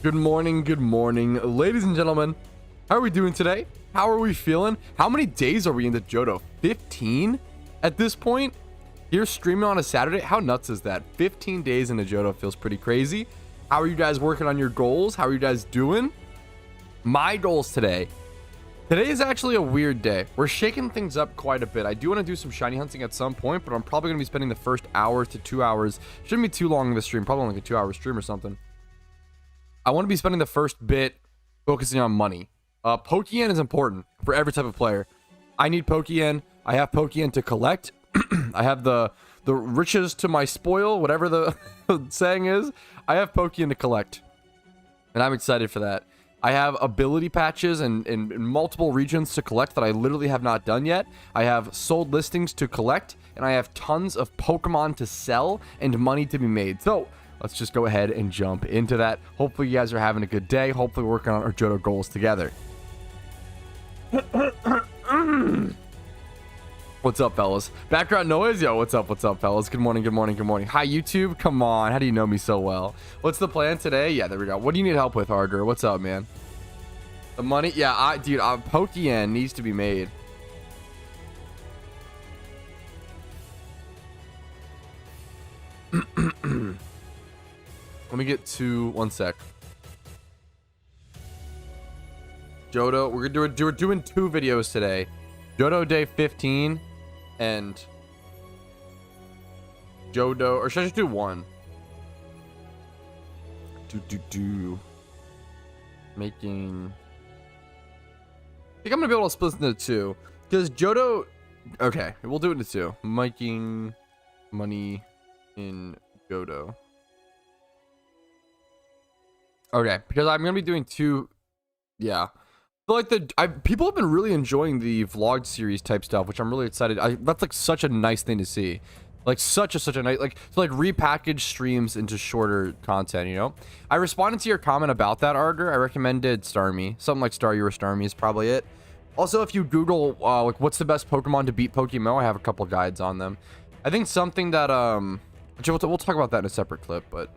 Good morning, ladies and gentlemen. How are we doing today? How are we feeling? How many days are we into JOHTO? 15 at this point? Here streaming on a Saturday? How nuts is that? 15 days into JOHTO feels pretty crazy. How are you guys working on your goals? How are you guys doing? My goals today. Today is actually a weird day. We're shaking things up quite a bit. I do want to do some shiny hunting at some point, but I'm probably going to be spending the first hour to 2 hours. Shouldn't be too long in the stream. Probably like a 2-hour stream or something. I want to be spending the first bit focusing on money. Pokeyen is important for every type of player. I need Pokeyen. I have Pokeyen to collect. I have the riches to my spoil, whatever the saying is. I have Pokeyen to collect, and I'm excited for that. I have ability patches in multiple regions to collect that I literally have not done yet. I have sold listings to collect, and I have tons of Pokemon to sell and money to be made. So let's just go ahead and jump into that. Hopefully you guys are having a good day. Hopefully we're working on our JOHTO goals together. What's up, fellas? Background noise? Yo, what's up, fellas? Good morning. Hi, YouTube. Come on. How do you know me so well? What's the plan today? Yeah, there we go. What do you need help with, Harder? What's up, man? The money? Yeah, dude, Pokeyen needs to be made. Let me get to one sec. JOHTO, we're doing 2 videos today. JOHTO day 15 and JOHTO, or should I just do one? Making. I think I'm gonna be able to split this into 2 because JOHTO. Okay, we'll do it into 2. Making money in JOHTO. Okay, because I'm gonna be doing 2. Yeah, so like people have been really enjoying the vlog series type stuff, which I'm really excited. That's like such a nice thing to see, like such a nice, like, to like repackage streams into shorter content, you know. I responded to your comment about that, Arger. I recommended Starmie. Something like Star You or Starmie is probably it. Also, if you Google like what's the best Pokemon to beat PokeMMO, I have a couple guides on them. I think something that we'll talk about that in a separate clip, but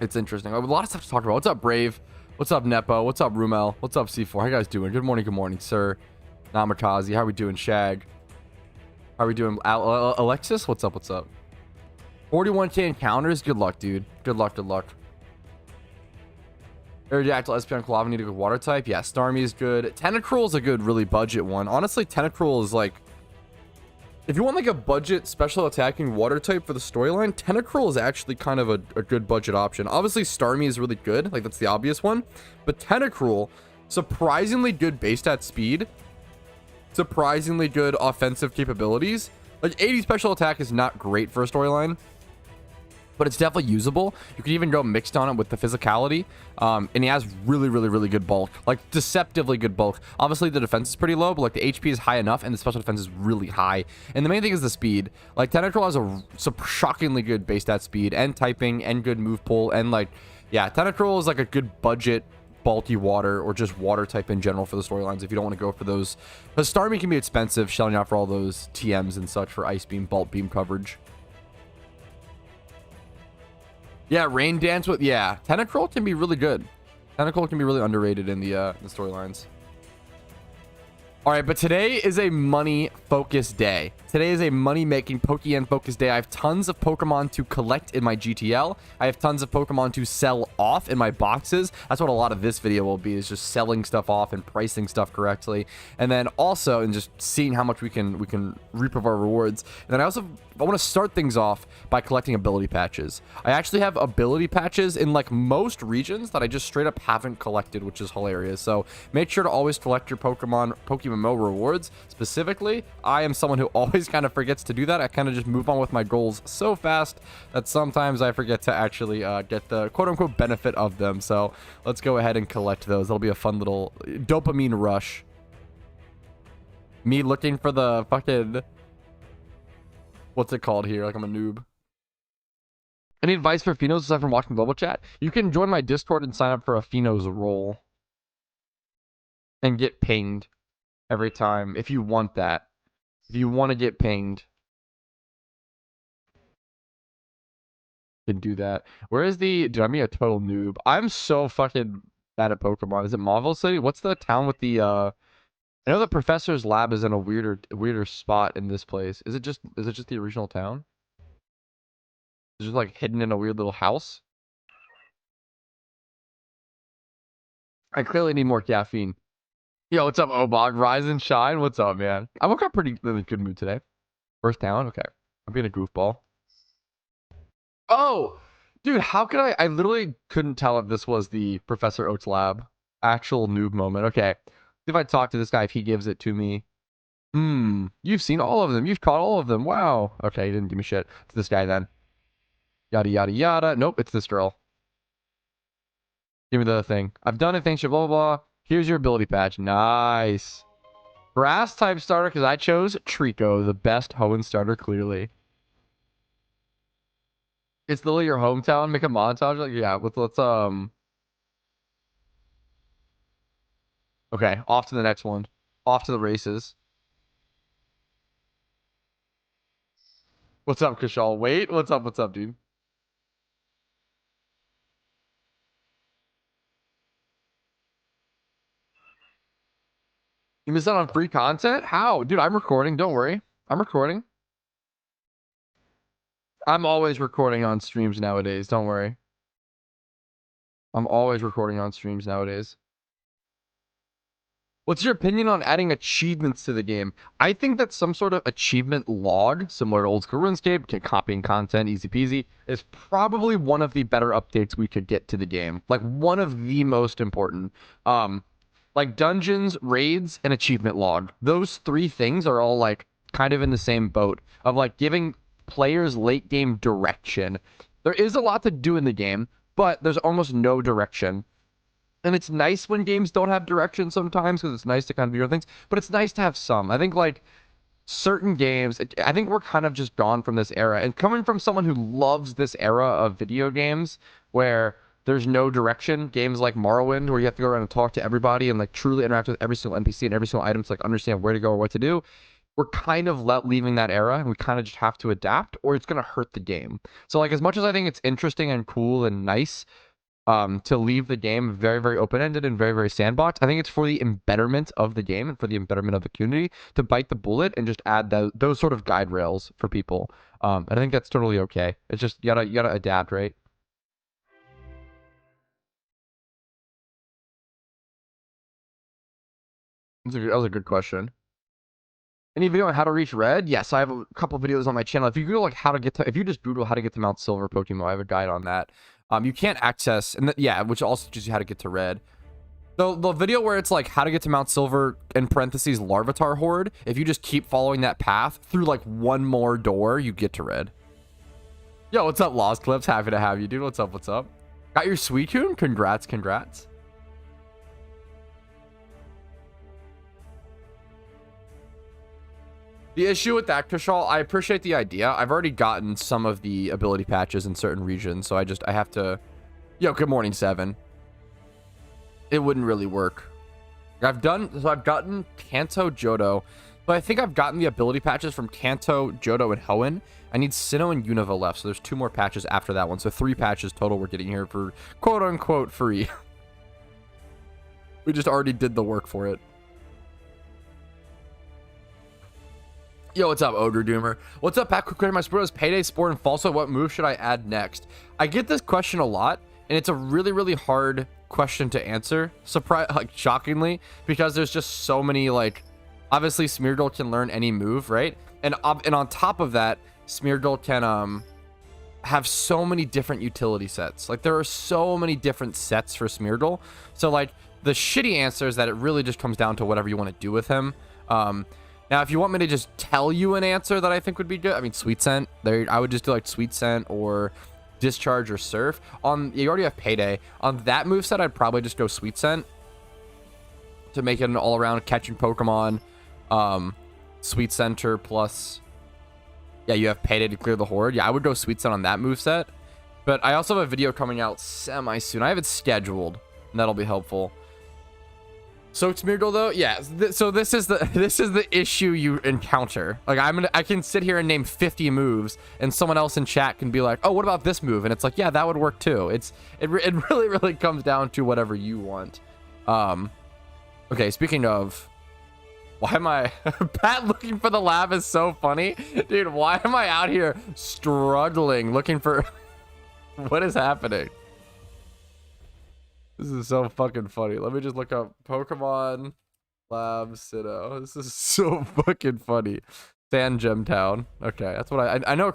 it's interesting. A lot of stuff to talk about. What's up, Brave? What's up, Nepo? What's up, Rumel? What's up, C4? How you guys doing? Good morning, sir. Namikaze. How we doing, Shag? How we doing, Alexis? What's up? 41k encounters. Good luck, dude. Good luck. Aerodactyl, Espeon, Clava need a good water type. Yeah, Starmie is good. Tentacruel is a good, really budget one. Honestly, Tentacruel is like, if you want like a budget special attacking water type for the storyline, Tentacruel is actually kind of a good budget option. Obviously, Starmie is really good. Like, that's the obvious one. But Tentacruel, surprisingly good base stat speed. Surprisingly good offensive capabilities. Like, 80 special attack is not great for a storyline, but it's definitely usable. You can even go mixed on it with the physicality. And he has really good bulk, like deceptively good bulk. Obviously the defense is pretty low, but like the HP is high enough and the special defense is really high. And the main thing is the speed. Like, Tentacruel has a shockingly good base stat speed and typing and good move pull. And like, yeah, Tentacruel is like a good budget bulky water or just water type in general for the storylines if you don't want to go for those, because Starmie can be expensive, shelling out for all those TMs and such for Ice Beam, Bulk Beam coverage. Yeah, Rain Dance with, yeah, Tentacruel can be really good. Tentacruel can be really underrated in the storylines. All right, but today is a money-focused day. Today is a money-making Pokeyen-focused day. I have tons of Pokemon to collect in my GTL. I have tons of Pokemon to sell off in my boxes. That's what a lot of this video will be, is just selling stuff off and pricing stuff correctly. And then also, and just seeing how much we can reap of our rewards. And then I want to start things off by collecting ability patches. I actually have ability patches in like most regions that I just straight up haven't collected, which is hilarious. So make sure to always collect your PokeMMO rewards. Specifically, I am someone who always kind of forgets to do that. I kind of just move on with my goals so fast that sometimes I forget to actually get the quote-unquote benefit of them. So let's go ahead and collect those. That'll be a fun little dopamine rush. Me looking for the fucking, what's it called here? Like I'm a noob. Any advice for Phenos aside from watching Global Chat? You can join my Discord and sign up for a Phenos role and get pinged every time if you want that. If you want to get pinged, can do that. Where is the... Dude, I'm being a total noob. I'm so fucking bad at Pokemon. Is it Marvel City? What's the town with the... I know the professor's lab is in a weirder spot in this place. Is it just the original town? Is it just like hidden in a weird little house? I clearly need more caffeine. Yo, what's up, Obog? Rise and shine. What's up, man? I woke up pretty in a good mood today. First town? Okay. I'm being a goofball. Oh! Dude, how could I literally couldn't tell if this was the Professor Oak's lab. Actual noob moment. Okay. If I talk to this guy, if he gives it to me. You've seen all of them. You've caught all of them. Wow. Okay, he didn't give me shit. It's this guy then. Yada, yada, yada. Nope, it's this girl. Give me the other thing. I've done it, thanks you, blah, blah, blah. Here's your ability patch. Nice. Grass type starter, because I chose Trico, the best Hoenn starter, clearly. It's literally your hometown. Make a montage. Like, yeah, let's okay, off to the next one. Off to the races. What's up, Kishal? Wait, what's up, dude? You missed out on free content? How? Dude, I'm recording. Don't worry. I'm recording. I'm always recording on streams nowadays. Don't worry. I'm always recording on streams nowadays. What's your opinion on adding achievements to the game? I think that some sort of achievement log, similar to old school RuneScape, copying content, easy peasy, is probably one of the better updates we could get to the game. Like, one of the most important. Like, dungeons, raids, and achievement log. Those three things are all, like, kind of in the same boat of, like, giving players late game direction. There is a lot to do in the game, but there's almost no direction. And it's nice when games don't have direction sometimes, because it's nice to kind of do things, but it's nice to have some. I think, like, certain games, I think we're kind of just gone from this era. And coming from someone who loves this era of video games, where there's no direction, games like Morrowind, where you have to go around and talk to everybody and, like, truly interact with every single NPC and every single item to, like, understand where to go or what to do, we're kind of leaving that era, and we kind of just have to adapt, or it's going to hurt the game. So, like, as much as I think it's interesting and cool and nice, to leave the game very, very open-ended and very, very sandbox, I think it's for the embetterment of the game and for the embetterment of the community to bite the bullet and just add those sort of guide rails for people. And I think that's totally okay. It's just you gotta adapt, right? That was a good question. Any video on how to reach red? Yes, I have a couple videos on my channel. If you Google like if you just Google how to get to Mount Silver Pokemon, I have a guide on that. You can't access, and yeah, which also teaches you how to get to red. The video where it's like how to get to Mount Silver in parentheses Larvitar Horde, if you just keep following that path through like one more door, you get to red. Yo, what's up, Lost Clips? Happy to have you, dude. What's up? What's up? Got your Suicune? Congrats, congrats. The issue with that, Kishal, I appreciate the idea. I've already gotten some of the ability patches in certain regions, so I have to... Yo, good morning, 7. It wouldn't really work. I've gotten Kanto, Johto, but I think I've gotten the ability patches from Kanto, Johto, and Hoenn. I need Sinnoh and Unova left, so there's 2 more patches after that one. So 3 patches total we're getting here for quote-unquote free. We just already did the work for it. Yo, what's up, Ogre Doomer? What's up, Pat? Quick question, my sport is Payday, Sport, and Falso. What move should I add next? I get this question a lot, and it's a really, really hard question to answer. Shockingly, because there's just so many, like, obviously Smeargle can learn any move, right? And on top of that, Smeargle can have so many different utility sets. Like, there are so many different sets for Smeargle. So, like, the shitty answer is that it really just comes down to whatever you want to do with him. Now, if you want me to just tell you an answer that I think would be good, I mean, Sweet Scent. There, I would just do like Sweet Scent or Discharge or Surf. You already have Payday. On that moveset, I'd probably just go Sweet Scent to make it an all-around catching Pokemon. Sweet Center plus, yeah, you have Payday to clear the Horde. Yeah, I would go Sweet Scent on that moveset. But I also have a video coming out semi-soon. I have it scheduled, and that'll be helpful. So Smeargle though, yeah. So this is the issue you encounter. Like I can sit here and name 50 moves, and someone else in chat can be like, "Oh, what about this move?" And it's like, yeah, that would work too. It really comes down to whatever you want. Okay. Speaking of, why am I Pat looking for the lab is so funny, dude. Why am I out here struggling looking for what is happening? This is so fucking funny. Let me just look up Pokemon Lab Sinnoh. This is so fucking funny. Sand Gem Town. Okay, that's what I know.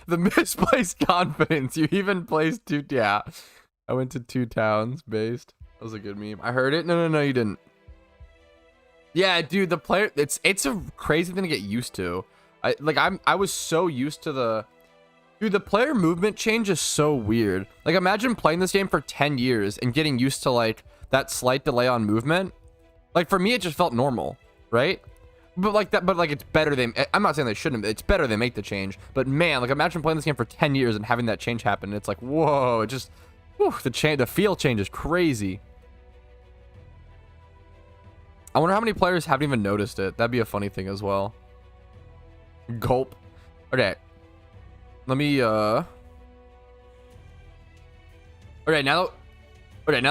The misplaced confidence. You even placed two. Yeah, I went to 2 towns based. That was a good meme. I heard it. No, you didn't. Yeah, dude, the player. It's a crazy thing to get used to. I was so used to the. Dude, the player movement change is so weird. Like, imagine playing this game for 10 years and getting used to, like, that slight delay on movement. Like, for me, it just felt normal, right? But, like, it's better than... I'm not saying they shouldn't. It's better they make the change. But, man, like, imagine playing this game for 10 years and having that change happen. And it's like, whoa, it just... Whew, the feel change is crazy. I wonder how many players haven't even noticed it. That'd be a funny thing as well. Gulp. Okay. Let me, Okay, now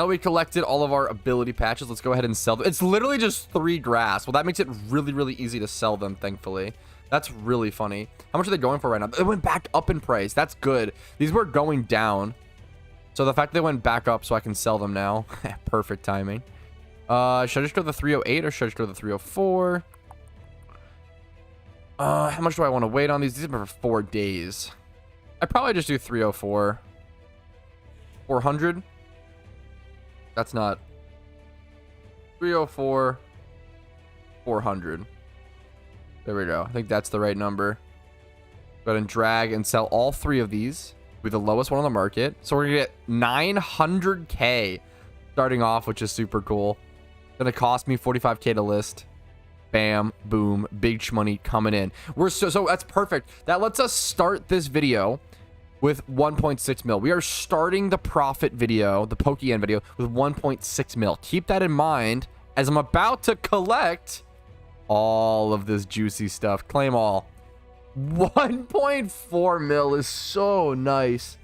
that we collected all of our ability patches, let's go ahead and sell them. It's literally just 3 grass. Well, that makes it really, really easy to sell them, thankfully. That's really funny. How much are they going for right now? They went back up in price. That's good. These were going down. So the fact they went back up so I can sell them now. Perfect timing. Should I just go to the 308 or should I just go to the 304? How much do I want to wait on these? These are for 4 days. I'd probably just do 304. 400. That's not 304. 400. There we go. I think that's the right number. Go ahead and drag and sell all 3 of these with the lowest one on the market. So we're gonna get 900k starting off, which is super cool. Gonna cost me 45k to list. Bam, boom, big money coming in. We're so that's perfect. That lets us start this video with 1.6 mil. We are starting the profit video, the Pokeyen video, with 1.6 mil. Keep that in mind as I'm about to collect all of this juicy stuff. Claim all. 1.4 mil is so nice.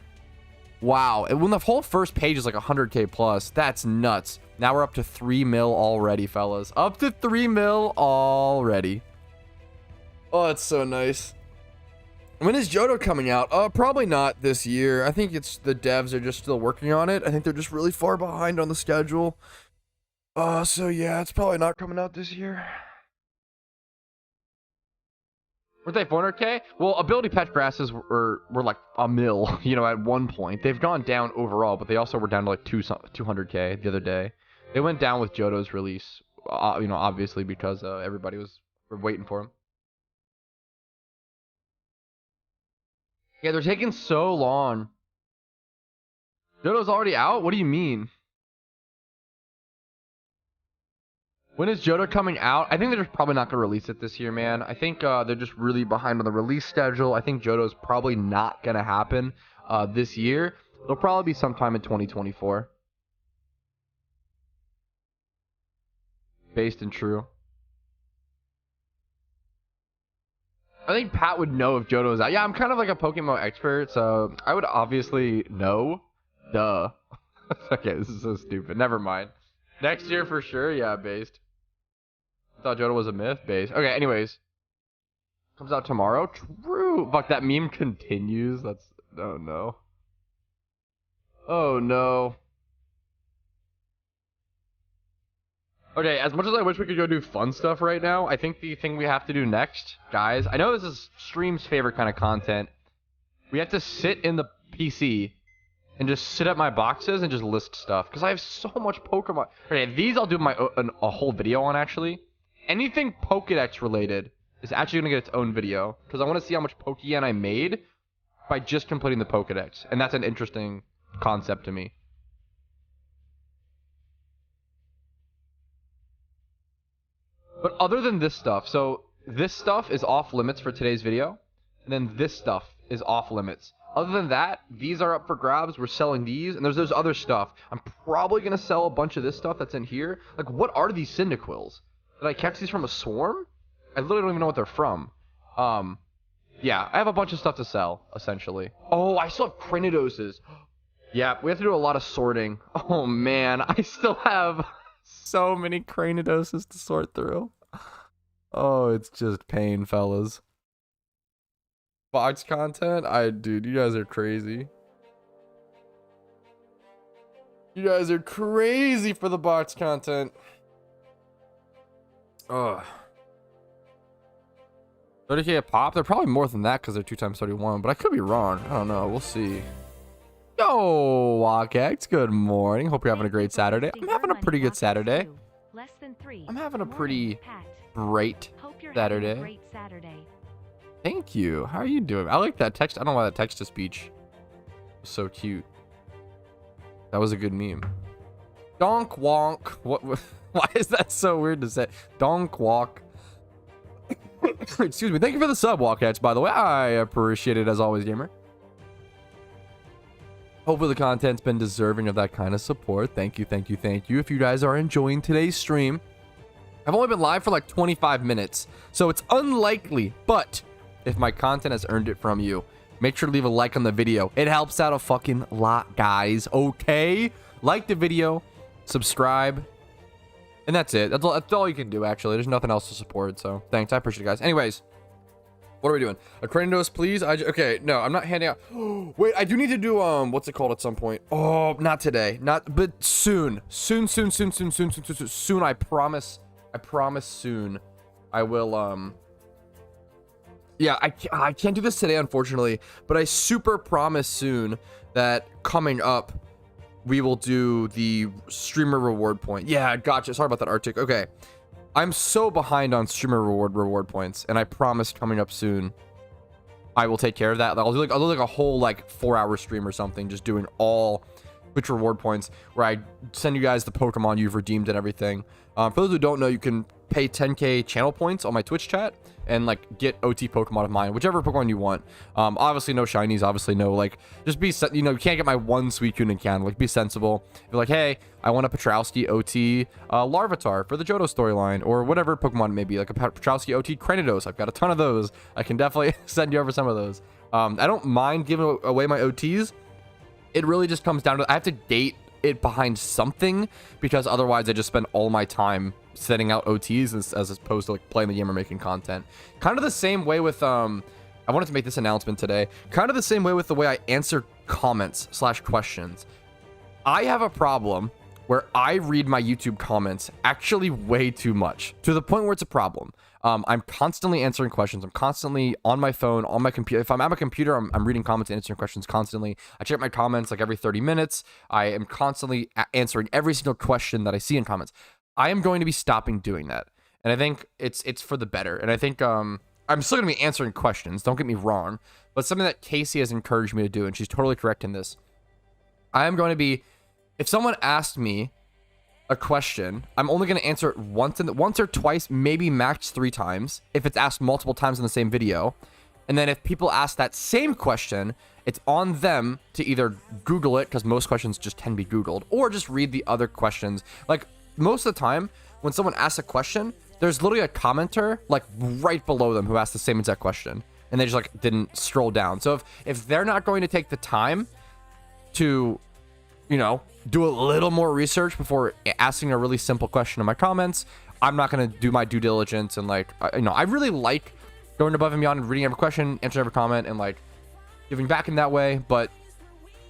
Wow. And when the whole first page is like 100k plus, that's nuts. Now we're up to 3 mil already, fellas. Up to 3 mil already. Oh, that's so nice. When is JOHTO coming out? Probably not this year. I think it's the devs are just still working on it. I think they're just really far behind on the schedule. So yeah, it's probably not coming out this year. Weren't they 400k? Well, ability pet grasses were like a mil, you know, at one point. They've gone down overall, but they also were down to like 200k the other day. They went down with JOHTO's release, you know, obviously because everybody was waiting for him. Yeah, they're taking so long. JOHTO's already out? What do you mean? When is JOHTO coming out? I think they're just probably not going to release it this year, man. I think they're just really behind on the release schedule. I think JOHTO's probably not going to happen this year. It'll probably be sometime in 2024. Based and true. I think Pat would know if JOHTO is out. Yeah, I'm kind of like a PokeMMO expert, so I would obviously know. Duh. Okay, this is so stupid. Never mind. Next year for sure, yeah, based. I thought JOHTO was a myth, based. Okay, anyways. Comes out tomorrow? True. Fuck, that meme continues. That's... Oh, no. Oh, no. Okay, as much as I wish we could go do fun stuff right now, I think the thing we have to do next, guys, I know this is stream's favorite kind of content. We have to sit in the PC and just sit at my boxes and just list stuff, because I have so much Pokemon. Okay, these I'll do a whole video on, actually. Anything Pokedex related is actually going to get its own video, because I want to see how much Pokeyen I made by just completing the Pokedex, and that's an interesting concept to me. But other than this stuff, so this stuff is off limits for today's video, and then this stuff is off limits. Other than that, these are up for grabs. We're selling these, and there's other stuff. I'm probably going to sell a bunch of this stuff that's in here. Like, what are these Cyndaquils? Did I catch these from a swarm? I literally don't even know what they're from. Yeah, I have a bunch of stuff to sell, essentially. Oh, I still have Cranidoses. Yeah, we have to do a lot of sorting. Oh, man, I still have so many Cranidoses to sort through. Oh, it's just pain, fellas. Box content? Dude, you guys are crazy. You guys are crazy for the box content. Ugh. 30k a pop? They're probably more than that because they're 2 times 31, but I could be wrong. I don't know. We'll see. Yo, Walkex, good morning. Hope you're having a great Saturday. I'm having a pretty good Saturday. I'm having a pretty great Saturday. Thank you. How are you doing? I like that text. I don't know why that text-to-speech was so cute. That was a good meme. Donk wonk. What? Why is that so weird to say? Donk walk. Excuse me. Thank you for the sub, Walkats, by the way. I appreciate it as always, gamer. Hopefully the content's been deserving of that kind of support. Thank you, thank you, thank you. If you guys are enjoying today's stream, I've only been live for like 25 minutes, so it's unlikely, but if my content has earned it from you, make sure to leave a like on the video. It helps out a fucking lot, guys, okay? Like the video, subscribe, and that's it. That's all you can do, actually. There's nothing else to support, so thanks. I appreciate it, guys. Anyways, what are we doing? A Cranidos, please? Okay, no, I'm not handing out. Wait, I do need to do, what's it called at some point? Oh, not today. But soon. Soon, I promise. I promise soon. I will, yeah, I can't do this today, unfortunately, but I super promise soon that coming up, we will do the streamer reward point. Yeah, gotcha. Sorry about that, Arctic. Okay. I'm so behind on streamer reward points, and I promise coming up soon, I will take care of that. I'll do like a whole like 4-hour stream or something, just doing all Twitch reward points where I send you guys the Pokemon you've redeemed and everything. For those who don't know, you can pay 10k channel points on my Twitch chat and like get OT Pokemon of mine, whichever Pokemon you want. Obviously no shinies, obviously no, like, just be, you know, you can't get my one Suicune encounter. Like, be sensible. You're like, hey, I want a Patrouski OT Larvitar for the Johto storyline, or whatever Pokemon it may be, like a Patrouski OT Cranidos. I've got a ton of those. I can definitely send you over some of those. I don't mind giving away my OTs. It really just comes down to, I have to gate it behind something, because otherwise I just spend all my time setting out OTs as opposed to like playing the game or making content. Kind of the same way with I wanted to make this announcement today. Kind of the same way with the way I answer comments / questions. I have a problem where I read my YouTube comments actually way too much, to the point where it's a problem. I'm constantly answering questions. I'm constantly on my phone, on my computer. If I'm at my computer, I'm reading comments and answering questions constantly. I check my comments like every 30 minutes. I am constantly answering every single question that I see in comments. I am going to be stopping doing that. And I think it's for the better. And I think I'm still going to be answering questions. Don't get me wrong. But something that Casey has encouraged me to do, and she's totally correct in this. I am going to be, if someone asked me a question, I'm only going to answer it once or twice, maybe max 3 times, if it's asked multiple times in the same video. And then if people ask that same question, it's on them to either Google it, because most questions just can be Googled, or just read the other questions. Like, most of the time, when someone asks a question, there's literally a commenter, like, right below them who asked the same exact question. And they just, like, didn't scroll down. So if they're not going to take the time to, you know, do a little more research before asking a really simple question in my comments, I'm not going to do my due diligence. And like, you know, I really like going above and beyond and reading every question, answering every comment, and like giving back in that way. But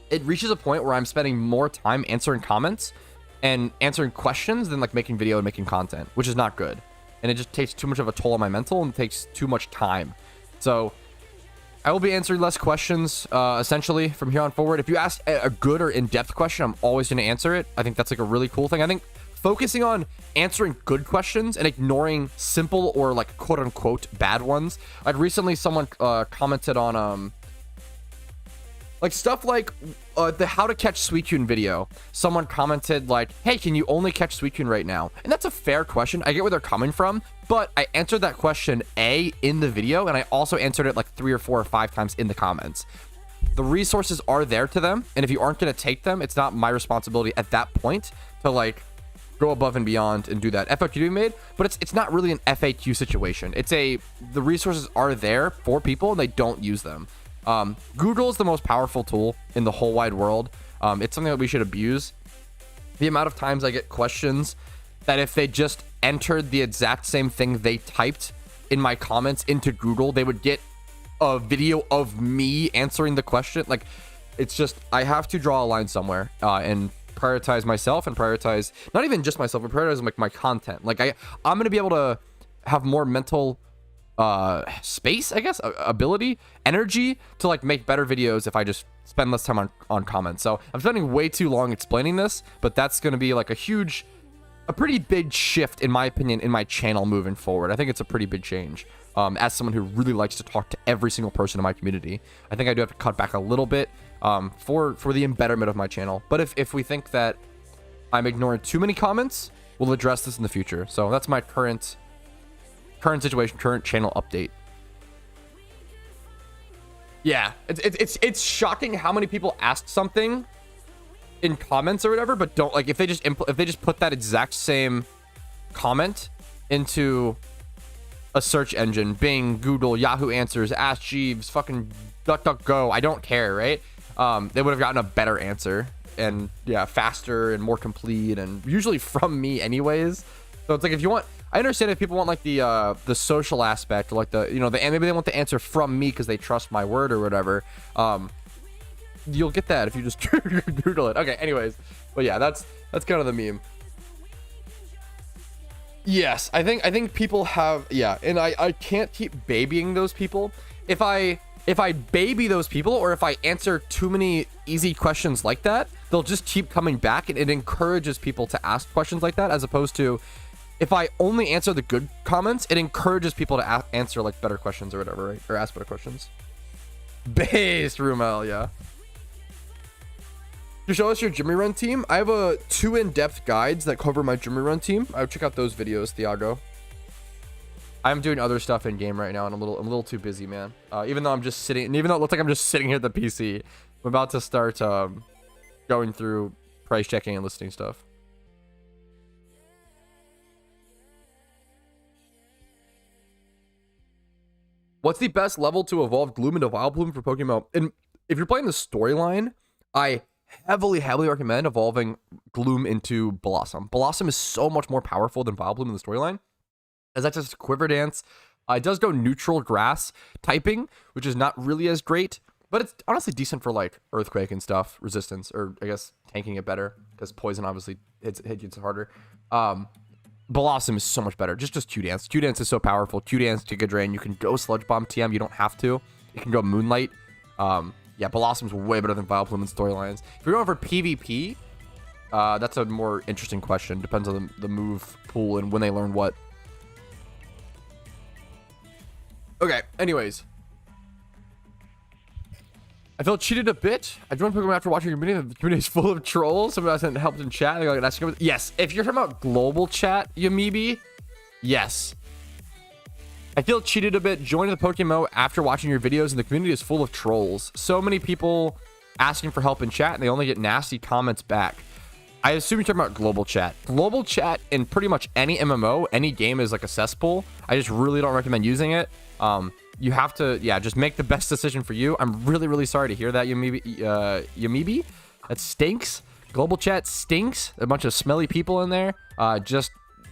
it reaches a point where I'm spending more time answering comments and answering questions than like making video and making content, which is not good. And it just takes too much of a toll on my mental and takes too much time. So I will be answering less questions, essentially, from here on forward. If you ask a good or in-depth question, I'm always going to answer it. I think that's like a really cool thing. I think focusing on answering good questions and ignoring simple or like quote-unquote bad ones. Like recently, someone commented on like stuff like the how to catch Suicune video. Someone commented like, hey, can you only catch Suicune right now? And that's a fair question. I get where they're coming from, but I answered that question in the video, and I also answered it like 3 or 4 or 5 times in the comments. The resources are there to them, and if you aren't going to take them, it's not my responsibility at that point to like go above and beyond and do that. FAQ to be made, but it's not really an FAQ situation. The resources are there for people, and they don't use them. Google is the most powerful tool in the whole wide world. It's something that we should abuse. The amount of times I get questions that if they just entered the exact same thing they typed in my comments into Google, they would get a video of me answering the question. Like, it's just, I have to draw a line somewhere, and prioritize myself and prioritize not even just myself, but prioritize like my content. Like I'm going to be able to have more mental space, I guess, ability, energy to like make better videos if I just spend less time on comments. So I'm spending way too long explaining this, but that's going to be like a pretty big shift, in my opinion, in my channel moving forward. I think it's a pretty big change. As someone who really likes to talk to every single person in my community, I think I do have to cut back a little bit for the embetterment of my channel. But if we think that I'm ignoring too many comments, we'll address this in the future. So that's my current situation, current channel update. Yeah, it's shocking how many people ask something in comments or whatever, but don't, like, if they just put that exact same comment into a search engine, Bing, Google, Yahoo Answers, Ask Jeeves, fucking DuckDuckGo, I don't care, right? They would have gotten a better answer, and yeah, faster and more complete, and usually from me anyways. So it's like, if you want, I understand if people want like the social aspect, like maybe they want the answer from me because they trust my word or whatever. You'll get that if you just Google it. Okay, anyways, but yeah, that's kind of the meme. Yes, I think people have, yeah, and I can't keep babying those people. If I baby those people, or if I answer too many easy questions like that, they'll just keep coming back, and it encourages people to ask questions like that, as opposed to if I only answer the good comments, it encourages people to answer like better questions or whatever, right? Or ask better questions. Based Rumel, yeah. To show us your Jimmy Run team, I have 2 in-depth guides that cover my Jimmy Run team. I would check out those videos, Thiago. I'm doing other stuff in game right now, and I'm a little too busy, man. Even though I'm just sitting, and even though it looks like I'm just sitting here at the PC, I'm about to start going through price checking and listing stuff. What's the best level to evolve Gloom into Vileplume for Pokemon? And if you're playing the storyline, I heavily recommend evolving Gloom into Blossom. Blossom is so much more powerful than Vileplume in the storyline, as that's just a Quiver Dance. It does go neutral grass typing, which is not really as great, but it's honestly decent for like Earthquake and stuff, resistance, or I guess tanking it better, because Poison obviously hits harder. Blossom is so much better. Just Q-Dance. Q-Dance is so powerful. Q-Dance, Giga Drain. You can go Sludge Bomb TM. You don't have to. You can go Moonlight. Yeah, Blossom's way better than Vileplume in storylines. If you're going for PvP, that's a more interesting question. Depends on the move pool and when they learn what. Okay, anyways. I felt cheated a bit. I joined Pokemon after watching your video. The community is full of trolls. Some of us helped in chat. They're like, yes, if you're talking about global chat, Yamibi, yes. I feel cheated a bit. Joining the PokeMMO after watching your videos, and the community is full of trolls. So many people asking for help in chat, and they only get nasty comments back. I assume you're talking about global chat. Global chat in pretty much any MMO, any game is like a cesspool. I just really don't recommend using it. You have to, yeah, just make the best decision for you. I'm really sorry to hear that, Yamibi. That stinks. Global chat stinks. A bunch of smelly people in there.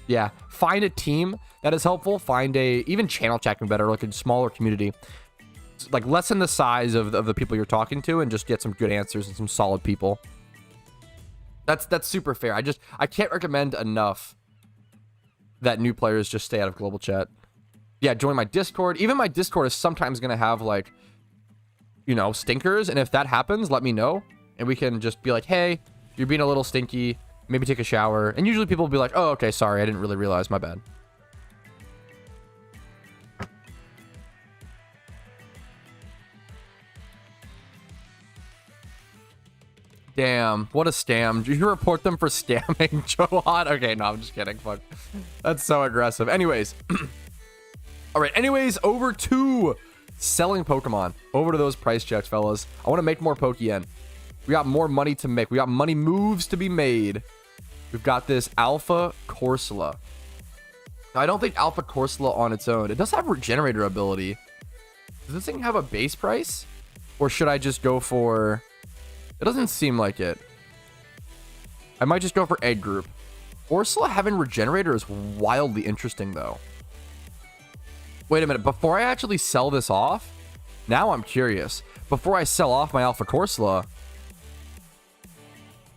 Yeah, find a team that is helpful. Find even channel chat can be better, like a smaller community. Like lessen the size of the people you're talking to and just get some good answers and some solid people. That's super fair. I can't recommend enough that new players just stay out of global chat. Yeah, join my Discord. Even my Discord is sometimes going to have, like, you know, stinkers. And if that happens, let me know. And we can just be like, hey, you're being a little stinky. Maybe take a shower. And usually people will be like, oh, okay, sorry. I didn't really realize. My bad. Damn, what a scam. Did you report them for scamming, Johan? Okay, no, I'm just kidding. Fuck. That's so aggressive. Anyways. All right, anyways, over to selling Pokemon. Over to those price checks, fellas. I want to make more Pokeyen. We got more money to make. We got money moves to be made. We've got this Alpha Corsola. Now, I don't think Alpha Corsola on its own. It does have Regenerator ability. Does this thing have a base price? Or should I just go for... It doesn't seem like it. I might just go for Egg Group. Corsola having Regenerator is wildly interesting, though. Wait a minute, before I actually sell this off, now I'm curious. Before I sell off my Alpha Corsola,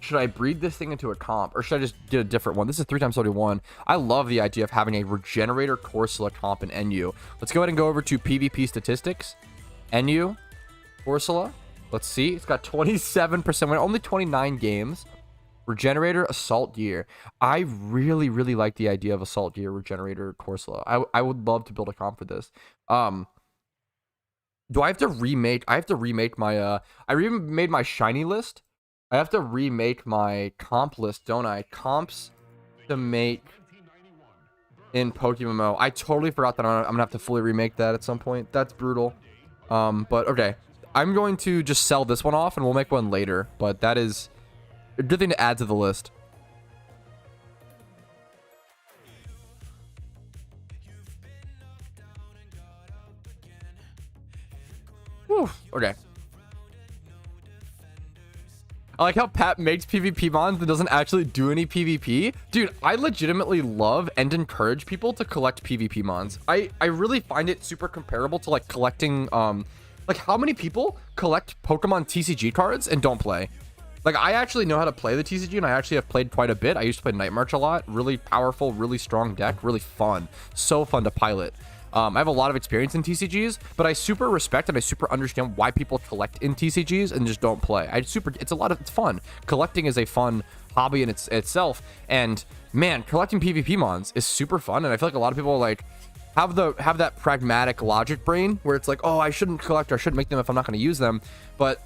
should I breed this thing into a comp, or should I just get a different one? This is 3x31. I love the idea of having a Regenerator Corsola comp in NU. Let's go ahead and go over to PvP statistics. NU, Corsola, let's see. It's got 27%, only 29 games. Regenerator, Assault Gear. I really like the idea of Assault Gear, Regenerator, Corsola. I would love to build a comp for this. Do I have to remake? I have to remake my, I remade my shiny list. I have to remake my comp list, don't I? Comps to make in PokeMMO. I totally forgot that I'm going to have to fully remake that at some point. That's brutal. But okay. I'm going to just sell this one off and we'll make one later. But that is... a good thing to add to the list. Whew, okay. I like how Pat makes PvP mons and doesn't actually do any PvP. Dude, I legitimately love and encourage people to collect PvP mons. I really find it super comparable to like collecting, like how many people collect Pokemon TCG cards and don't play? Like, I actually know how to play the TCG, and I actually have played quite a bit. I used to play Night March a lot. Really powerful, really strong deck. Really fun. So fun to pilot. I have a lot of experience in TCGs, but I super respect and I super understand why people collect in TCGs and just don't play. It's fun. Collecting is a fun hobby in itself. And, man, collecting PvP mons is super fun. And I feel like a lot of people are like, have that pragmatic logic brain where it's like, oh, I shouldn't collect or I shouldn't make them if I'm not going to use them. But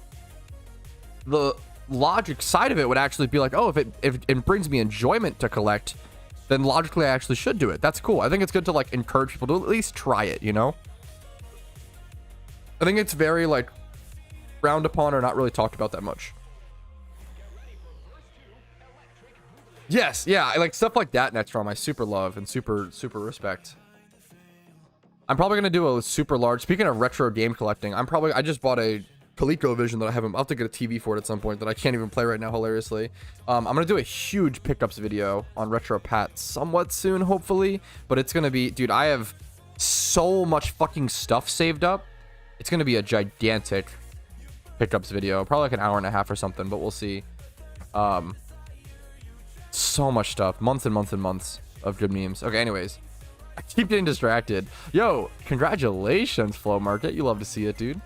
the logic side of it would actually be like, oh, if it brings me enjoyment to collect, then logically I actually should do it. That's cool. I think it's good to like encourage people to at least try it, you know? I think it's very like frowned upon or not really talked about that much. Yes, yeah, I like stuff like that. Next I super love and super respect. I'm probably gonna do a super large. Speaking of retro game collecting, I just bought a ColecoVision that I'll have to get a TV for it at some point that I can't even play right now, hilariously. I'm gonna do a huge pickups video on Retro Pat somewhat soon, hopefully. But it's gonna be, dude, I have so much fucking stuff saved up. It's gonna be a gigantic pickups video, probably like an hour and a half or something, but we'll see. So much stuff, months and months and months of good memes. Okay, anyways, I keep getting distracted. Yo, congratulations, Flow Market. You love to see it, dude.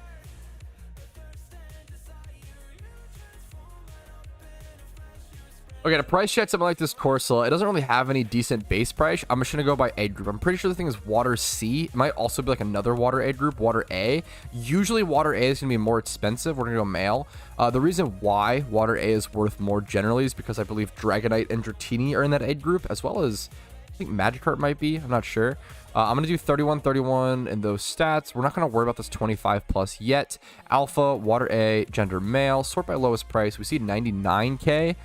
Okay, to price check something like this Corsola, it doesn't really have any decent base price. I'm just gonna go by age group. I'm pretty sure the thing is Water C. It might also be like another water age group, Water A. Usually Water A is gonna be more expensive. We're gonna go male. The reason why Water A is worth more generally is because I believe Dragonite and Dratini are in that age group, as well as I think Magikarp might be. I'm not sure. I'm gonna do 31 in those stats. We're not gonna worry about this 25 plus yet. Alpha, Water A, gender male, sort by lowest price. We see 99k.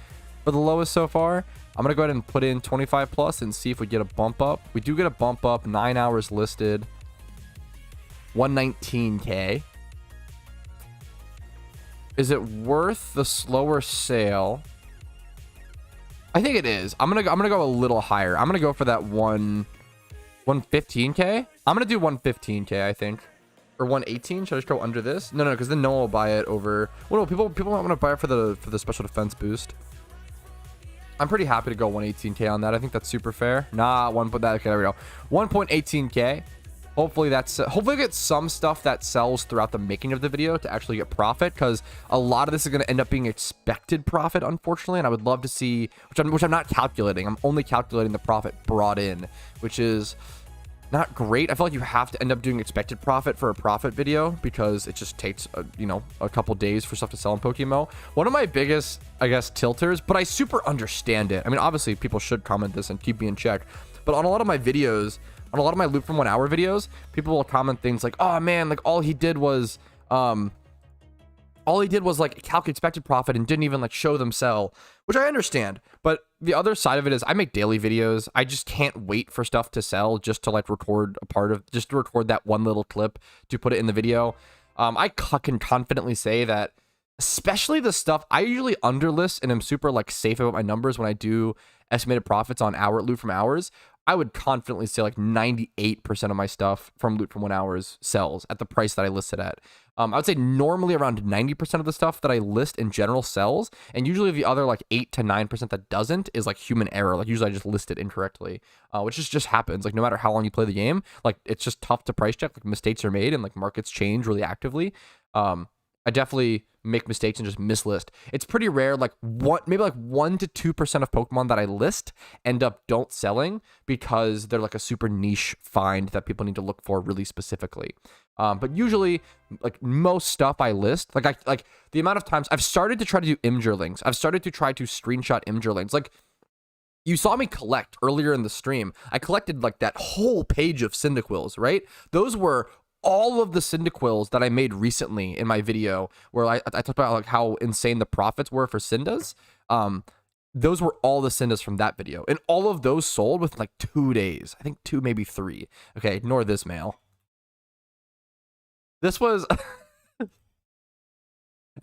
For the lowest so far. I'm gonna go ahead and put in 25 plus and see if we get a bump up. We do get a bump up. 9 hours listed, 119k. Is it worth the slower sale? I think it is. I'm gonna go a little higher. I'm gonna go for that 115k. I'm gonna do 115k, I think, or 118. Should I just go under this? No, because then no one will buy it over. Well, no, people might want to buy it for the special defense boost. I'm pretty happy to go 118k on that. I think that's super fair. Nah, okay, there we go. 1.18k. Hopefully get some stuff that sells throughout the making of the video to actually get profit, because a lot of this is going to end up being expected profit, unfortunately, and I would love to see, which I'm not calculating. I'm only calculating the profit brought in, which is not great. I feel like you have to end up doing expected profit for a profit video because it just takes a couple days for stuff to sell in PokeMMO. One of my biggest, I guess, tilters, but I super understand it. I mean, obviously people should comment this and keep me in check, but on a lot of my videos, on a lot of my loop from 1 hour videos, people will comment things like, oh man, like all he did was like calculate expected profit and didn't even like show them sell, which I understand. But the other side of it is I make daily videos. I just can't wait for stuff to sell just to like record just to record that one little clip to put it in the video. I can confidently say that, especially the stuff I usually underlist and am super like safe about my numbers when I do estimated profits on loot from hours. I would confidently say like 98% of my stuff from loot from 1 hours sells at the price that I listed at. I would say normally around 90% of the stuff that I list in general sells, and usually the other like 8 to 9% that doesn't is like human error. Like usually I just list it incorrectly, which just happens. Like no matter how long you play the game, like it's just tough to price check. Like mistakes are made and like markets change really actively. I definitely make mistakes and just mislist. It's pretty rare, like maybe like 1 to 2% of Pokemon that I list end up don't selling because they're like a super niche find that people need to look for really specifically. But usually, like most stuff I list, like the amount of times I've started to try to do Imgur links. I've started to try to screenshot Imgur links. Like you saw me collect earlier in the stream. I collected like that whole page of Cyndaquils, right? Those were all of the Cyndaquils that I made recently in my video where I talked about like how insane the profits were for Cindas. Those were all the Cindas from that video. And all of those sold within like 2 days. I think 2, maybe 3. Okay, ignore this mail. This was...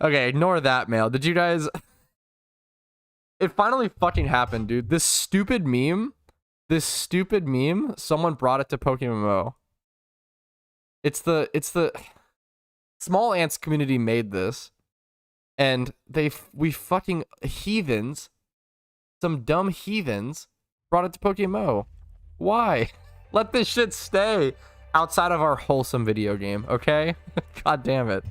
Okay, ignore that mail. Did you guys... It finally fucking happened, dude. This stupid meme, someone brought it to PokeMMO. It's the Small Ants community made this, and we fucking heathens, some dumb heathens, brought it to PokeMMO. Why? Let this shit stay outside of our wholesome video game, okay? God damn it.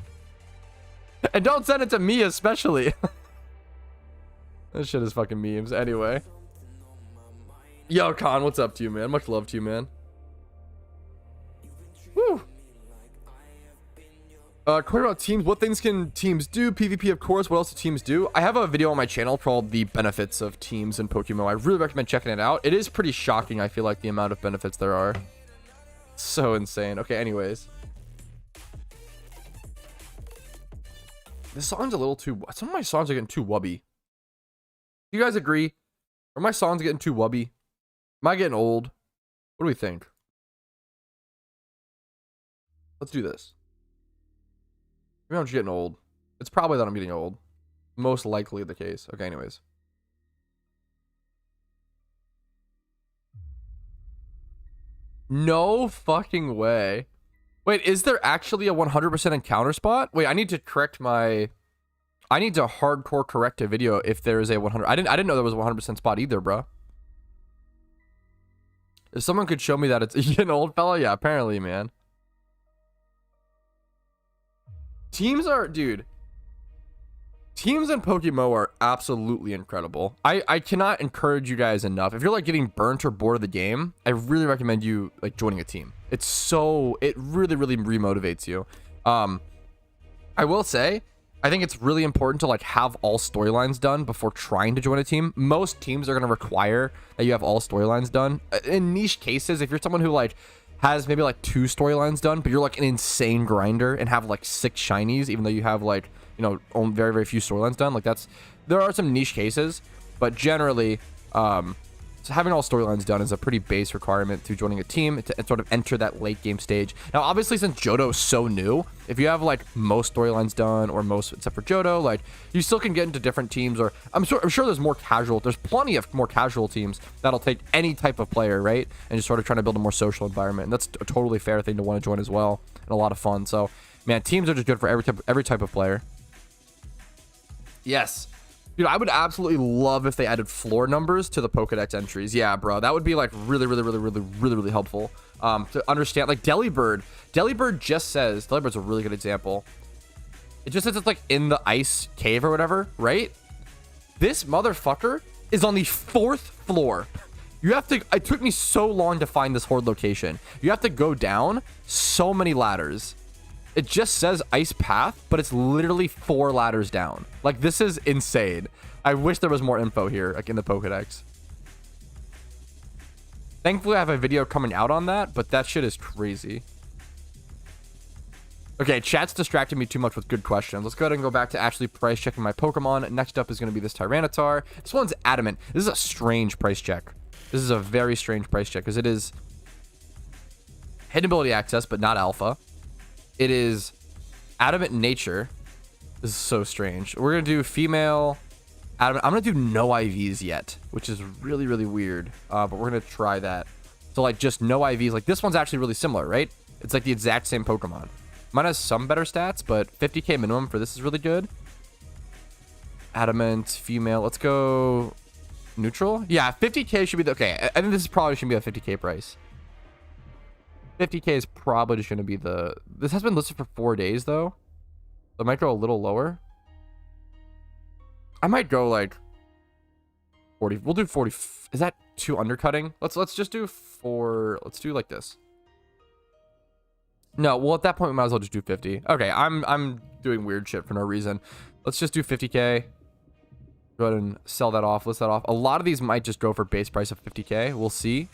And don't send it to me especially. This shit is fucking memes. Anyway. Yo, Khan, what's up to you, man? Much love to you, man. Question about teams. What things can teams do? PvP, of course. What else do teams do? I have a video on my channel called The Benefits of Teams in PokeMMO. I really recommend checking it out. It is pretty shocking, I feel like, the amount of benefits there are. So insane. Okay, anyways. This song's a little too... Some of my songs are getting too wubby. Do you guys agree? Are my songs getting too wubby? Am I getting old? What do we think? Let's do this. Maybe I'm just getting old. It's probably that I'm getting old. Most likely the case. Okay, anyways. No fucking way. Wait, is there actually a 100% encounter spot? Wait, I need to correct my... I need to hardcore correct a video if there is a 100... I didn't know there was a 100% spot either, bro. If someone could show me that it's... You getting old, fella? Yeah, apparently, man. Teams are, dude. Teams in PokeMMO are absolutely incredible. I cannot encourage you guys enough. If you're like getting burnt or bored of the game, I really recommend you like joining a team. It's so, it really remotivates you. I will say, I think it's really important to like have all storylines done before trying to join a team. Most teams are going to require that you have all storylines done. In niche cases, if you're someone who like has maybe like 2 storylines done, but you're like an insane grinder and have like 6 shinies, even though you have like, you know, only very few storylines done. Like that's, there are some niche cases, but generally, so having all storylines done is a pretty base requirement to joining a team to sort of enter that late game stage. Now, obviously, since JOHTO is so new, if you have like most storylines done or most except for JOHTO, like you still can get into different teams. Or I'm sure there's more casual. There's plenty of more casual teams that'll take any type of player, right, and just sort of trying to build a more social environment. And that's a totally fair thing to want to join as well, and a lot of fun. So, man, teams are just good for every type of player. Yes. Dude, I would absolutely love if they added floor numbers to the Pokedex entries. Yeah, bro. That would be like really helpful. To understand, like Delibird. Delibird just says, Delibird's a really good example. It just says it's like in the ice cave or whatever, right? This motherfucker is on the 4th floor. You have to, it took me so long to find this horde location. You have to go down so many ladders. It just says ice path, but it's literally 4 ladders down. Like, this is insane. I wish there was more info here, like in the Pokedex. Thankfully, I have a video coming out on that, but that shit is crazy. Okay, chat's distracted me too much with good questions. Let's go ahead and go back to actually price checking my Pokemon. Next up is going to be this Tyranitar. This one's adamant. This is a strange price check. This is a very strange price check because it is hidden ability access, but not alpha. It is adamant nature. This is so strange. We're going to do female adamant. I'm going to do no IVs yet, which is really weird. But we're going to try that. So like just no IVs. Like this one's actually really similar, right? It's like the exact same Pokemon. Mine has some better stats, but 50k minimum for this is really good. Adamant, female. Let's go neutral. Yeah, 50k should be the... Okay, I think this is probably should be a 50k price. 50k is probably just going to be the... This has been listed for 4 days, though. So I might go a little lower. I might go, like, 40. We'll do 40. Is that too undercutting? Let's just do 4... Let's do like this. No, well, at that point, we might as well just do 50. Okay, I'm doing weird shit for no reason. Let's just do 50k. Go ahead and sell that off. List that off. A lot of these might just go for base price of 50k. We'll see.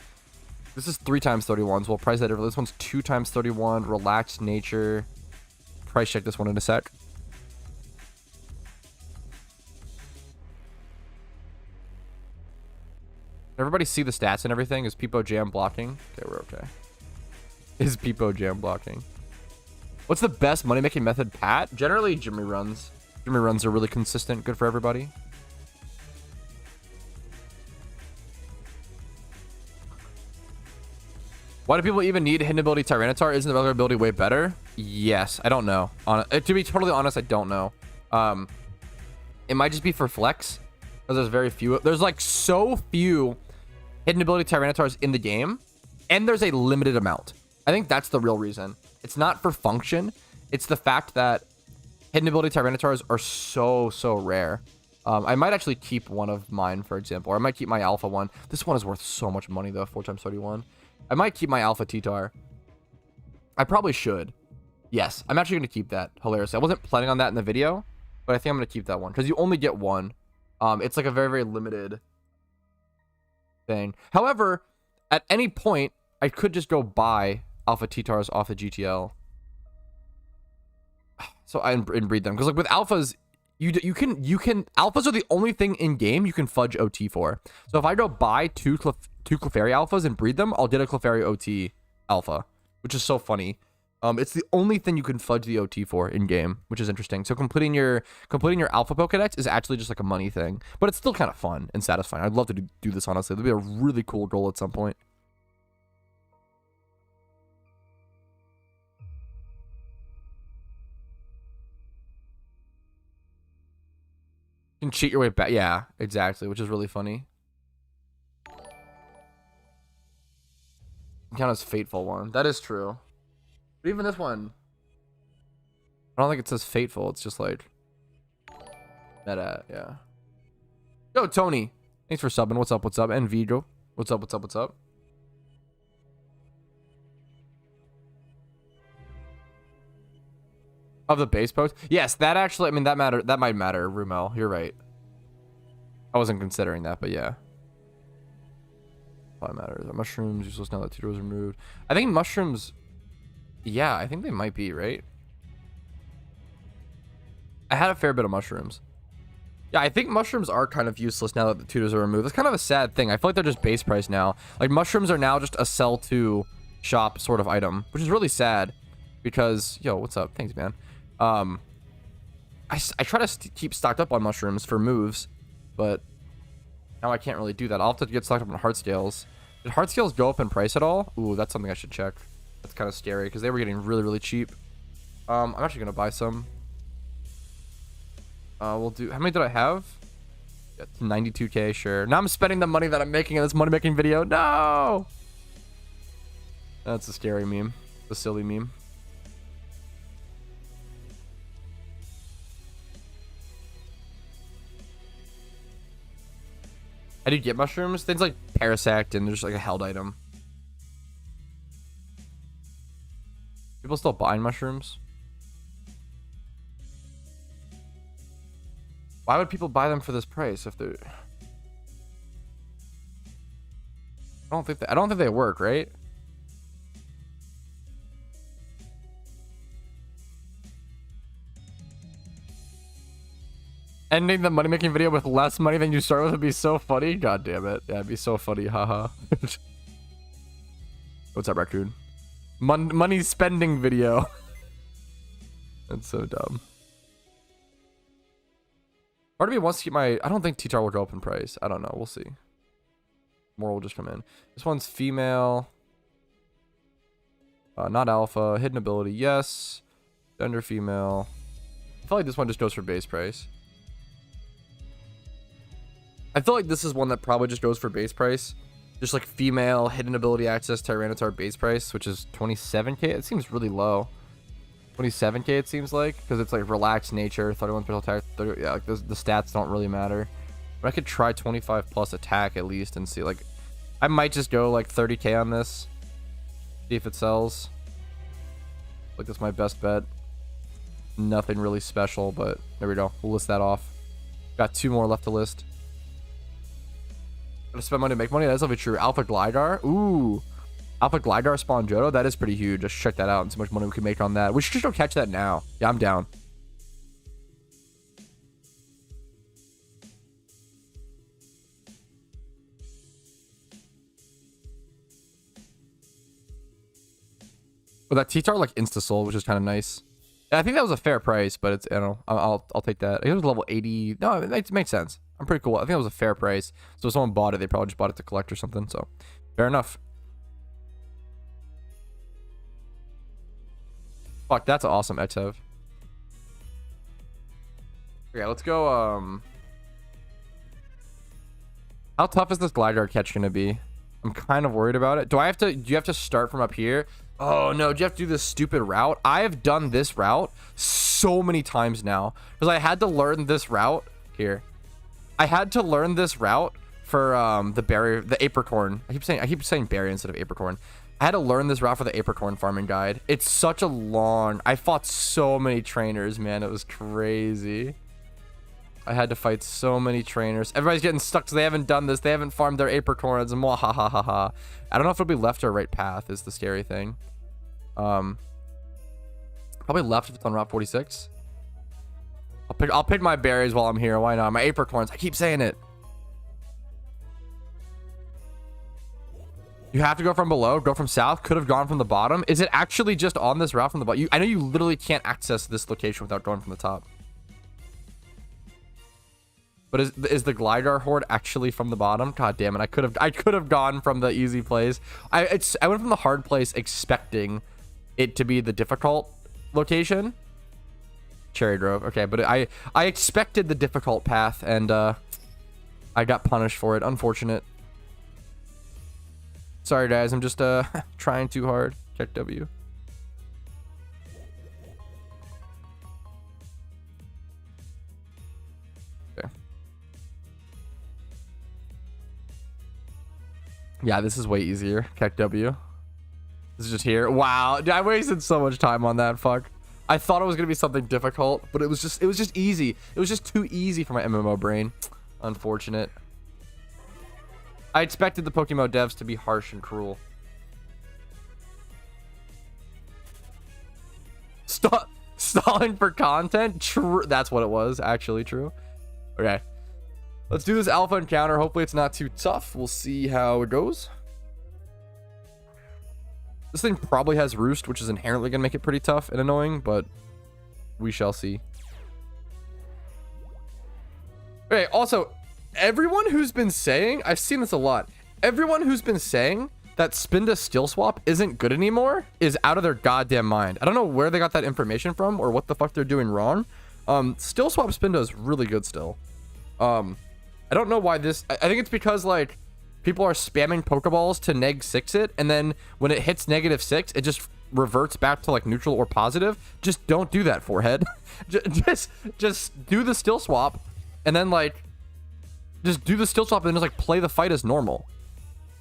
This is 3 times 31, so we'll price that differently. This one's 2 times 31. Relaxed nature. Price check this one in a sec. Everybody see the stats and everything? Is Peepo Jam blocking? Okay, we're okay. Is Peepo Jam blocking? What's the best money-making method, Pat? Generally, Jimmy runs. Jimmy runs are really consistent. Good for everybody. Why do people even need hidden ability Tyranitar? Isn't the regular ability way better? Yes. I don't know. To be totally honest, I don't know. It might just be for flex. Because there's very few. There's like so few hidden ability Tyranitars in the game. And there's a limited amount. I think that's the real reason. It's not for function. It's the fact that hidden ability Tyranitars are so rare. I might actually keep one of mine, for example. Or I might keep my alpha one. This one is worth so much money, though. 4 times 31. I might keep my alpha T-Tar. I probably should. Yes, I'm actually going to keep that. Hilarious. I wasn't planning on that in the video, but I think I'm going to keep that one because you only get one. It's like a very, very limited thing. However, at any point, I could just go buy Alpha Titars off the GTL. So I breed them because like with alphas, you can alphas are the only thing in game you can fudge OT for. So if I go buy two Clefairy alphas and breed them, I'll get a Clefairy OT alpha, which is so funny. It's the only thing you can fudge the OT for in game, which is interesting. So completing your alpha Pokedex is actually just like a money thing, but it's still kind of fun and satisfying. I'd love to do this honestly. It'd be a really cool goal at some point. You can cheat your way back. Yeah, exactly, which is really funny. Count as fateful one. That is true. But even this one, I don't think it says fateful. It's just like meta. Yeah. Yo, Tony. Thanks for subbing. What's up? What's up? And Vigo. What's up? What's up? What's up? Of the base post? Yes, that actually, I mean, that might matter, Rumel. You're right. I wasn't considering that, but yeah. Probably matters. Mushrooms, useless now that Tito was removed. I think mushrooms, yeah, I think they might be, right? I had a fair bit of mushrooms. Yeah, I think mushrooms are kind of useless now that the tutors are removed. That's kind of a sad thing. I feel like they're just base price now. Like, mushrooms are now just a sell to shop sort of item, which is really sad because, yo, what's up? Thanks, man. I try to keep stocked up on mushrooms for moves, but now I can't really do that. I'll have to get stocked up on heart scales. Did heart scales go up in price at all? Ooh, that's something I should check. That's kind of scary because they were getting really, really cheap. I'm actually going to buy some. We'll do, how many did I have? Yeah, 92k, sure. Now I'm spending the money that I'm making in this money making video. No! That's a scary meme. The silly meme. How do you get mushrooms? Things like Parasect and there's like a held item. People still buying mushrooms? Why would people buy them for this price if they're... I don't think they work, right? Ending the money making video with less money than you start with would be so funny. God damn it. Yeah, it'd be so funny. Haha. What's up, Raccoon? Money spending video. That's so dumb. Part of me wants to keep my... I don't think T-Tar will go up in price. I don't know. We'll see. More will just come in. This one's female. Not alpha. Hidden ability, yes. Gender female. I feel like this one just goes for base price. I feel like this is one that probably just goes for base price. Just like female, hidden ability access, Tyranitar base price, which is 27k. It seems really low. 27k it seems like, because it's like relaxed nature, 31 special attack, 30, yeah, like the stats don't really matter. But I could try 25 plus attack at least and see, like, I might just go like 30k on this. See if it sells. Like, that's my best bet. Nothing really special, but there we go. We'll list that off. Got 2 more left to list. Gotta spend money to make money. That's probably true. Alpha Gligar. Ooh. Alpha Gligar spawn JOHTO. That is pretty huge. Just check that out and see how much money we can make on that. We should just go catch that now. Yeah, I'm down. Well, that T-Tar like insta-soul, which is kind of nice. Yeah, I think that was a fair price, but it's, I don't know. I'll take that. It was level 80. No, it makes sense. I'm pretty cool. I think that was a fair price. So if someone bought it, they probably just bought it to collect or something. So fair enough. Fuck, that's awesome, Etev. Okay, let's go. How tough is this Gligar catch gonna be? I'm kind of worried about it. Do you have to start from up here? Oh no, do you have to do this stupid route? I have done this route so many times now because I had to learn this route here. I had to learn this route for the apricorn. I keep saying berry instead of apricorn. I had to learn this route for the apricorn farming guide. It's such a long... I fought so many trainers, man. It was crazy. I had to fight so many trainers. Everybody's getting stuck because they haven't done this. They haven't farmed their apricorns. And ha. I don't know if it'll be left or right path is the scary thing. Probably left if it's on Route 46. I'll pick my berries while I'm here. Why not? My apricorns. I keep saying it. You have to go from below, go from south, could have gone from the bottom. Is it actually just on this route from the bottom? I know you literally can't access this location without going from the top. But is the Gligar horde actually from the bottom? God damn it. I could have gone from the easy place. I went from the hard place expecting it to be the difficult location. Cherry Grove. Okay, but I expected the difficult path and I got punished for it. Unfortunate. Sorry guys, I'm just trying too hard. Check W. Okay. Yeah, this is way easier. Check W. This is just here. Wow, I wasted so much time on that. Fuck. I thought it was gonna be something difficult, but it was just easy. It was just too easy for my MMO brain. Unfortunate. I expected the PokeMMO devs to be harsh and cruel. Stalling for content? True. That's what it was. Actually true. Okay. Let's do this alpha encounter. Hopefully it's not too tough. We'll see how it goes. This thing probably has Roost, which is inherently going to make it pretty tough and annoying, but we shall see. Okay, also... everyone who's been saying, I've seen this a lot, everyone who's been saying that Spinda Steel Swap isn't good anymore is out of their goddamn mind. I don't know where they got that information from or what the fuck they're doing wrong. Steel Swap Spinda is really good still. I don't know why this, I think it's because like people are spamming Pokeballs to neg-6 it, and then when it hits -6, it just reverts back to like neutral or positive. Just don't do that, Forehead. just do the Steel Swap, and then like, just do the Steel Swap and then just like play the fight as normal.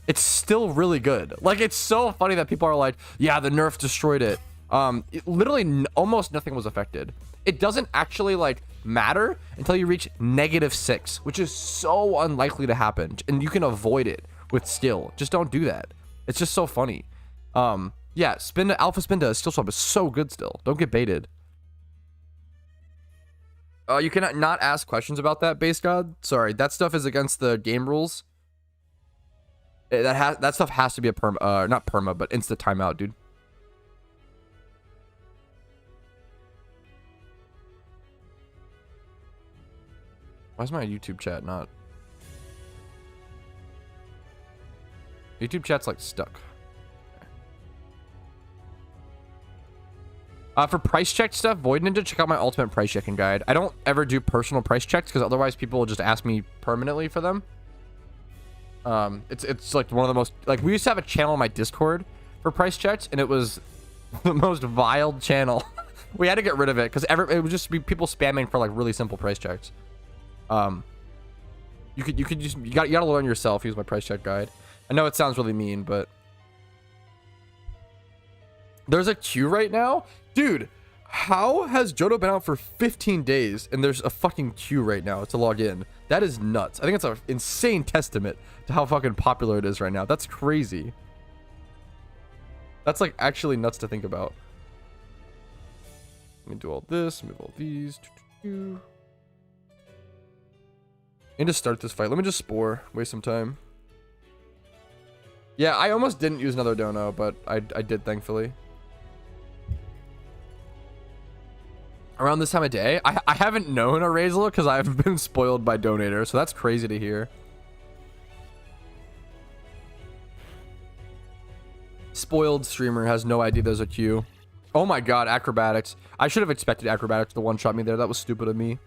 It's still really good. Like, it's so funny that people are like, yeah, the nerf destroyed it. Literally almost nothing was affected. It doesn't actually like matter until you reach -6, which is so unlikely to happen, and you can avoid it with skill. Just don't do that. It's just so funny. Yeah, Alpha Spinda Steel Swap is so good still. Don't get baited. You cannot not ask questions about that, Base God. Sorry, that stuff is against the game rules. That stuff has to be a not perma, but insta timeout, dude. Why is my YouTube chat not? YouTube chat's like stuck. For price check stuff, Void Ninja, check out my ultimate price checking guide. I don't ever do personal price checks because otherwise people will just ask me permanently for them. It's like one of the most, like, we used to have a channel on my Discord for price checks, and it was the most vile channel. We had to get rid of it because it would just be people spamming for like really simple price checks. You gotta learn yourself. Use my price check guide. I know it sounds really mean, but there's a queue right now, dude. How has JOHTO been out for 15 days and there's a fucking queue right now to log in? That is nuts. I think it's an insane testament to how fucking popular it is right now. That's crazy. That's like actually nuts to think about. Let me do all this, move all these. Need to start this fight. Let me just spore, waste some time. Yeah, I almost didn't use another dono, but I did, thankfully. Around this time of day, I haven't known a Razor because I've been spoiled by Donator, so that's crazy to hear. Spoiled streamer has no idea there's a queue. Oh my god, acrobatics. I should have expected acrobatics to one-shot me there. That was stupid of me.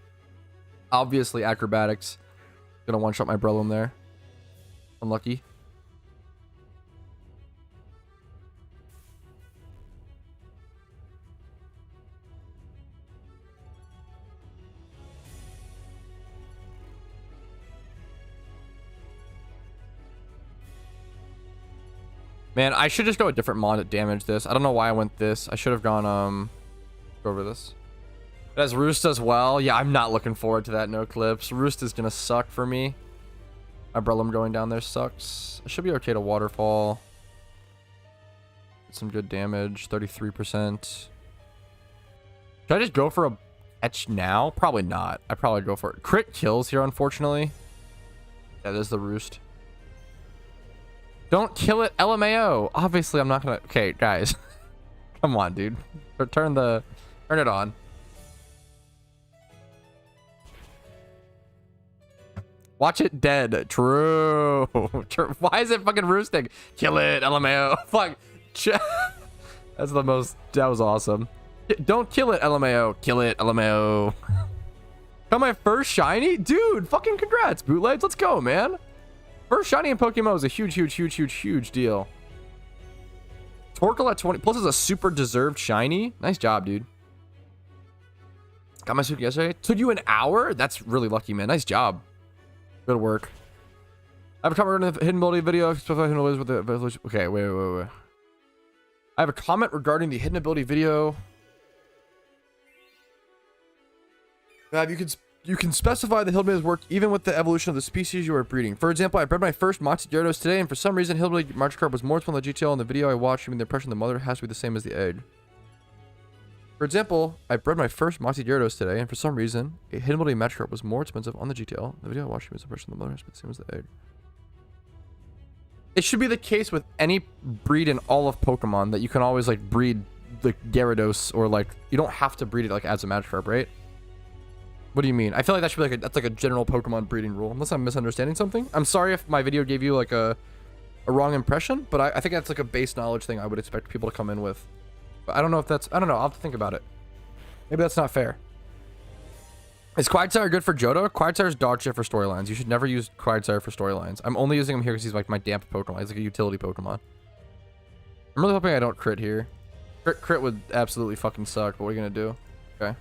Obviously, acrobatics gonna one-shot my Breloom there. Unlucky. Man, I should just go a different mod to damage this. I don't know why I went this. I should have gone, go over this. It has Roost as well. Yeah, I'm not looking forward to that, no clips. Roost is gonna suck for me. Umbrella going down there sucks. It should be okay to waterfall. Some good damage, 33%. Should I just go for a etch now? Probably not. I'd probably go for it. Crit kills here, unfortunately. Yeah, there's the Roost. Don't kill it, LMAO. Obviously, I'm not gonna. Okay, guys. Come on, dude. Turn it on. Watch it dead. True. Why is it fucking roosting? Kill it, LMAO. Fuck. That's the most. That was awesome. Don't kill it, LMAO. Kill it, LMAO. Got my first shiny? Dude, fucking congrats, bootlegs. Let's go, man. First shiny in PokeMMO is a huge deal. Torkoal at 20. Plus, it's a super deserved shiny. Nice job, dude. Got my suit yesterday. Took you an hour? That's really lucky, man. Nice job. Good work. I have a comment regarding the hidden ability video. Okay, wait. I have a comment regarding the hidden ability video. You can specify the hillbillies work even with the evolution of the species you are breeding. For example, I bred my first Moxie Gyarados today, and for some reason, hillbilly Magikarp was more expensive than GTL in the video I watched, giving the impression the mother has to be the same as the egg. For example, I bred my first Moxie Gyarados today, and for some reason, a hidden ability Magikarp was more expensive on the GTL. The video I watched giving the impression the mother has to be the same as the egg. It should be the case with any breed in all of Pokemon that you can always like breed like Gyarados, or like you don't have to breed it like as a Magikarp, right? What do you mean? I feel like that should be like that's like a general Pokemon breeding rule, unless I'm misunderstanding something. I'm sorry if my video gave you like a wrong impression, but I think that's like a base knowledge thing I would expect people to come in with. But I don't know if that's, I don't know. I'll have to think about it. Maybe that's not fair. Is Quagsire good for Johto? Quagsire's dog shit for storylines. You should never use Quagsire for storylines. I'm only using him here because he's like my damp Pokemon. He's like a utility Pokemon. I'm really hoping I don't crit here. Crit would absolutely fucking suck, but what are you gonna do? Okay.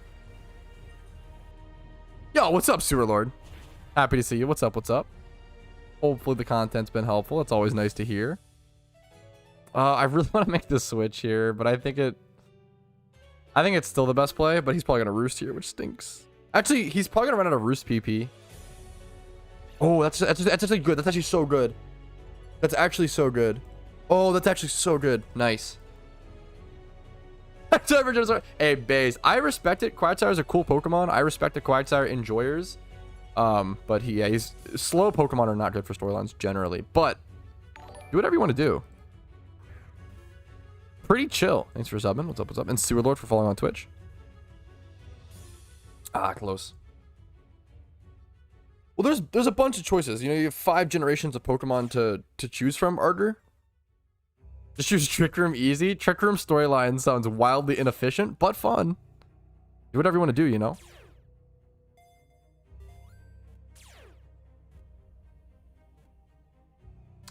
Yo, what's up, Sewer Lord? Happy to see you. What's up? What's up? Hopefully the content's been helpful. It's always nice to hear. I really want to make this switch here, but I think it's still the best play, but he's probably gonna roost here, which stinks. Actually, he's probably gonna run out of roost PP. Oh, that's actually good. That's actually so good. That's actually so good. Oh, that's actually so good. Nice. Hey, Baze, I respect it. Quagsire is a cool Pokemon. I respect the Quagsire enjoyers. But he's slow Pokemon are not good for storylines generally. But do whatever you want to do. Pretty chill. Thanks for subbing. What's up? What's up? And Sewer Lord for following on Twitch. Ah, close. Well, there's a bunch of choices. You know, you have 5 generations of Pokemon to choose from, Arger. Just choose Trick Room easy. Trick Room storyline sounds wildly inefficient, but fun. Do whatever you want to do, you know?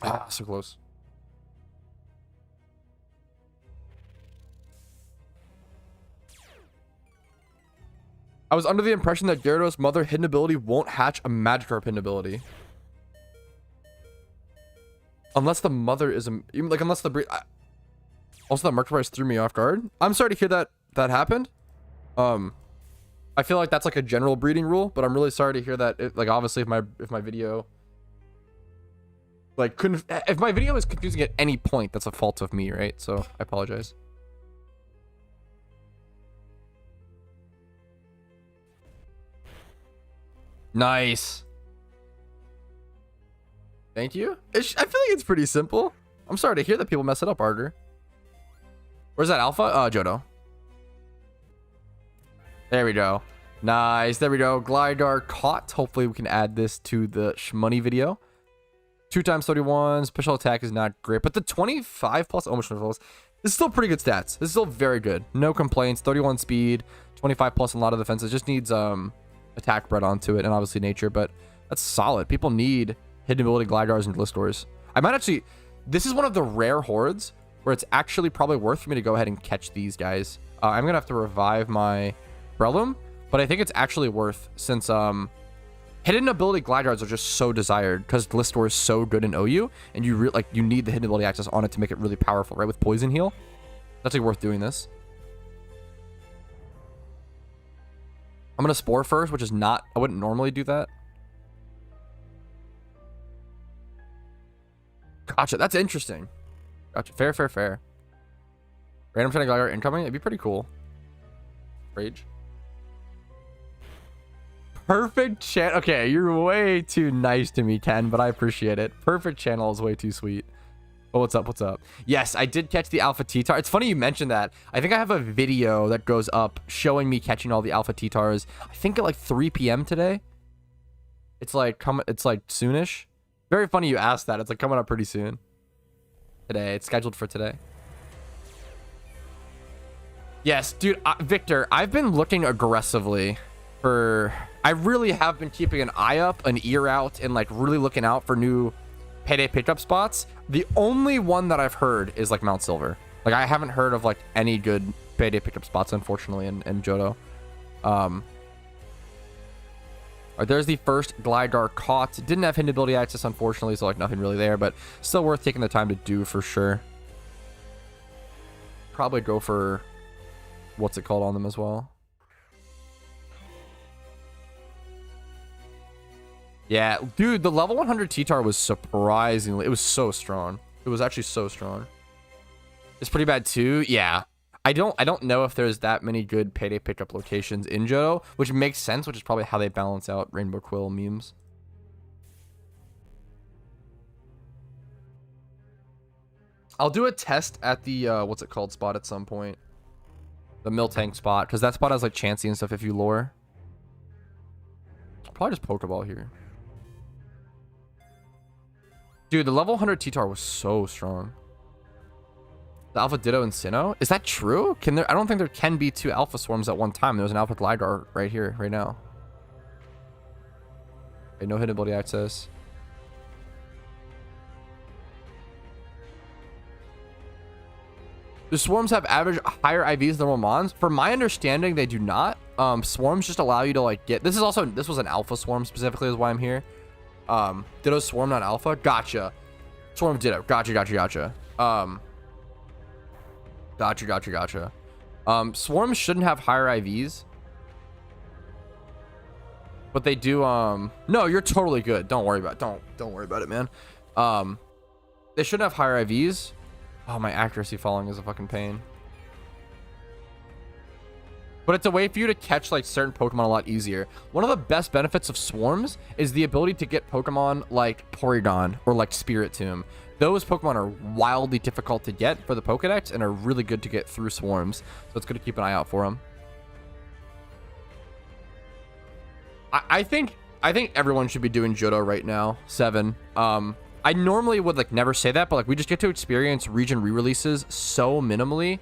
Ah, so close. I was under the impression that Gyarados' mother hidden ability won't hatch a Magikarp hidden ability. Unless the mother is unless the breed. Also, that Markiplier threw me off guard. I'm sorry to hear that happened. I feel like that's like a general breeding rule, but I'm really sorry to hear that. Like, obviously, if my video like if my video is confusing at any point, that's a fault of me, right? So I apologize. Nice. Thank you. I feel like it's pretty simple. I'm sorry to hear that people mess it up, Arger. Where's that alpha? Johto. There we go. Nice. There we go. Gligar caught. Hopefully we can add this to the shmoney video. 2 times 31. Special attack is not great, but the 25 plus almost this is still pretty good stats. This is still very good. No complaints. 31 speed, 25 plus in a lot of defenses. Just needs attack bred onto it, and obviously nature, but that's solid. People need hidden ability Glidars and Glistors. I might actually, this is one of the rare hordes where it's actually probably worth for me to go ahead and catch these guys. I'm gonna have to revive my Breloom, but I think it's actually worth, since Hidden ability Gliders are just so desired because Glistor is so good in OU, and you you need the hidden ability access on it to make it really powerful, right? With Poison Heal, that's worth doing this. I'm gonna Spore first, which is not, I wouldn't normally do that. Gotcha, that's interesting. Gotcha, fair, fair, fair. Random Training Gligar incoming, it'd be pretty cool. Rage. Perfect channel. Okay, you're way too nice to me, Ken, but I appreciate it. Perfect channel is way too sweet. Oh, what's up? What's up? Yes, I did catch the Alpha T-Tar. It's funny you mentioned that. I think I have a video that goes up showing me catching all the Alpha T-Tars. I think at like 3 p.m. today. It's like soonish. Very funny you asked that. It's like coming up pretty soon. Today. It's scheduled for today. Yes, dude, Victor, I've been looking aggressively I really have been keeping an eye up, an ear out, and like really looking out for new payday pickup spots. The only one that I've heard is like Mount Silver. Like I haven't heard of like any good payday pickup spots, unfortunately, in Johto. There's the first Gligar caught. Didn't have hidden ability access, unfortunately, so like nothing really there, but still worth taking the time to do for sure. Probably go for what's it called on them as well. Yeah, dude, the level 100 T-Tar was surprisingly, it was so strong. It was actually so strong. It's pretty bad too. Yeah. I don't know if there's that many good payday pickup locations in Johto, which makes sense, which is probably how they balance out Rainbow Quill memes. I'll do a test at the what's it called spot at some point. The Miltank spot, because that spot has like Chansey and stuff if you lure. I'll probably just Pokeball here. Dude, the level 100 T-Tar was so strong. The Alpha Ditto and Sinnoh? Is that true? Can there? I don't think there can be 2 Alpha Swarms at one time. There's an Alpha Gligar right here, right now. Okay, no hidden ability access. Do Swarms have average higher IVs than normal Mons? From my understanding, they do not. Swarms just allow you to like get. This was an Alpha Swarm specifically, is why I'm here. Ditto Swarm, not Alpha. Gotcha. Swarm Ditto. Gotcha. Gotcha. Swarms shouldn't have higher IVs, but they do. No, you're totally good. Don't worry about it. Don't worry about it, man. They shouldn't have higher IVs. Oh, my accuracy falling is a fucking pain. But it's a way for you to catch like certain Pokemon a lot easier. One of the best benefits of Swarms is the ability to get Pokemon like Porygon or like Spiritomb. Those Pokemon are wildly difficult to get for the Pokedex and are really good to get through Swarms. So it's good to keep an eye out for them. I think everyone should be doing Johto right now. 7. I normally would like never say that, but like we just get to experience region re-releases so minimally.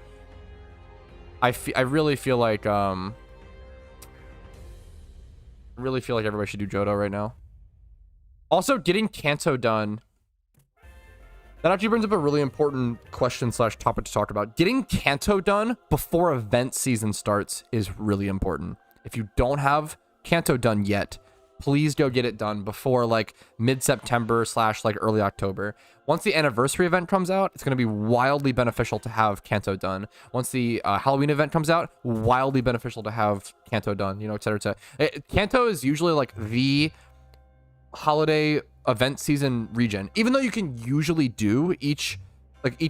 I really feel like everybody should do Johto right now. Also, getting Kanto done. That actually brings up a really important question / topic to talk about. Getting Kanto done before event season starts is really important. If you don't have Kanto done yet, please go get it done before like mid-September / like early October. Once the anniversary event comes out, it's going to be wildly beneficial to have Kanto done. Once the Halloween event comes out, wildly beneficial to have Kanto done, you know, et cetera, et cetera. Kanto is usually like the holiday event season region. Even though you can usually do each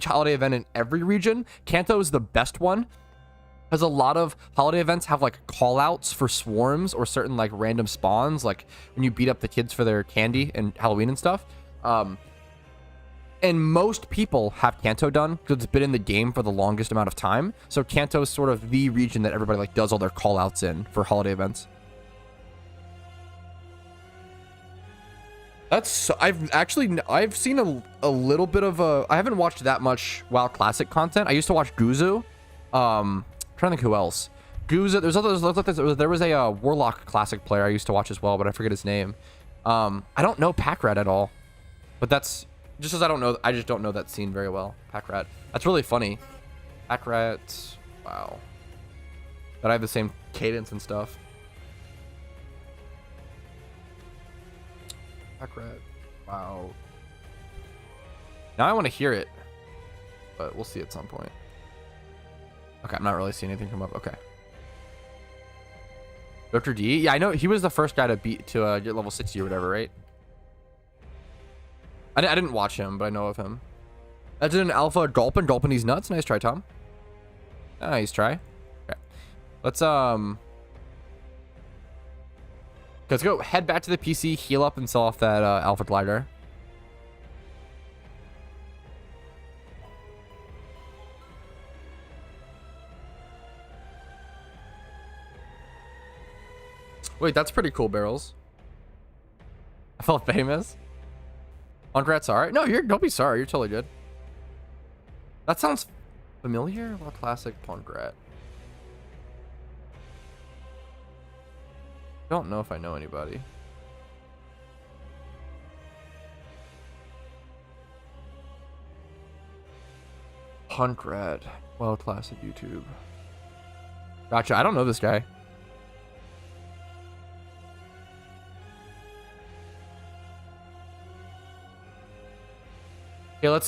holiday event in every region, Kanto is the best one. Because a lot of holiday events have like call outs for swarms or certain like random spawns, like when you beat up the kids for their candy and Halloween and stuff. And most people have Kanto done because it's been in the game for the longest amount of time. So Kanto is sort of the region that everybody like does all their call outs in for holiday events. That's so, I've seen a little bit of I haven't watched that much WoW Classic content. I used to watch Guzu. I'm trying to think who else. Guzu. There was a Warlock Classic player I used to watch as well, but I forget his name. I don't know Packrat at all, but that's just as I just don't know that scene very well. Packrat. That's really funny. Packrat. Wow. But I have the same cadence and stuff. Pack rat. Wow. Now I want to hear it, but we'll see at some point. Okay, I'm not really seeing anything come up. Okay. Dr. D? Yeah, I know he was the first guy to get level 60 or whatever, right? I didn't watch him, but I know of him. That's an alpha Gulpin. Gulpin these nuts. Nice try, Tom. Nice try. Okay. Let's go head back to the PC, heal up, and sell off that alpha glider. Wait, that's pretty cool, Barrels. I felt famous. Pondrat, sorry. No, don't be sorry. You're totally good. That sounds familiar. What classic Pondrat? Don't know if I know anybody. Pondrat. Well, classic YouTube. Gotcha. I don't know this guy. Okay, let's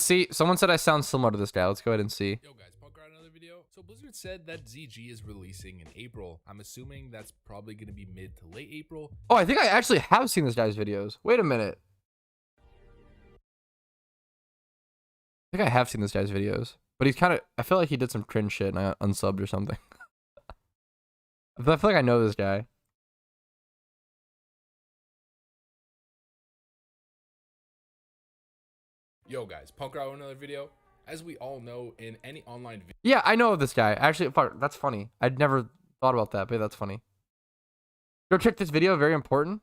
see. Someone said I sound similar to this guy. Let's go ahead and see. Yo guys, Punk out another video. So Blizzard said that ZG is releasing in April. I'm assuming that's probably going to be mid to late April. Oh, I think I actually have seen this guy's videos. Wait a minute. I think I have seen this guy's videos, but he's kind of. I feel like he did some cringe shit and I unsubbed or something. I feel like I know this guy. Yo guys, Punk out another video. As we all know, in any online video. Yeah, I know this guy. Actually, fuck, that's funny. I'd never thought about that, but that's funny. Go check this video. Very important.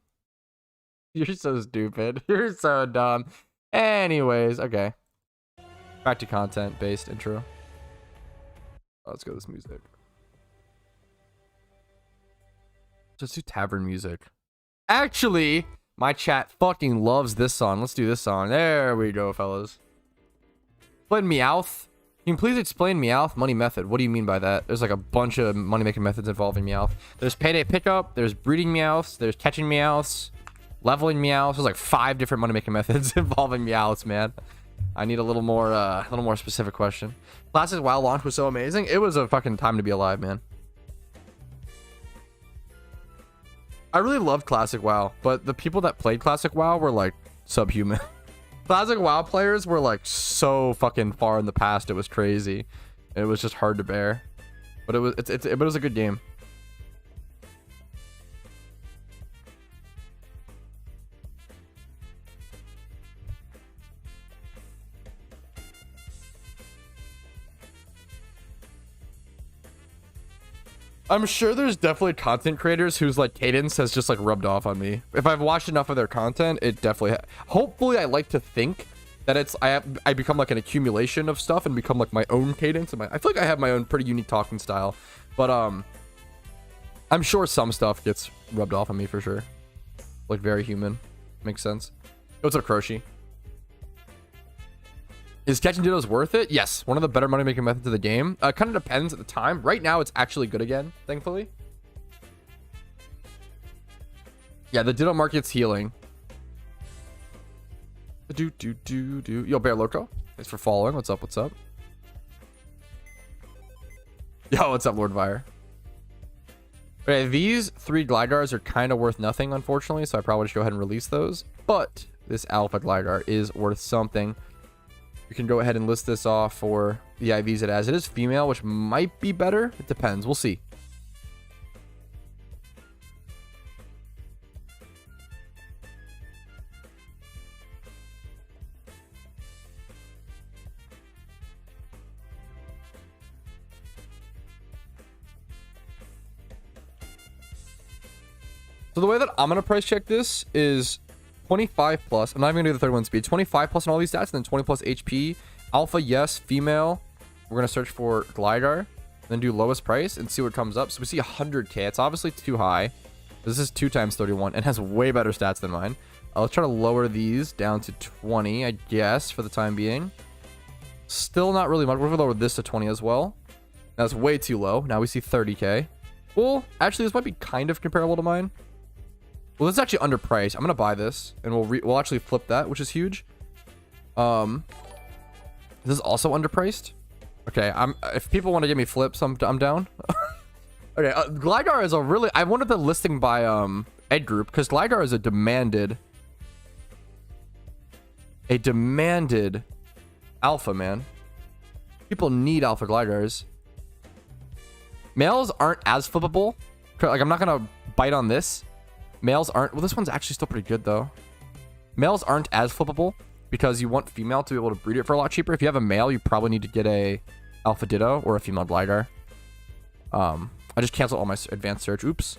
You're so stupid. You're so dumb. Anyways, okay. Back to content-based intro. Oh, let's go with this music. Let's do tavern music. Actually, my chat fucking loves this song. Let's do this song. There we go, fellas. Explain Meowth. Can you please explain Meowth money method? What do you mean by that? There's like a bunch of money-making methods involving Meowth. There's payday pickup. There's breeding Meowths. There's catching Meowths. Leveling Meowths. There's like 5 different money-making methods involving Meowths, man. I need a little more specific question. Classic WoW launch was so amazing. It was a fucking time to be alive, man. I really loved Classic WoW, but the people that played Classic WoW were like subhuman. Classic WoW players were like so fucking far in the past. It was crazy. It was just hard to bear, but it was a good game. I'm sure there's definitely content creators whose like cadence has just like rubbed off on me. If I've watched enough of their content, it definitely hopefully I like to think that it's I become like an accumulation of stuff and become like my own cadence, and I feel like I have my own pretty unique talking style, but I'm sure some stuff gets rubbed off on me for sure. Like very human. Makes sense. What's up, Croshi? Is catching dittos worth it? Yes, one of the better money making methods of the game. Kind of depends at the time. Right now, it's actually good again, thankfully. Yeah, the ditto market's healing. Yo, Bear Loco, thanks for following. What's up? What's up? Yo, what's up, Lord Vire? Okay, these 3 Glidars are kind of worth nothing, unfortunately, so I probably should go ahead and release those. But this Alpha Glidar is worth something. You can go ahead and list this off for the IVs it has. It is female, which might be better. It depends. We'll see. So the way that I'm going to price check this is 25 plus. I'm not even gonna do the 31 speed. 25 plus on all these stats, and then 20 plus HP. Alpha, yes. Female, we're gonna search for Gligar, then do lowest price and see what comes up. So we see 100k. It's obviously too high. This is 2 times 31 and has way better stats than mine. Let's try to lower these down to 20, I guess, for the time being. Still not really much. We're gonna lower this to 20 as well. That's way too low. Now we see 30k. Well, actually, this might be kind of comparable to mine. Well, this is actually underpriced. I'm gonna buy this, and we'll actually flip that, which is huge. This is also underpriced. Okay, if people want to give me flips, I'm down. Okay, Gligar is a really... I wanted the listing by Ed Group because Gligar is a demanded alpha, man. People need alpha Gligars. Males aren't as flippable. Like, I'm not gonna bite on this. Males aren't... Well, this one's actually still pretty good though. Males aren't as flippable because you want female to be able to breed it for a lot cheaper. If you have a male, you probably need to get a alpha Ditto or a female Gligar. I just canceled all my advanced search. Oops.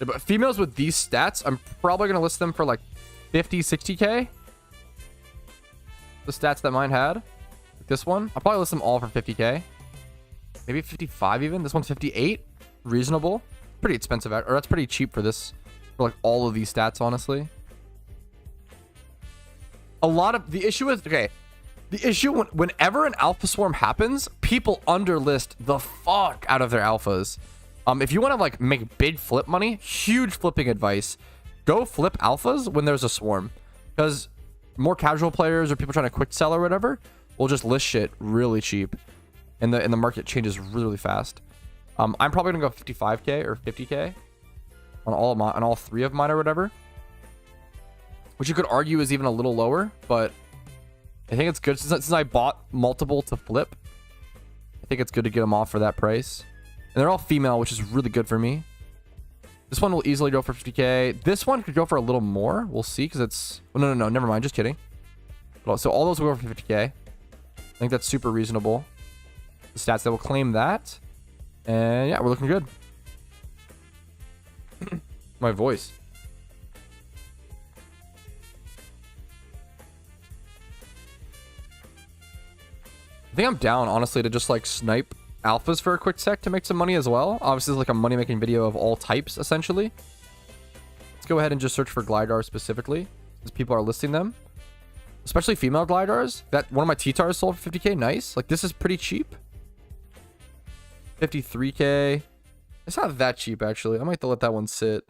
But females with these stats, I'm probably going to list them for like 50, 60K. The stats that mine had. Like this one. I'll probably list them all for 50K. Maybe 55 even. This one's 58. Reasonable. Pretty expensive. Or that's pretty cheap for this. For like all of these stats, honestly. A lot of... The issue is... Okay. The issue whenever an alpha swarm happens, people underlist the fuck out of their alphas. If you want to like make big flip money, huge flipping advice, go flip alphas when there's a swarm, because more casual players or people trying to quick sell or whatever will just list shit really cheap, and the market changes really, really fast. I'm probably gonna go 55K or 50K on all three of mine or whatever, which you could argue is even a little lower, but I think it's good since I bought multiple to flip. I think it's good to get them off for that price. And they're all female, which is really good for me. This one will easily go for 50K. This one could go for a little more. We'll see, because it's... Oh, no, never mind. Just kidding. So all those will go for 50K. I think that's super reasonable. The stats that will claim that. And yeah, we're looking good. My voice. I think I'm down, honestly, to just like snipe alphas for a quick sec to make some money as well. Obviously, it's like a money making video of all types, essentially. Let's go ahead and just search for Gligar specifically, since people are listing them, especially female Gligars. That one of my T-Tars sold for 50K. Nice. Like, this is pretty cheap. 53K. It's not that cheap, actually. I might have to let that one sit.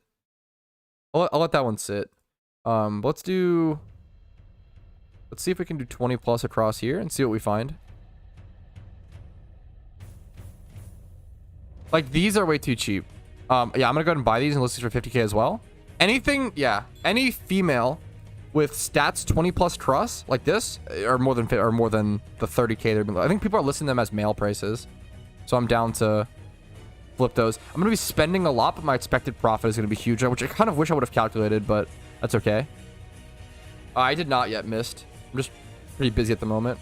I'll let that one sit. Let's see if we can do 20 plus across here and see what we find. Like, these are way too cheap. Yeah, I'm gonna go ahead and buy these and list these for 50K as well. Anything, yeah, any female with stats 20 plus cross like this, or more than the 30K. I think people are listing them as male prices, so I'm down to flip those. I'm gonna be spending a lot, but my expected profit is gonna be huge, which I kind of wish I would have calculated, but that's okay. I did not yet missed. I'm just pretty busy at the moment.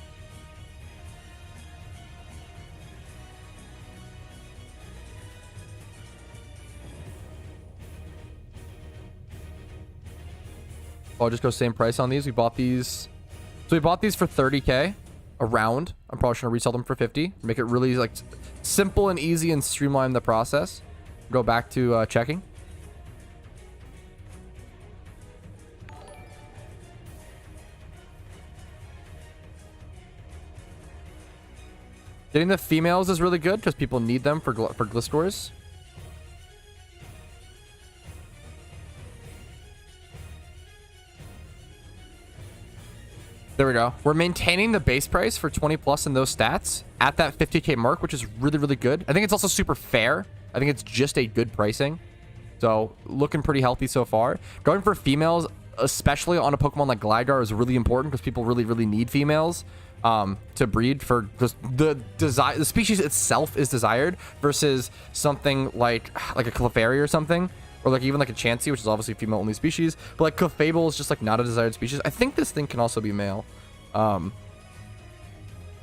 I'll just go same price on these. We bought these. So we bought these for 30K around. I'm probably just gonna resell them for 50. Make it really like simple and easy and streamline the process. Go back to checking. Getting the females is really good because people need them for Glistors. There we go. We're maintaining the base price for 20 plus in those stats at that 50K mark, which is really, really good. I think it's also super fair. I think it's just a good pricing. So looking pretty healthy so far. Going for females, especially on a Pokemon like Gligar, is really important because people really, really need females to breed for just the species itself is desired versus something like a Clefairy or something. Or like even like a Chansey, which is obviously a female-only species. But like Clefable is just like not a desired species. I think this thing can also be male.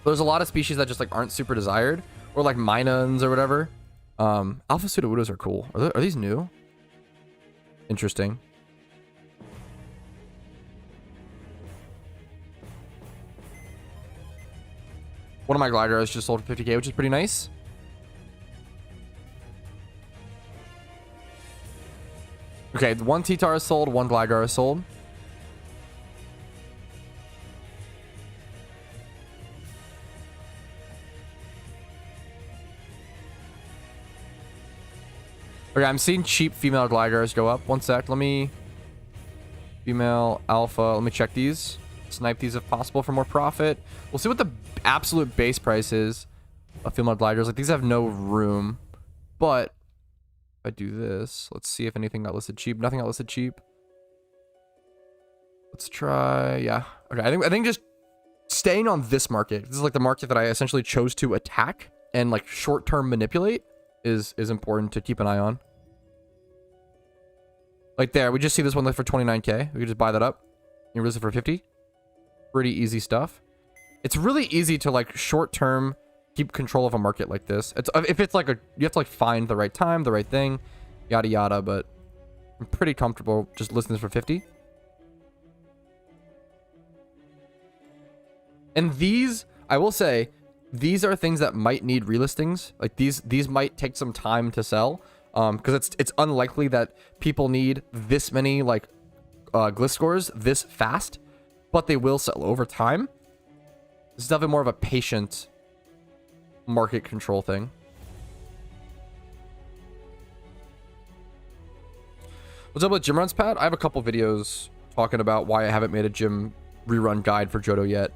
There's a lot of species that just like aren't super desired. Or like Minons or whatever. Alpha Sudowoodos are cool. Are these new? Interesting. One of my Gliders just sold for 50K, which is pretty nice. Okay, one T-Tar is sold, one Gligar is sold. Okay, I'm seeing cheap female Gligars go up. One sec, let me... Female, alpha, let me check these. Snipe these if possible for more profit. We'll see what the absolute base price is of female Gligars. Like, these have no room. But, if I do this, let's see if anything got listed cheap. Nothing got listed cheap. Let's try, yeah. Okay, I think just staying on this market. This is like the market that I essentially chose to attack and like short-term manipulate is important to keep an eye on. Like there, we just see this one for 29k. We could just buy that up and release it for 50. Pretty easy stuff. It's really easy to like short-term keep control of a market like this. It's if it's like you have to like find the right time, the right thing, yada yada. But I'm pretty comfortable just listing this for 50. And these, I will say, these are things that might need relistings. Like these might take some time to sell. Because it's unlikely that people need this many like glitch scores this fast, but they will sell over time. This is definitely more of a patient market control thing. What's up with gym runs, Pat? I have a couple videos talking about why I haven't made a gym rerun guide for JOHTO yet.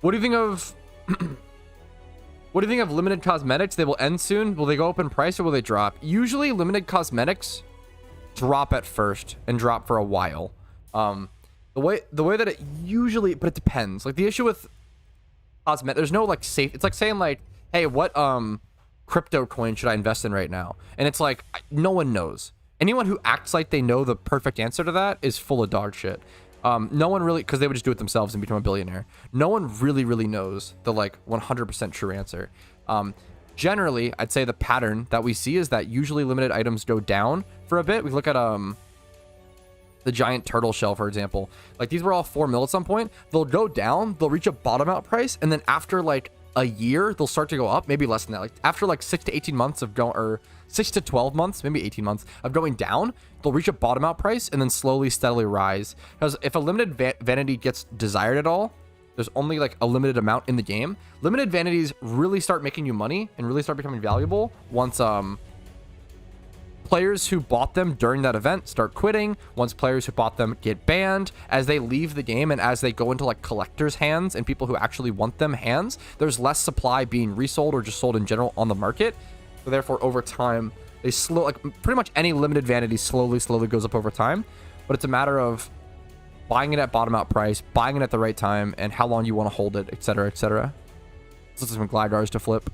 What do you think of what do you think of limited cosmetics? They will end soon. Will they go up in price or will they drop? Usually limited cosmetics drop at first and drop for a while. The way that it usually, but it depends. Like the issue with cosmetic, there's no like safe. It's like saying like, hey, what crypto coin should I invest in right now? And it's like no one knows. Anyone who acts like they know the perfect answer to that is full of dog shit. No one really, because they would just do it themselves and become a billionaire. No one really knows the like 100% true answer. Generally, I'd say the pattern that we see is that usually limited items go down for a bit. We look at the giant turtle shell, for example. Like these were all 4 mil at some point. They'll go down, they'll reach a bottom out price, and then after like a year, they'll start to go up, maybe less than that. Like after like 6 to 18 months of going, or 6 to 12 months, maybe 18 months of going down, they'll reach a bottom out price and then slowly, steadily rise. Because if a limited vanity gets desired at all, there's only like a limited amount in the game. Limited vanities really start making you money and really start becoming valuable once players who bought them during that event start quitting, once players who bought them get banned, as they leave the game and as they go into like collectors' hands and people who actually want them hands, there's less supply being resold or just sold in general on the market. So therefore, over time, they like pretty much any limited vanity slowly goes up over time. But it's a matter of buying it at bottom out price, buying it at the right time, and how long you want to hold it, etc., etc. This is some Gligars to flip.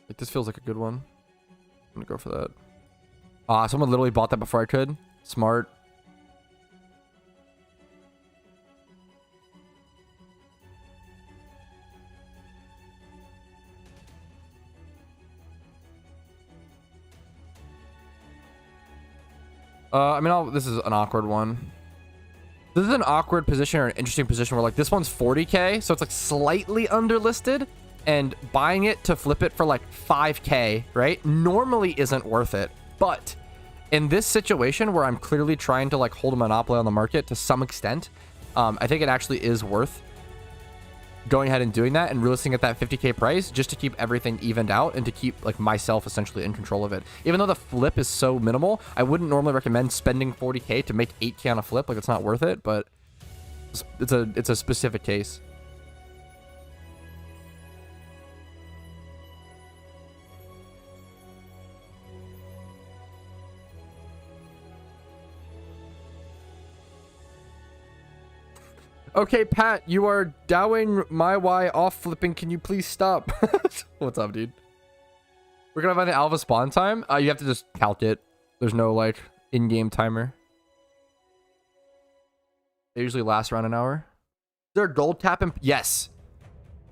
Like, this feels like a good one. I'm gonna go for that. Someone literally bought that before I could. Smart. I mean, this is an awkward one. This is an awkward position or an interesting position where like this one's 40k, so it's like slightly underlisted, and buying it to flip it for like 5k, right, normally isn't worth it. But in this situation where I'm clearly trying to like hold a monopoly on the market to some extent, I think it actually is worth going ahead and doing that and relisting at that 50k price just to keep everything evened out and to keep like myself essentially in control of it. Even though the flip is so minimal, I wouldn't normally recommend spending 40k to make 8k on a flip. Like, it's not worth it, but it's a specific case. Okay, Pat, you are dowing my Y off flipping. Can you please stop? What's up, dude? We're gonna find the alpha spawn time. You have to just count it. There's no like in-game timer. They usually last around an hour. Is there a gold tap? Yes.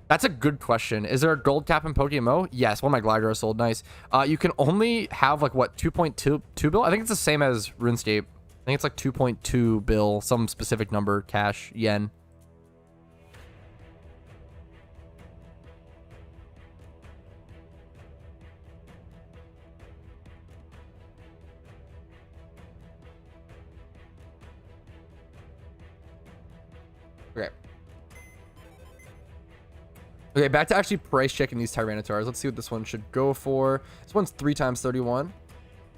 That's a good question. Is there a gold cap in PokeMMO? Yes, one of my Gligar sold. Nice. You can only have like what 2.2 bill? I think it's the same as RuneScape. I think it's like 2.2 bill, some specific number, cash, yen. Okay. Okay, back to actually price checking these Tyrannotars. Let's see what this one should go for. This one's 3 times 31.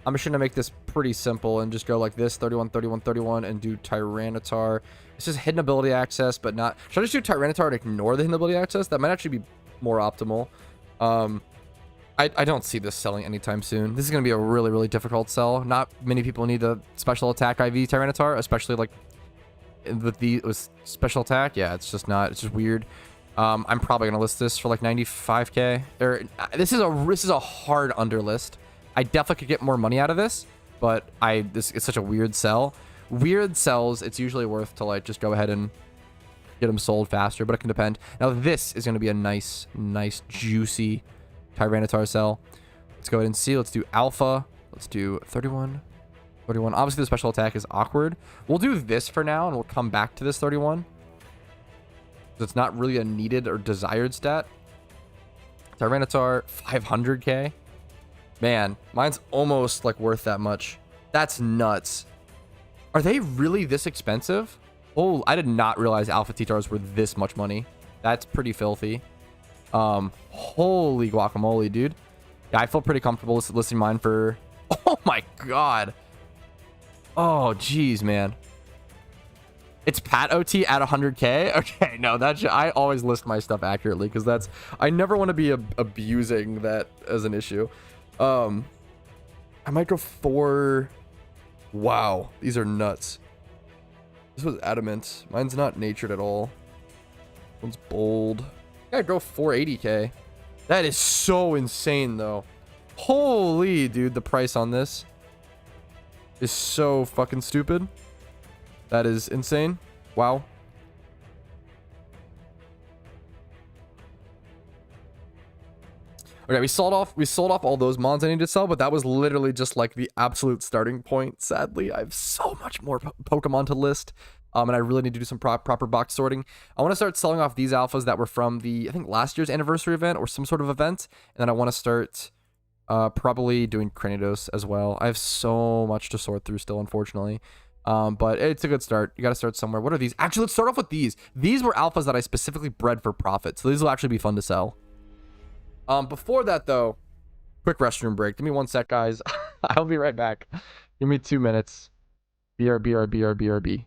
I'm just gonna make this pretty simple and just go like this, 31, 31, 31, and do Tyranitar. This is hidden ability access, but not... Should I just do Tyranitar and ignore the hidden ability access? That might actually be more optimal. I don't see this selling anytime soon. This is gonna be a really, really difficult sell. Not many people need the special attack IV Tyranitar, especially like with special attack. Yeah, it's just not. It's just weird. I'm probably gonna list this for like 95k. Or this is a hard underlist. I definitely could get more money out of this, but it's such a weird sell. Weird sells, it's usually worth to like just go ahead and get them sold faster, but it can depend. Now this is gonna be a nice juicy Tyranitar sell. Let's go ahead and see. Let's do alpha. Let's do 31. 31. Obviously the special attack is awkward. We'll do this for now and we'll come back to this 31. It's not really a needed or desired stat. Tyranitar 500k. Man, mine's almost like worth that much. That's nuts. Are they really this expensive? Oh, I did not realize Alpha Titars were this much money. That's pretty filthy. Holy guacamole, dude. Yeah, I feel pretty comfortable listing mine for... Oh my god. Oh, geez, man. It's Pat OT at 100k? Okay, no, I always list my stuff accurately because I never want to be abusing that as an issue. I might go for... Wow, these are nuts. This was adamant. Mine's not natured at all. One's bold. I gotta go 480k. That is so insane, though. Holy, dude, the price on this is so fucking stupid. That is insane. Wow. Okay, we sold off all those mons I need to sell, but that was literally just like the absolute starting point. Sadly, I have so much more Pokemon to list, and I really need to do some proper box sorting. I want to start selling off these alphas that were from I think last year's anniversary event or some sort of event, and then I want to start probably doing Cranidos as well. I have so much to sort through still, unfortunately. But it's a good start. You got to start somewhere. What are these? Actually, let's start off with these. These were alphas that I specifically bred for profit, so these will actually be fun to sell. Before that, though, quick restroom break. Give me 1 sec, guys. I'll be right back. Give me 2 minutes. BRB.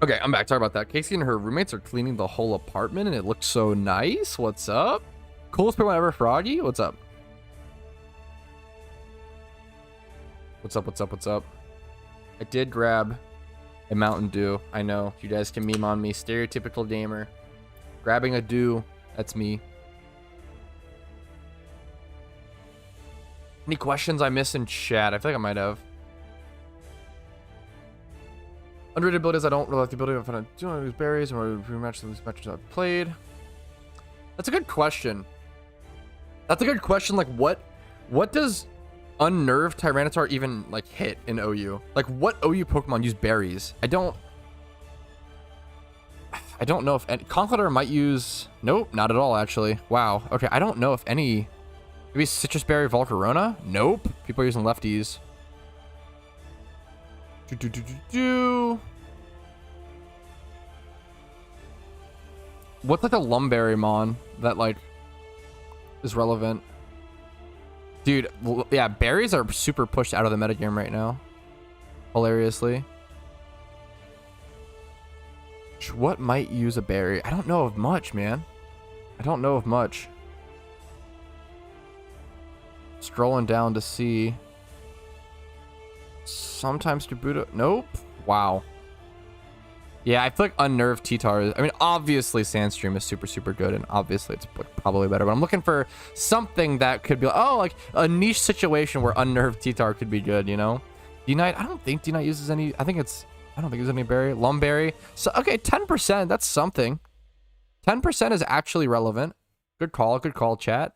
Okay, I'm back. Sorry about that. Casey and her roommates are cleaning the whole apartment, and it looks so nice. What's up? Coolest Pokemon ever, Froggy? What's up? What's up? What's up? What's up? I did grab a Mountain Dew. I know. You guys can meme on me. Stereotypical gamer. Grabbing a dew. That's me. Any questions I missed in chat? I feel like I might have. Underrated abilities I don't really like the ability of doing these berries or rematch these matches I've played. That's a good question. That's a good question. Like what does unnerved Tyranitar even like hit in OU? Like what OU Pokemon use berries? I don't know if any Conkeldurr might use. Nope, not at all actually. Wow. Okay, I don't know if any. Maybe Citrus Berry Volcarona? Nope. People are using lefties. What's like a Lumberry Mon that like is relevant? Dude, yeah, berries are super pushed out of the metagame right now. Hilariously. What might use a berry? I don't know of much, man. I don't know of much. Strolling down to see. Sometimes Kabuto. Nope. Wow. Yeah, I feel like unnerved T-Tar is. I mean, obviously Sandstream is super good, and obviously it's probably better. But I'm looking for something that could be like, oh, like a niche situation where unnerved T-Tar could be good. You know, D-Knight. I don't think D-Knight uses any. I don't think it uses any berry. Lumberry. So okay, 10%. That's something. 10% is actually relevant. Good call. Good call, chat.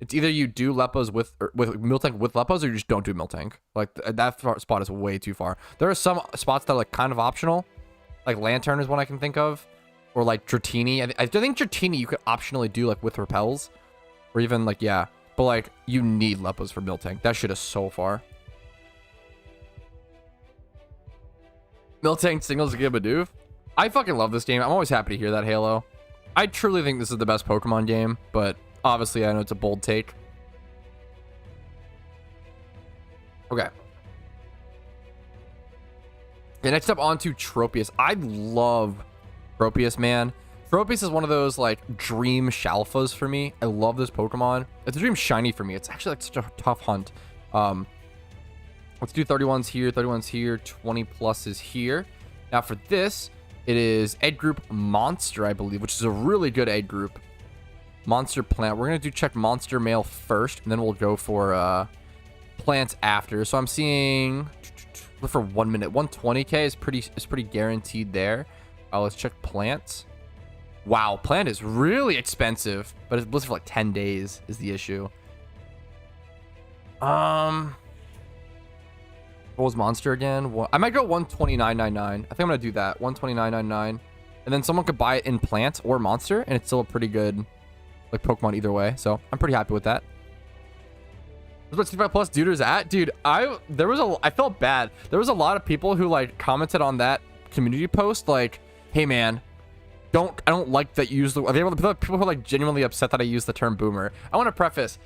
It's either you do Lepos with Miltank with Lepos, or you just don't do Miltank. Like that spot is way too far. There are some spots that are like kind of optional, Like Lantern is one I can think of. Or like Dratini. I think Dratini you could optionally do like with repels. Or even like, yeah. But like, you need Lepos for Miltank. That shit is so far. Miltank signals give a doof. I fucking love this game. I'm always happy to hear that, Halo. I truly think this is the best Pokemon game, but obviously I know it's a bold take. Okay. Okay, next up on to Tropius. I love Tropius, man. Tropius is one of those like dream Shalfas for me. I love this Pokemon. It's a dream shiny for me. It's actually like such a tough hunt. Let's do 31s here, 31s here, 20 pluses here. Now for this, it is Egg Group Monster, I believe, which is a really good Egg Group. Monster Plant. We're going to do check Monster Male first, and then we'll go for plants after. So I'm seeing for 1 minute. 120k is pretty guaranteed there. Let's check plants. Wow, plant is really expensive, but it's listed for like 10 days is the issue. What was monster again? I might go 129.99. I think I'm gonna do that. 129.99, and then someone could buy it in plants or monster, and it's still a pretty good like Pokemon either way. So I'm pretty happy with that. What 65 plus dude is at, dude. I felt bad. There was a lot of people who like commented on that community post like, hey man, I don't like that you use the people who are like genuinely upset that I use the term boomer. I want to preface,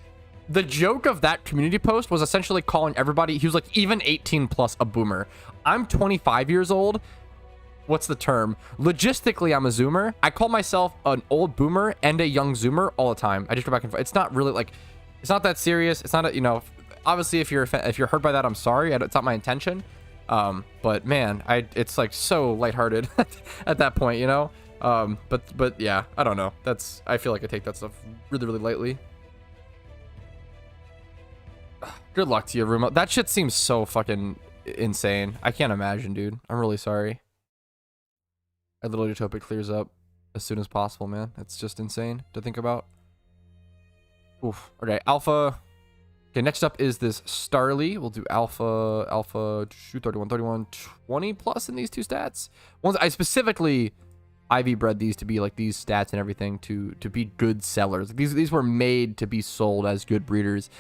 the joke of that community post was essentially calling everybody, he was like, even 18 plus a boomer. I'm 25 years old. What's the term? Logistically, I'm a zoomer. I call myself an old boomer and a young zoomer all the time. I just go back and forth. It's not really like, it's not that serious. It's not, you know, obviously if you're hurt by that, I'm sorry. It's not my intention. But man, it's like so lighthearted at that point, you know? But yeah, I don't know. I feel like I take that stuff really, really lightly. Good luck to you, Rumo. That shit seems so fucking insane. I can't imagine, dude. I'm really sorry. I literally just hope it clears up as soon as possible, man. It's just insane to think about. Oof. Okay, Alpha. Okay, next up is this Starly. We'll do Alpha, shoot, 31, 20 plus in these two stats. Ones I specifically IV bred these to be like these stats and everything to be good sellers. These were made to be sold as good breeders.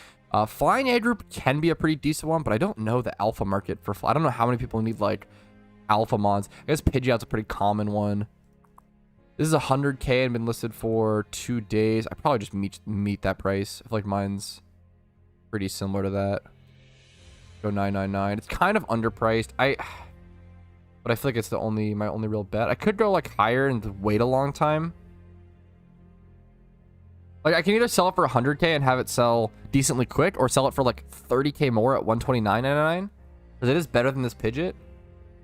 Flying Egg Group can be a pretty decent one, but I don't know the alpha market for I don't know how many people need like alpha mons. I guess Pidgeot's a pretty common one. This is 100k and been listed for 2 days. I probably just meet that price. I feel like mine's pretty similar to that. Go 999. It's kind of underpriced. But I feel like it's my only real bet. I could go like higher and wait a long time. Like I can either sell it for 100k and have it sell decently quick, or sell it for like 30k more at 129.99. Because it is better than this Pidgeot,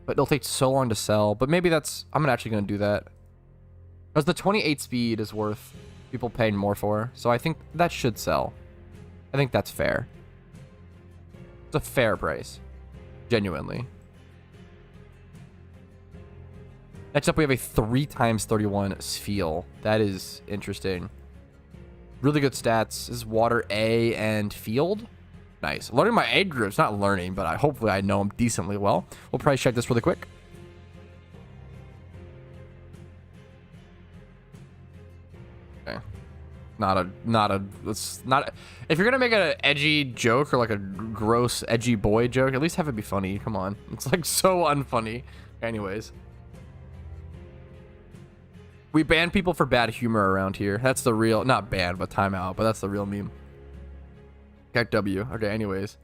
but it'll take so long to sell. But maybe I'm actually gonna do that. Because the 28 speed is worth people paying more for. So I think that should sell. I think that's fair. It's a fair price. Genuinely. Next up, we have a 3x31 Spheal. That is interesting. Really good stats. This is Water A and Field. Nice. Learning my egg groups. Not learning, but hopefully I know them decently well. We'll price check this really quick. Okay. If you're gonna make an edgy joke or like a gross edgy boy joke, at least have it be funny. Come on. It's like so unfunny. Anyways. We ban people for bad humor around here. That's the real, not ban, but timeout, but that's the real meme. Got W. Okay, anyways.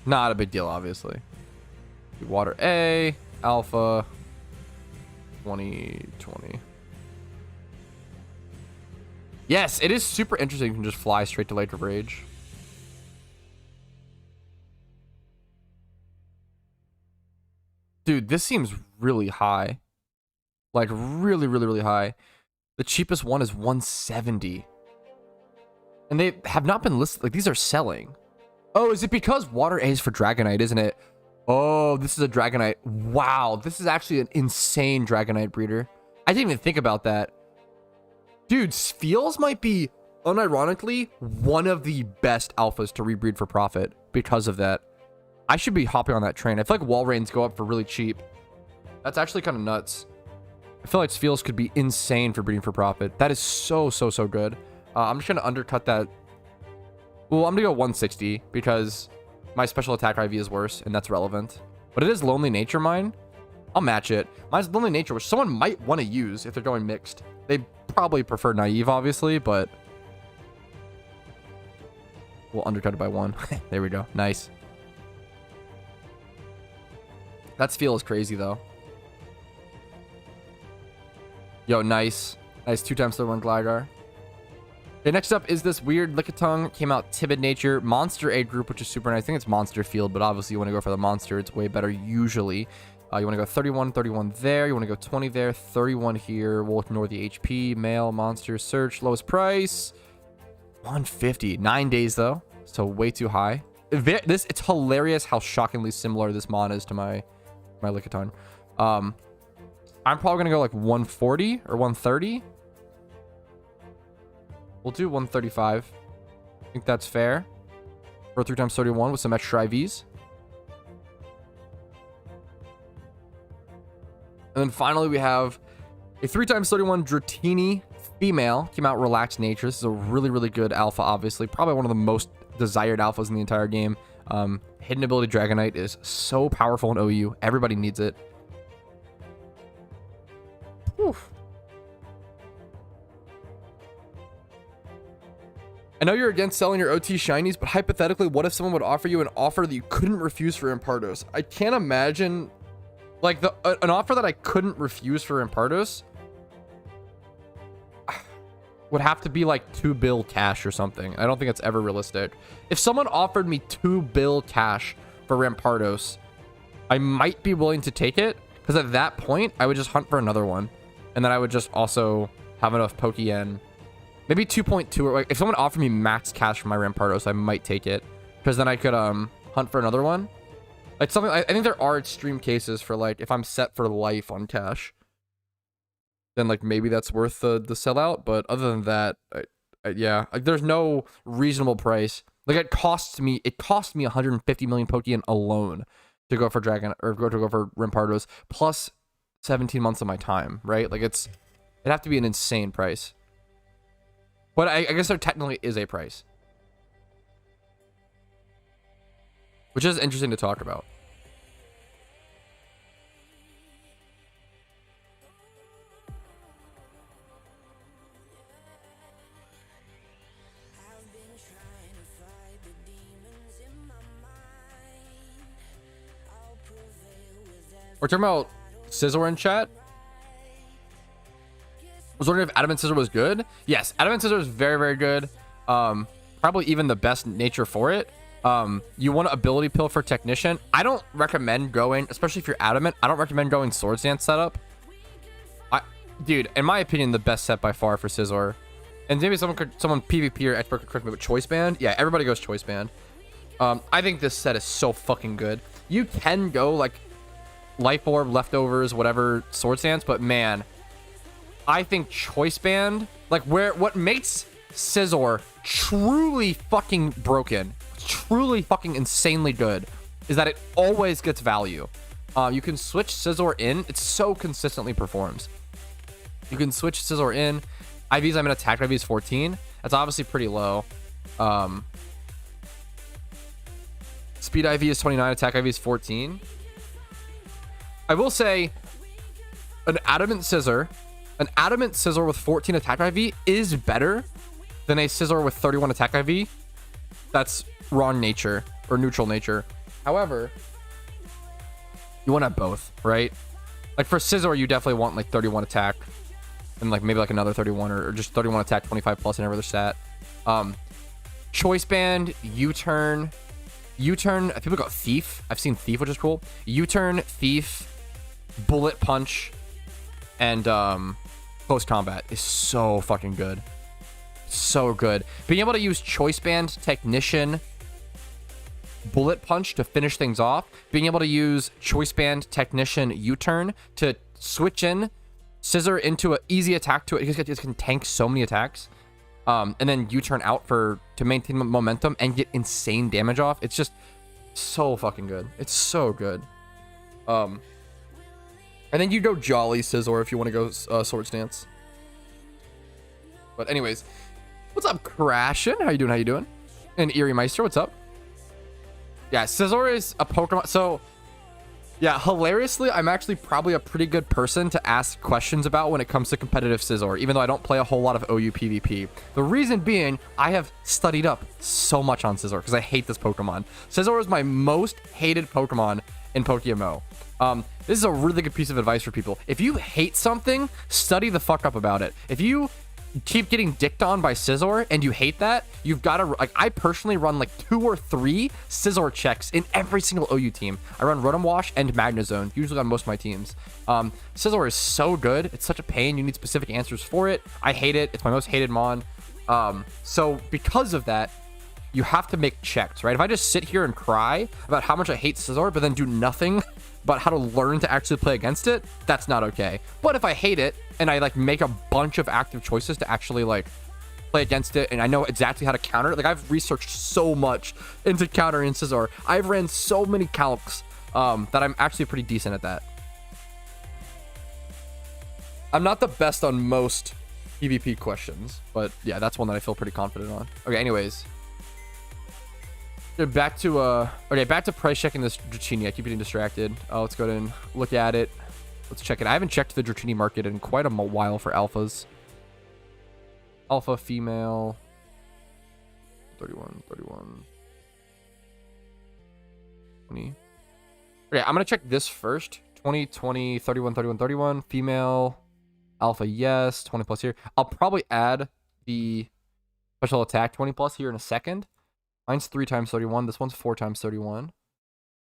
Not a big deal, obviously. Water A, Alpha, 2020. Yes, it is super interesting. You can just fly straight to Lake of Rage. Dude, this seems really high. Like really, really, really high. The cheapest one is 170. And they have not been listed. Like these are selling. Oh, is it because Water A is for Dragonite, isn't it? Oh, this is a Dragonite. Wow, this is actually an insane Dragonite breeder. I didn't even think about that. Dude, Spheals might be, unironically, one of the best alphas to rebreed for profit because of that. I should be hopping on that train. I feel like wall rains go up for really cheap. That's actually kind of nuts. I feel like Spheals could be insane for breeding for profit. That is so good. I'm just going to undercut that. Well, I'm going to go 160 because my special attack IV is worse, and that's relevant. But it is Lonely Nature mine. I'll match it. Mine's Lonely Nature, which someone might want to use if they're going mixed. They probably prefer Naive, obviously, but we'll undercut it by 1. There we go. Nice. That feel is crazy, though. Yo, nice. Nice 2x31 Gligar. Okay, next up is this weird Lickitung. Came out Timid Nature. Monster A group, which is super nice. I think it's Monster Field, but obviously you want to go for the Monster. It's way better usually. You want to go 31, 31 there. You want to go 20 there, 31 here. We'll ignore the HP. Male, Monster, Search. Lowest price. 150. 9 days, though. So way too high. It's hilarious how shockingly similar this mon is to my Lickitung. I'm probably going to go like 140 or 130. We'll do 135. I think that's fair. For 3x31 with some extra IVs. And then finally, we have a 3x31 Dratini female. Came out Relaxed Nature. This is a really good alpha, obviously. Probably one of the most desired alphas in the entire game. Hidden ability Dragonite is so powerful in OU. Everybody needs it. Oof. I know you're against selling your OT shinies, but hypothetically, what if someone would offer you an offer that you couldn't refuse for Rampardos? I can't imagine, like, an offer that I couldn't refuse for Rampardos would have to be like 2 bill cash or something. I don't think it's ever realistic. If someone offered me 2 bill cash for Rampardos, I might be willing to take it, because at that point, I would just hunt for another one, and then I would just also have enough Pokeyen. Maybe 2.2, or like if someone offered me max cash for my Rampardos, I might take it, because then I could hunt for another one. Like something, I think there are extreme cases for like if I'm set for life on cash, then like maybe that's worth the sellout. But other than that, yeah, like there's no reasonable price. Like it cost me 150 million Pokeyen alone to go for Dragon or to go for Rampardos, plus 17 months of my time, right? Like it'd have to be an insane price. But I guess there technically is a price, which is interesting to talk about. We're talking about Scizor in chat. I was wondering if Adamant Scizor was good. Yes, Adamant Scizor is very good. Probably even the best nature for it. You want an ability pill for Technician. I don't recommend going, especially if you're Adamant, I don't recommend going Swords Dance setup. Dude, in my opinion, the best set by far for Scizor. And maybe someone PvP or expert could correct me with Choice Band. Yeah, everybody goes Choice Band. I think this set is so fucking good. You can go like Life Orb, Leftovers, whatever, Swords Dance, but man, I think Choice Band, like what makes Scizor truly fucking broken, truly fucking insanely good, is that it always gets value. You can switch Scizor in, it so consistently performs. You can switch Scizor in. IVs, I'm in attack IVs 14. That's obviously pretty low. Speed IV is 29, attack IV is 14. I will say an Adamant Scizor with 14 attack IV is better than a Scizor with 31 attack IV. That's wrong nature or neutral nature. However, you want to have both, right? Like for Scizor, you definitely want like 31 attack and like maybe like another 31 or just 31 attack, 25 plus in every other stat. Choice Band, U-turn, people go Thief. I've seen Thief, which is cool. U-turn, Thief, Bullet Punch, and Close Combat is so fucking good. So good. Being able to use Choice Band, Technician, Bullet Punch to finish things off. Being able to use Choice Band, Technician, U-turn to switch in Scizor into an easy attack to it. It can tank so many attacks. And then U-turn out to maintain momentum and get insane damage off. It's just So fucking good. It's so good. And then you go Jolly Scizor if you want to go Sword Stance. But anyways, what's up, Crashin? How you doing? How you doing? And Eerie Meister, what's up? Yeah, Scizor is a Pokemon. So, yeah, hilariously, I'm actually probably a pretty good person to ask questions about when it comes to competitive Scizor, even though I don't play a whole lot of OU PvP. The reason being, I have studied up so much on Scizor because I hate this Pokemon. Scizor is my most hated Pokemon in PokeMMO. This is a really good piece of advice for people. If you hate something, study the fuck up about it. If you keep getting dicked on by Scizor and you hate that, you've got to, like, I personally run like 2 or 3 Scizor checks in every single OU team. I run Rotom Wash and Magnezone, usually on most of my teams. Scizor is so good. It's such a pain. You need specific answers for it. I hate it. It's my most hated mon. So because of that, you have to make checks, right? If I just sit here and cry about how much I hate Scizor, but then do nothing about how to learn to actually play against it, that's not okay. But if I hate it and I like make a bunch of active choices to actually like play against it, and I know exactly how to counter it, like I've researched so much into countering Scizor. I've ran so many calcs that I'm actually pretty decent at that. I'm not the best on most PvP questions, but yeah, that's one that I feel pretty confident on. Okay, anyways. Back to back to price checking this Dratini. I keep getting distracted. Let's go ahead and look at it. Let's check it. I haven't checked the Dratini market in quite a while for alphas. Alpha female 31 20. Okay, I'm gonna check this first. 20 20 31 31 31 female alpha, yes. 20 plus here. I'll probably add the special attack 20 plus here in a second. Mine's 3 times 31. This one's 4 times 31. This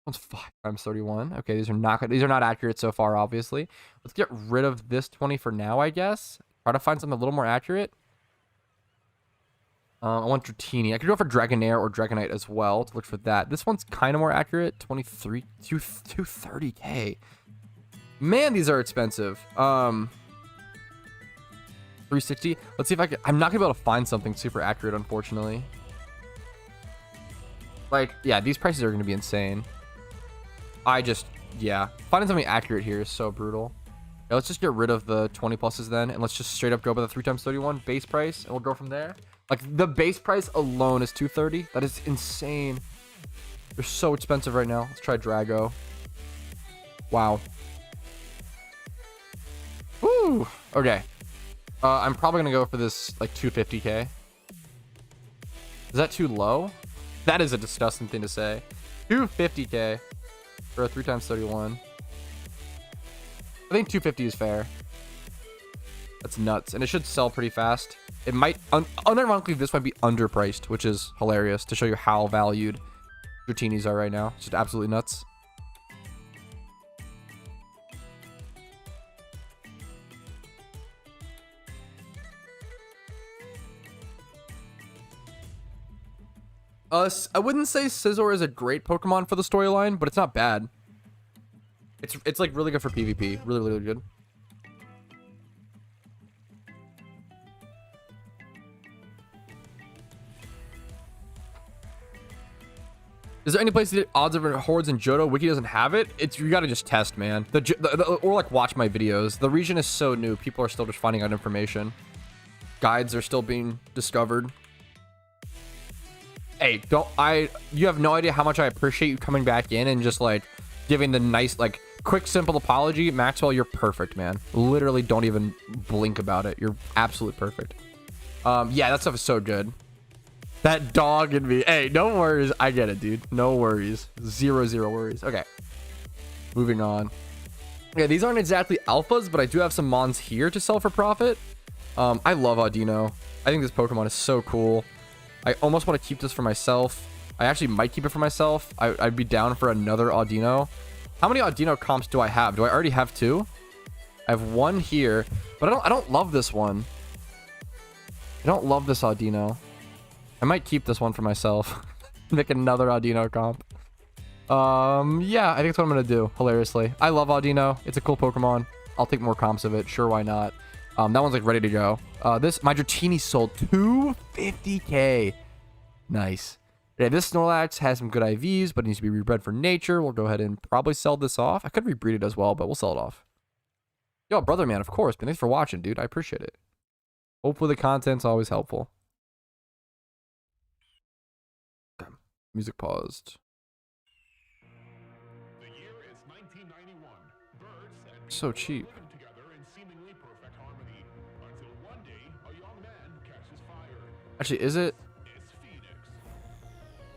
one's 5 times 31. Okay, these are not accurate so far, obviously. Let's get rid of this 20 for now, I guess. Try to find something a little more accurate. I want Dratini. I could go for Dragonair or Dragonite as well to look for that. This one's kind of more accurate. 23, 230k. Man, these are expensive. 360. Let's see if I can. I'm not gonna be able to find something super accurate, unfortunately. Like, yeah, these prices are gonna be insane. Yeah, finding something accurate here is so brutal. Yeah, let's just get rid of the 20 pluses then, and let's just straight up go by the 3 times 31 base price, and we'll go from there. Like, the base price alone is 230. That is insane. They're so expensive right now. Let's try Drago. Wow. Woo. Okay. I'm probably gonna go for this like 250k. Is that too low? That is a disgusting thing to say. 250k for a 3 times 31. I think 250 is fair. That's nuts, and it should sell pretty fast. It might, unironically, this might be underpriced, which is hilarious to show you how valued Dratinis are right now. It's just absolutely nuts. I wouldn't say Scizor is a great Pokemon for the storyline, but it's not bad. It's like really good for PvP. Really good. Is there any place to get odds over hordes in Johto? Wiki doesn't have it. You gotta just test, man. Or like watch my videos. The region is so new. People are still just finding out information. Guides are still being discovered. Hey, you have no idea how much I appreciate you coming back in and just like giving the nice, like, quick, simple apology. Maxwell, you're perfect, man. Literally don't even blink about it. You're absolutely perfect. Yeah, that stuff is so good. That dog in me. Hey, no worries. I get it, dude. No worries. Zero worries. Okay. Moving on. Yeah, these aren't exactly alphas, but I do have some mons here to sell for profit. I love Audino. I think this Pokemon is so cool. I almost want to keep this for myself. I actually might keep it for myself. I'd be down for another Audino. How many Audino comps do I have? Do I already have 2? I have 1 here, but I don't love this one. I don't love this Audino. I might keep this one for myself. Make another Audino comp. Yeah, I think that's what I'm gonna do. Hilariously, I love Audino. It's a cool Pokemon. I'll take more comps of it. Sure, why not? That one's like ready to go. My Dratini sold 250k. Nice. Okay, this Snorlax has some good IVs, but it needs to be rebred for nature. We'll go ahead and probably sell this off. I could rebreed it as well, but we'll sell it off. Yo, brother man, of course. But thanks for watching, dude. I appreciate it. Hopefully the content's always helpful. Okay. Music paused. The year is 1991. Birds and So people cheap. living together in seemingly perfect harmony until one day a young man catches fire. Actually, is it? It's Phoenix.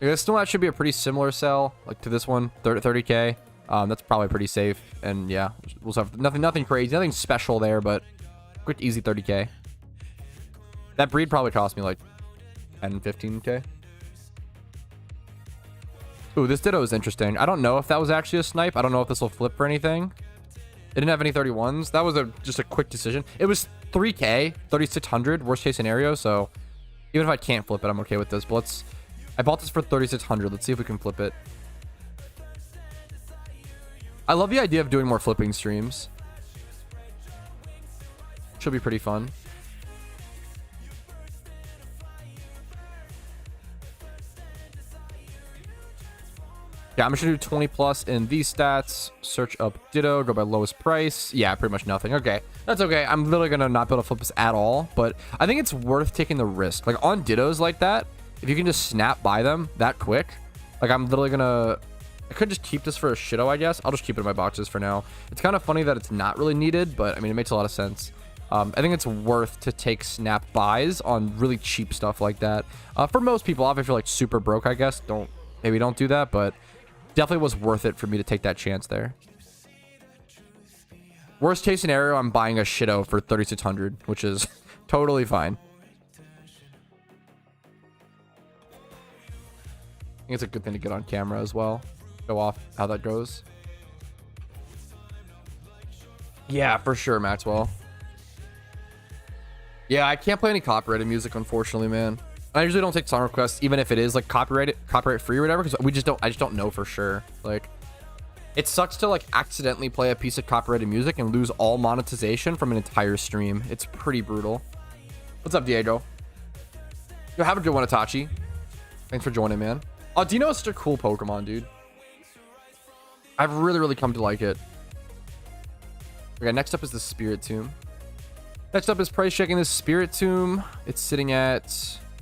Yeah, this Snorlax should be a pretty similar sell, like to this one, 30k. That's probably pretty safe, and yeah, we'll have nothing crazy, nothing special there, but quick, easy 30k. That breed probably cost me like 10, 15k. Ooh, this Ditto is interesting. I don't know if that was actually a snipe. I don't know if this will flip for anything. It didn't have any 31s. That was just a quick decision. It was 3k, 3600, worst case scenario. So even if I can't flip it, I'm okay with this. But I bought this for 3600. Let's see if we can flip it. I love the idea of doing more flipping streams. Should be pretty fun. Yeah, I'm just gonna do 20 plus in these stats. Search up Ditto, go by lowest price. Yeah, pretty much nothing. Okay, that's okay. I'm literally gonna not be able to flip this at all, but I think it's worth taking the risk. Like on Dittos like that, if you can just snap by them that quick, like I'm literally gonna, I could just keep this for a Shitto, I guess. I'll just keep it in my boxes for now. It's kind of funny that it's not really needed, but I mean, it makes a lot of sense. I think it's worth to take snap buys on really cheap stuff like that. For most people, obviously, if you're like super broke, I guess, maybe don't do that, but definitely was worth it for me to take that chance there. Worst case scenario, I'm buying a Shitto for 3600, which is totally fine. I think it's a good thing to get on camera as well. Show off how that goes. Yeah, for sure, Maxwell. Yeah, I can't play any copyrighted music, unfortunately, man. I usually don't take song requests, even if it is like copyright free or whatever, because I just don't know for sure. Like, it sucks to like accidentally play a piece of copyrighted music and lose all monetization from an entire stream. It's pretty brutal. What's up, Diego? Yo, have a good one, Itachi. Thanks for joining, man. Oh, Dino is such a cool Pokemon, dude. I've really come to like it. Okay, next up is the Spirit Tomb. Next up is price checking this Spirit Tomb. It's sitting at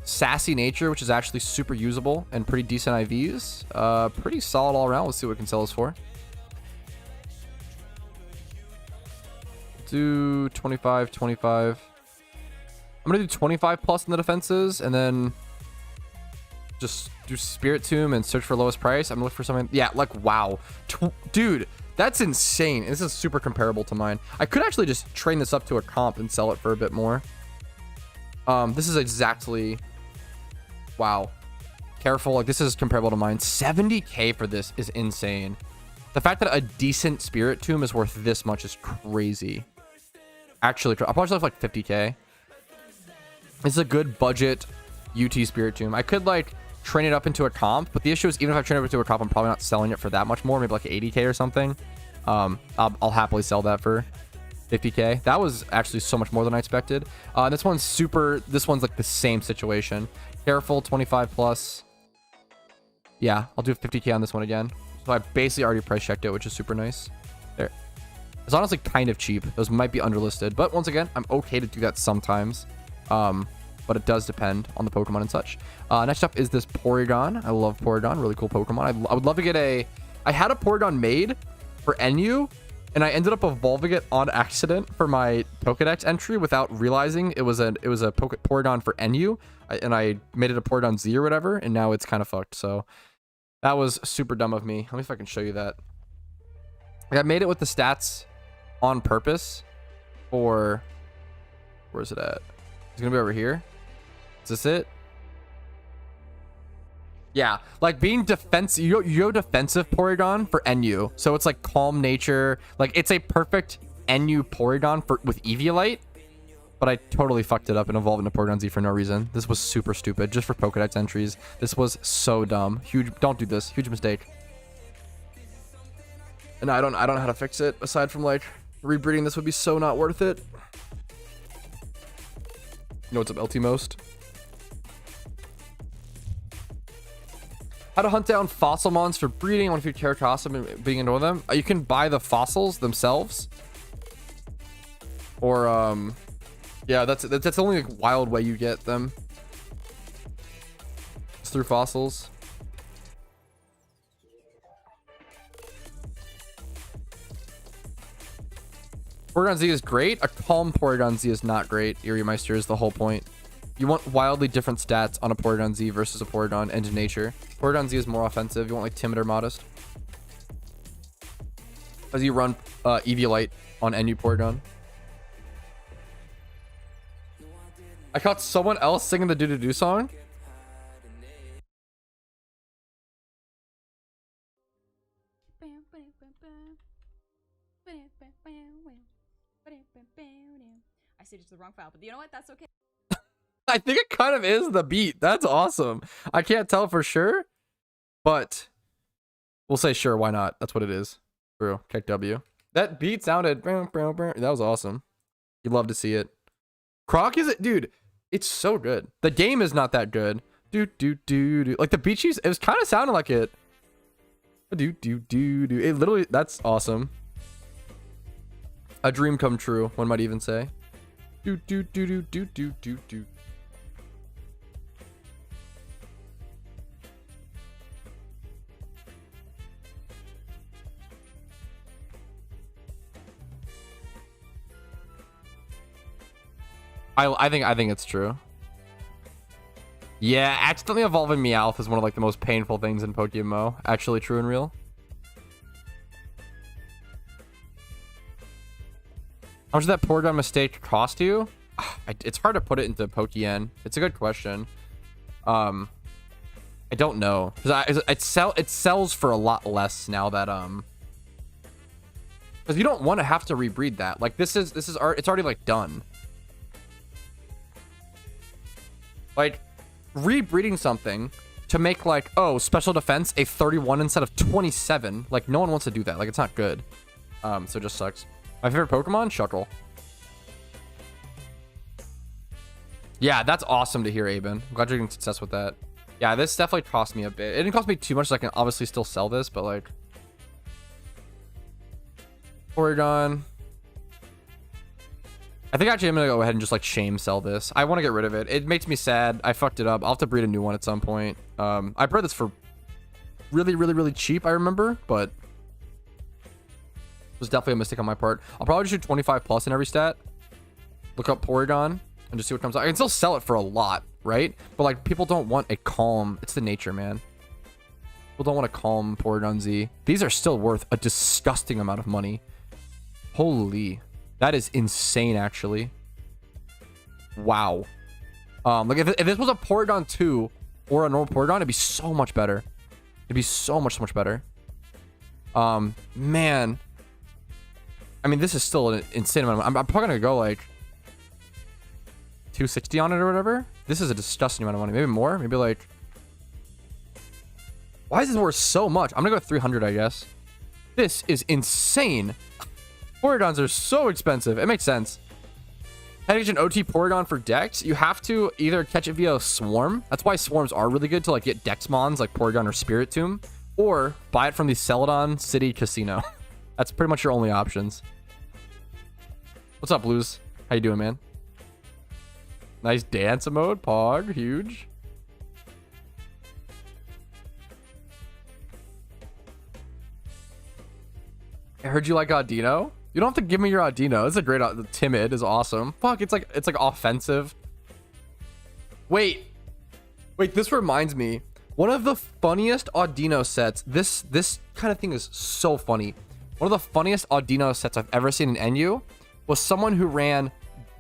Sassy Nature, which is actually super usable and pretty decent IVs. Pretty solid all around. Let's see what we can sell this for. Do 25, 25. I'm gonna do 25 plus in the defenses, and then just do Spirit Tomb and search for lowest price. I'm gonna look for something. Yeah, like wow, dude, that's insane. This is super comparable to mine. I could actually just train this up to a comp and sell it for a bit more. This is exactly, wow. Careful, like this is comparable to mine. 70k for this is insane. The fact that a decent Spirit Tomb is worth this much is crazy. Actually, I'll probably sell it for like 50k. This is a good budget UT Spirit Tomb. I could like train it up into a comp, but the issue is even if I train it up into a comp, I'm probably not selling it for that much more, maybe like 80k or something. I'll happily sell that for 50k. That was actually so much more than I expected. This one's like the same situation. Careful, 25 plus. Yeah, I'll do 50k on this one again. So I basically already price checked it, which is super nice. There. It's honestly kind of cheap. Those might be underlisted, but once again, I'm okay to do that sometimes. But it does depend on the Pokemon and such. Next up is this Porygon. I love Porygon, really cool Pokemon. I would love to get I had a Porygon made for NU, and I ended up evolving it on accident for my Pokedex entry without realizing it was a Porygon for NU, and I made it a Porygon Z or whatever, and now it's kind of fucked. So that was super dumb of me. Let me see if I can show you that. Like, I made it with the stats on purpose for, where's it at? It's gonna be over here. Is this it? Yeah, like being defensive, you go defensive Porygon for NU. So it's like calm nature. Like it's a perfect NU Porygon with Eviolite. But I totally fucked it up and evolved into Porygon Z for no reason. This was super stupid, just for Pokedex entries. This was so dumb. Huge, don't do this. Huge mistake. And I don't know how to fix it aside from like rebreeding. This would be so not worth it. You know what's up, LT most? How to hunt down fossil mons for breeding. I want to feed Terracosta and being into them. You can buy the fossils themselves. Or, yeah, that's the only like, wild way you get them. It's through fossils. Porygon Z is great. A calm Porygon Z is not great. Eerie Meister is the whole point. You want wildly different stats on a Porygon Z versus a Porygon End of Nature. Porygon Z is more offensive. You want like timid or modest. As you run Eviolite on NU Porygon. I caught someone else singing the Do-Do-Do song. I saved the wrong file, but you know what? That's okay. I think it kind of is the beat. That's awesome. I can't tell for sure, but we'll say sure. Why not? That's what it is. True. Kick W. That beat sounded. That was awesome. You'd love to see it. Croc is it, dude? It's so good. The game is not that good. Like the beat she's. It was kind of sounding like it. It literally. That's awesome. A dream come true. One might even say. I think it's true. Yeah, accidentally evolving Meowth is one of like the most painful things in PokeMMO. Actually true and real. How much did that Porygon mistake cost you? It's hard to put it into Pokeyen. It's a good question. I don't know, because it sells for a lot less now that because you don't want to have to rebreed that. Like it's already like done. Like rebreeding something to make like, oh, special defense a 31 instead of 27. Like no one wants to do that. Like it's not good. So it just sucks. My favorite Pokemon, Shuckle. Yeah, that's awesome to hear, Aben. I'm glad you're getting success with that. Yeah, this definitely cost me a bit. It didn't cost me too much, so I can obviously still sell this, but like Porygon. I think actually I'm gonna go ahead and just like shame sell this. I want to get rid of it. It makes me sad. I fucked it up. I'll have to breed a new one at some point. I bred this for really cheap, I remember, but it was definitely a mistake on my part. I'll probably just do 25 plus in every stat. Look up Porygon and just see what comes out. I can still sell it for a lot, right? But like people don't want a calm. It's the nature, man. People don't want a calm Porygon Z. These are still worth a disgusting amount of money. Holy. That is insane, actually. Wow. Like if this was a Porygon 2 or a normal Porygon, it'd be so much better. It'd be so much better. Man. I mean, this is still an insane amount. I'm probably gonna go like 260 on it or whatever. This is a disgusting amount of money. Maybe more. Maybe like. Why is this worth so much? I'm gonna go 300, I guess. This is insane. Porygons are so expensive. It makes sense. Heading to an OT Porygon for Dex, you have to either catch it via a Swarm. That's why Swarms are really good to like get Dexmons like Porygon or Spiritomb, or buy it from the Celadon City Casino. That's pretty much your only options. What's up, Blues? How you doing, man? Nice dance mode, Pog, huge. I heard you like Audino. You don't have to give me your Audino. It's a great. Timid is awesome. Fuck, it's like offensive. Wait. This reminds me. One of the funniest Audino sets. This kind of thing is so funny. One of the funniest Audino sets I've ever seen in NU was someone who ran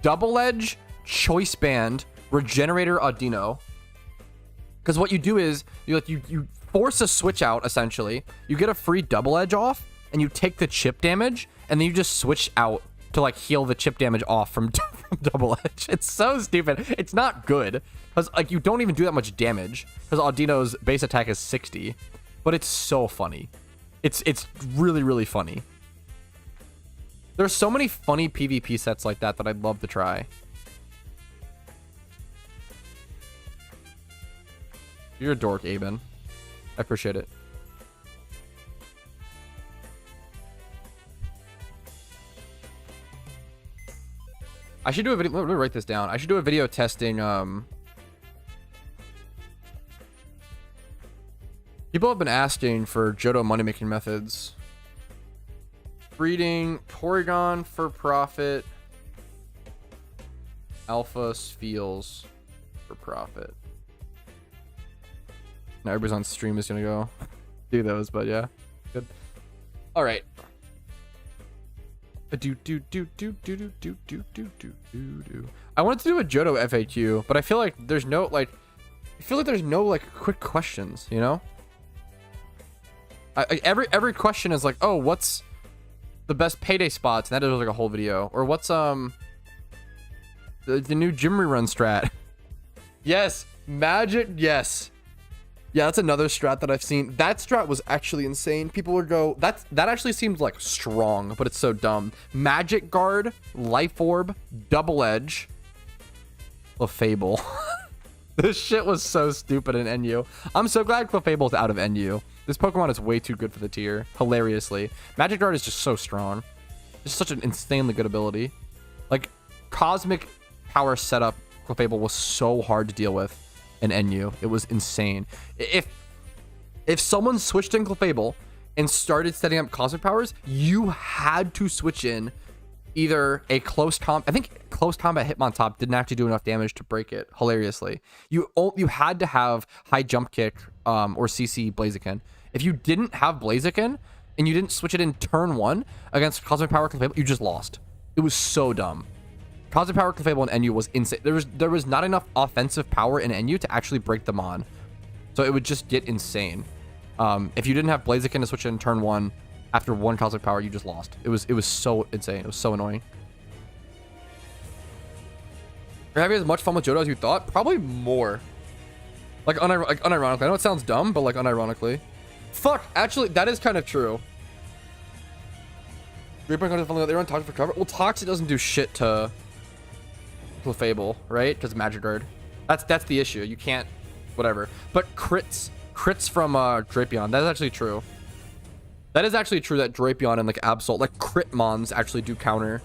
Double Edge, Choice Band, Regenerator Audino. Because what you do is you force a switch out essentially. You get a free Double Edge off, and you take the chip damage, and then you just switch out to like heal the chip damage off from Double Edge. It's so stupid. It's not good because like you don't even do that much damage because Audino's base attack is 60, but it's so funny. It's really funny. There's so many funny PvP sets like that I'd love to try. You're a dork, Aben. I appreciate it. I should do a video. Let me write this down. I should do a video testing. People have been asking for JOHTO money making methods. Breeding Porygon for profit. Alpha Spheals for profit. Now everybody's on stream is gonna go do those, but yeah, good. All right. I wanted to do a JOHTO FAQ, but I feel like there's no like, quick questions, you know? Every question is like, oh, what's the best payday spots? And that is like a whole video. Or what's the new gym rerun strat? Yes, magic. Yes. Yeah, that's another strat that I've seen. That strat was actually insane. People would go, that actually seems like strong, but it's so dumb. Magic Guard, Life Orb, Double Edge, Clefable. This shit was so stupid in NU. I'm so glad Clefable's out of NU. This Pokemon is way too good for the tier, hilariously. Magic Guard is just so strong. It's such an insanely good ability. Like, Cosmic Power setup Clefable was so hard to deal with in NU. It was insane. If someone switched in Clefable and started setting up Cosmic Powers, you had to switch in either a close combat. I think close combat Hitmontop didn't actually do enough damage to break it, hilariously. You had to have high jump kick or CC Blaziken. If you didn't have Blaziken and you didn't switch it in turn 1 against Cosmic Power Clefable, you just lost. It was so dumb. Cosmic Power Clefable in NU was insane. There was not enough offensive power in NU to actually break them on. So it would just get insane. If you didn't have Blaziken to switch in turn 1 after one Cosmic Power, you just lost. It was so insane. It was so annoying. Are you having as much fun with JOHTO as you thought? Probably more. Like unironically. I know it sounds dumb, but like unironically. Fuck, actually, that is kind of true. They run Toxic for cover. Well, Toxic doesn't do shit to Clefable, right? Because Magic Guard. That's the issue. You can't, whatever. But crits from Drapion. That is actually true. That is actually true that Drapion and like Absol, like crit mons actually do counter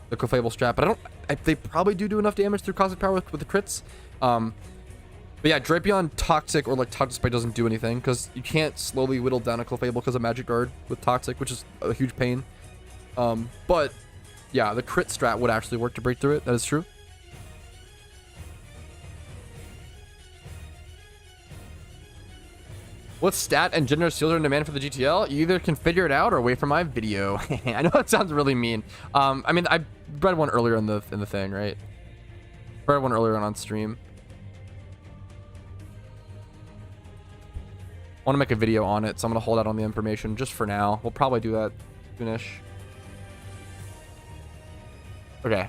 the Clefable strat. But they probably do enough damage through Cosmic Power with the crits. But yeah, Drapion Toxic or like Toxic Spike doesn't do anything because you can't slowly whittle down a Clefable because of Magic Guard with Toxic, which is a huge pain. But yeah, the crit strat would actually work to break through it. That is true. What stat and gender seals are in demand for the GTL? You either can figure it out or wait for my video. I know that sounds really mean. I mean, I read one earlier in the thing, right? Read one earlier on stream. I want to make a video on it, so I'm gonna hold out on the information just for now. We'll probably do that soonish. Okay.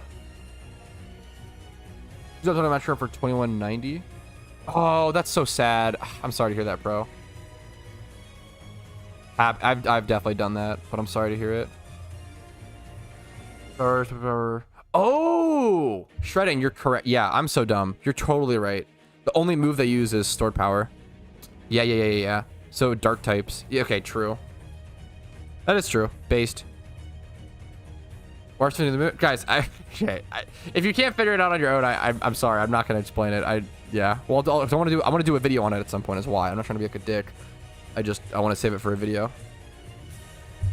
You guys want to match her for 2190? Oh, that's so sad. I'm sorry to hear that, bro. I've definitely done that, but I'm sorry to hear it. Oh, shredding. You're correct. Yeah, I'm so dumb. You're totally right. The only move they use is stored power. Yeah. So dark types. Yeah, okay, true. That is true. Based. Guys, if you can't figure it out on your own, I'm sorry. I'm not gonna explain it. Yeah. Well, I want to do a video on it at some point. Is why I'm not trying to be like a dick. I want to save it for a video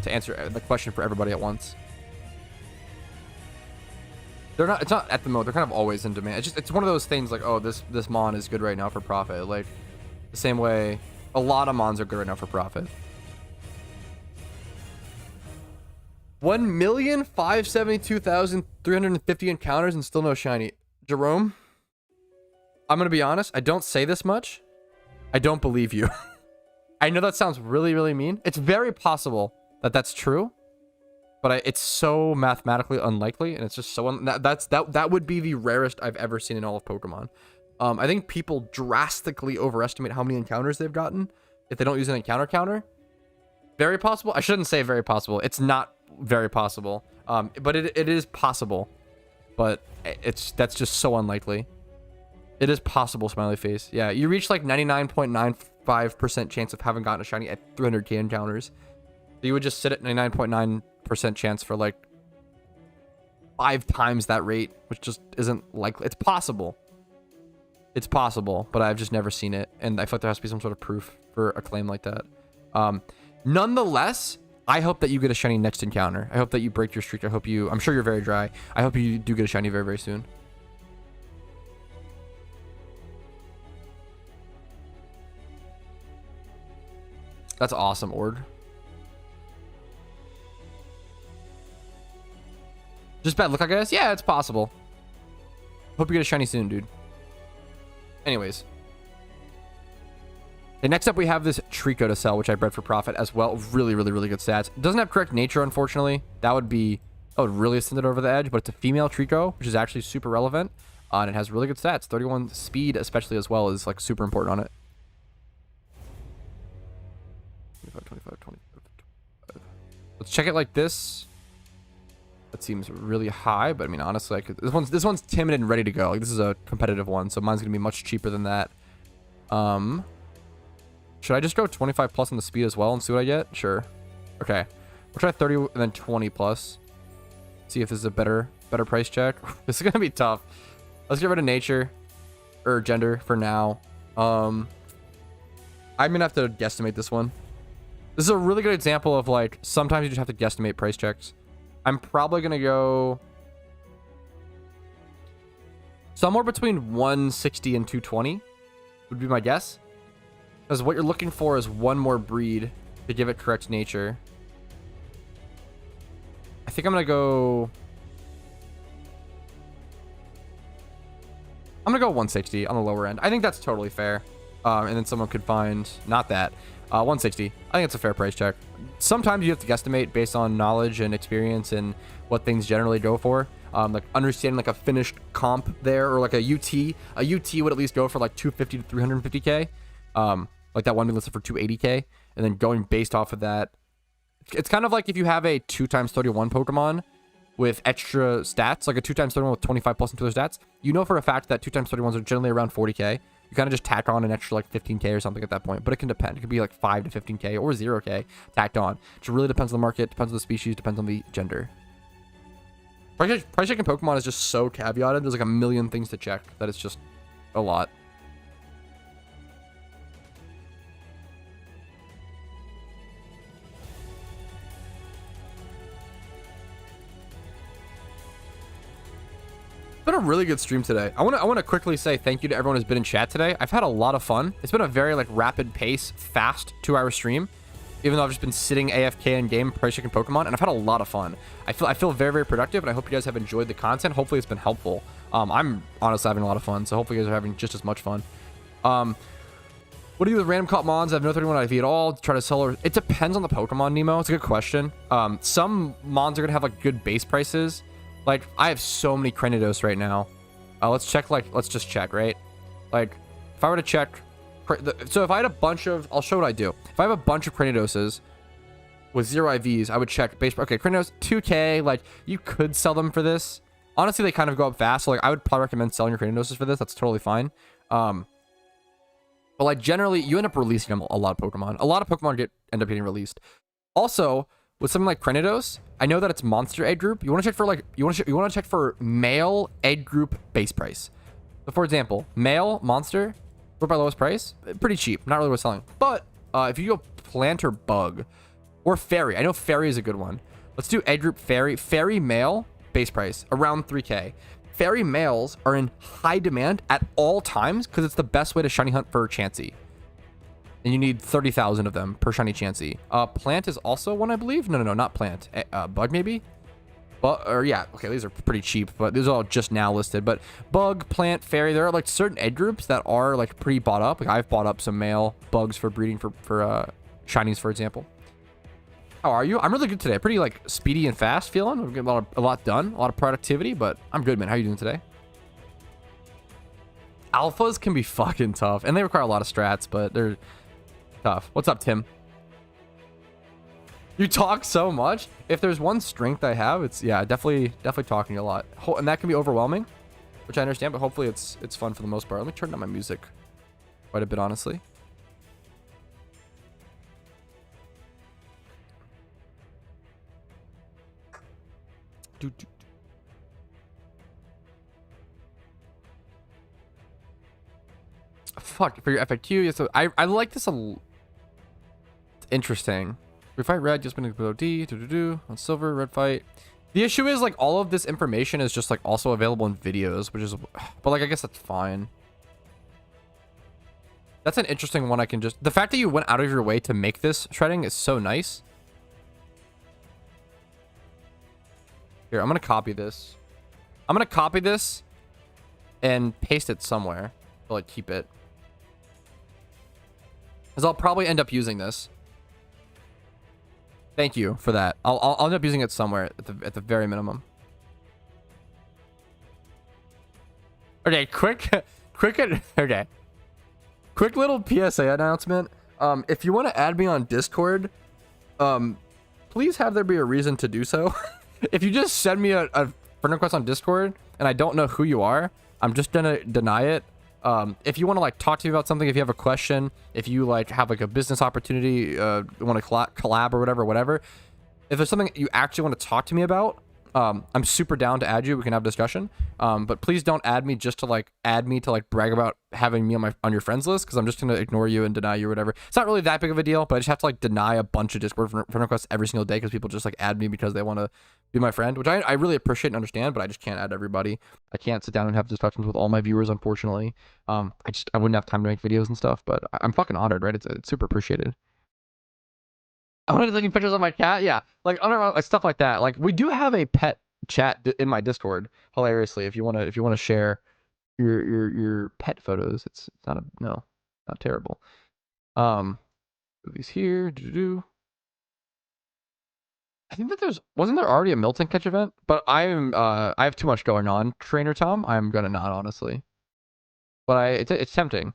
to answer the question for everybody at once. It's not at the moment. They're kind of always in demand. It's one of those things like, oh, this mon is good right now for profit. Like the same way a lot of mons are good right now for profit. 1,572,350 encounters and still no shiny. Jerome, I'm gonna be honest. I don't say this much. I don't believe you. I know that sounds really, really mean. It's very possible that that's true, but it's so mathematically unlikely, and it's just so that would be the rarest I've ever seen in all of Pokemon. I think people drastically overestimate how many encounters they've gotten if they don't use an encounter counter. Very possible. I shouldn't say very possible. It's not very possible. But it is possible. But that's just so unlikely. It is possible, smiley face. Yeah, you reach like 99.9 95% chance of having gotten a shiny at 300k encounters. So you would just sit at 99.9% chance for like 5 times that rate, which just isn't likely. It's possible. It's possible, but I've just never seen it. And I feel like there has to be some sort of proof for a claim like that. Nonetheless, I hope that you get a shiny next encounter. I hope that you break your streak. I'm sure you're very dry. I hope you do get a shiny very, very soon. That's awesome, Ord. Just bad luck, I guess? Yeah, it's possible. Hope you get a shiny soon, dude. Anyways. Okay, next up, we have this Trico to sell, which I bred for profit as well. Really, really, really good stats. It doesn't have correct nature, unfortunately. That would really send it over the edge, but it's a female Trico, which is actually super relevant. And it has really good stats. 31 speed, especially as well, is like super important on it. 25. Let's check it like this. That seems really high, but I mean, honestly, this one's timid and ready to go. Like, this is a competitive one, so mine's gonna be much cheaper than that. Should I just go 25 plus on the speed as well and see what I get? Sure. Okay, we'll try 30 and then 20 plus. See if this is a better price check. This is gonna be tough. Let's get rid of nature or gender for now. I'm gonna have to guesstimate this one. This is a really good example of like sometimes you just have to guesstimate price checks. I'm probably gonna go somewhere between 160 and 220 would be my guess. Because what you're looking for is one more breed to give it correct nature. I think I'm gonna go 160 on the lower end. I think that's totally fair. And then someone could find not that. 160. I think it's a fair price check. Sometimes you have to guesstimate based on knowledge and experience and what things generally go for. Like understanding like a finished comp there, or like a UT. A UT would at least go for like 250 to 350k. Like that one we listed for 280k, and then going based off of that. It's kind of like if you have a 2x31 Pokemon with extra stats, like a 2x31 with 25 plus into their stats. You know for a fact that 2x31s are generally around 40k. You kind of just tack on an extra like 15k or something at that point, but it can depend. It could be like 5 to 15k or 0k tacked on. It really depends on the market, depends on the species, depends on the gender. Price checking Pokemon is just so caveated. There's like a million things to check that it's just a lot. Been a really good stream today. I want to quickly say thank you to everyone who's been in chat today. I've had a lot of fun. It's been a very like rapid pace, fast 2-hour stream, even though I've just been sitting AFK in game price checking Pokemon, and I've had a lot of fun. I feel very, very productive, and I hope you guys have enjoyed the content. Hopefully it's been helpful. I'm honestly having a lot of fun, so hopefully you guys are having just as much fun. What do you do with random caught mons? I have no 31 IV at all. Try to sell, or it depends on the Pokemon, Nemo. It's a good question. Some mons are gonna have like good base prices. Like, I have so many Cranidos right now. Let's just check, right? Like, if I were to check... So if I had a bunch of... I'll show what I do. If I have a bunch of Cranidoses with 0 IVs, I would check base... Okay, Cranidos, 2k. Like, you could sell them for this. Honestly, they kind of go up fast. So, like, I would probably recommend selling your Cranidoses for this. That's totally fine. But, like, generally, you end up releasing them a lot of Pokemon. A lot of Pokemon end up getting released. Also... with something like Cranidos, I know that it's monster egg group. You want to check for like you want to check for male egg group base price. So for example, male monster, group by lowest price, pretty cheap, not really worth selling. But if you go plant or bug or fairy, I know fairy is a good one. Let's do egg group fairy. Fairy male base price around 3k. Fairy males are in high demand at all times because it's the best way to shiny hunt for Chansey. And you need 30,000 of them per shiny Chansey. Plant is also one, I believe. No, not plant. Bug maybe. Or yeah, okay, these are pretty cheap, but these are all just now listed. But bug, plant, fairy, there are like certain egg groups that are like pretty bought up. Like I've bought up some male bugs for breeding for shinies, for example. How are you? I'm really good today. Pretty like speedy and fast feeling. We're getting a lot done, a lot of productivity, but I'm good, man. How are you doing today? Alphas can be fucking tough, and they require a lot of strats, but they're tough. What's up, Tim? You talk so much. If there's one strength I have, it's yeah, definitely talking a lot, and that can be overwhelming, which I understand. But hopefully it's fun for the most part. Let me turn down my music quite a bit, honestly. Fuck, for your FAQ. Yeah, so I like this it's interesting. We fight red, just been below D, on silver, red fight. The issue is like all of this information is just like also available in videos, which is, but like I guess that's fine. That's an interesting one. I can just, the fact that you went out of your way to make this shredding is so nice. Here, I'm gonna copy this. I'm gonna copy this and paste it somewhere to like keep it, because I'll probably end up using this. Thank you for that. I'll end up using it somewhere at the very minimum. Okay, quick little PSA announcement. If you want to add me on Discord, please have there be a reason to do so. If you just send me a friend request on Discord and I don't know who you are, I'm just gonna deny it. If you want to like talk to me about something, if you have a question, if you like have like a business opportunity, want to collab or whatever, if there's something you actually want to talk to me about, I'm super down to add you. We can have a discussion. But please don't add me just to like add me to like brag about having me on your friends list, because I'm just gonna ignore you and deny you or whatever. It's not really that big of a deal, but I just have to like deny a bunch of Discord friend requests every single day because people just like add me because they want to be my friend, which I really appreciate and understand, but I just can't add everybody. I can't sit down and have discussions with all my viewers, unfortunately. I wouldn't have time to make videos and stuff, but I'm fucking honored, right? It's super appreciated. I wanted to take pictures of my cat. Yeah, like I don't know, like stuff like that. Like we do have a pet chat in my Discord. Hilariously, if you want to share your pet photos, it's not not terrible. These here. I think that wasn't there already a Miltank catch event, but I have too much going on, Trainer Tom. I'm gonna not, honestly, but it's tempting.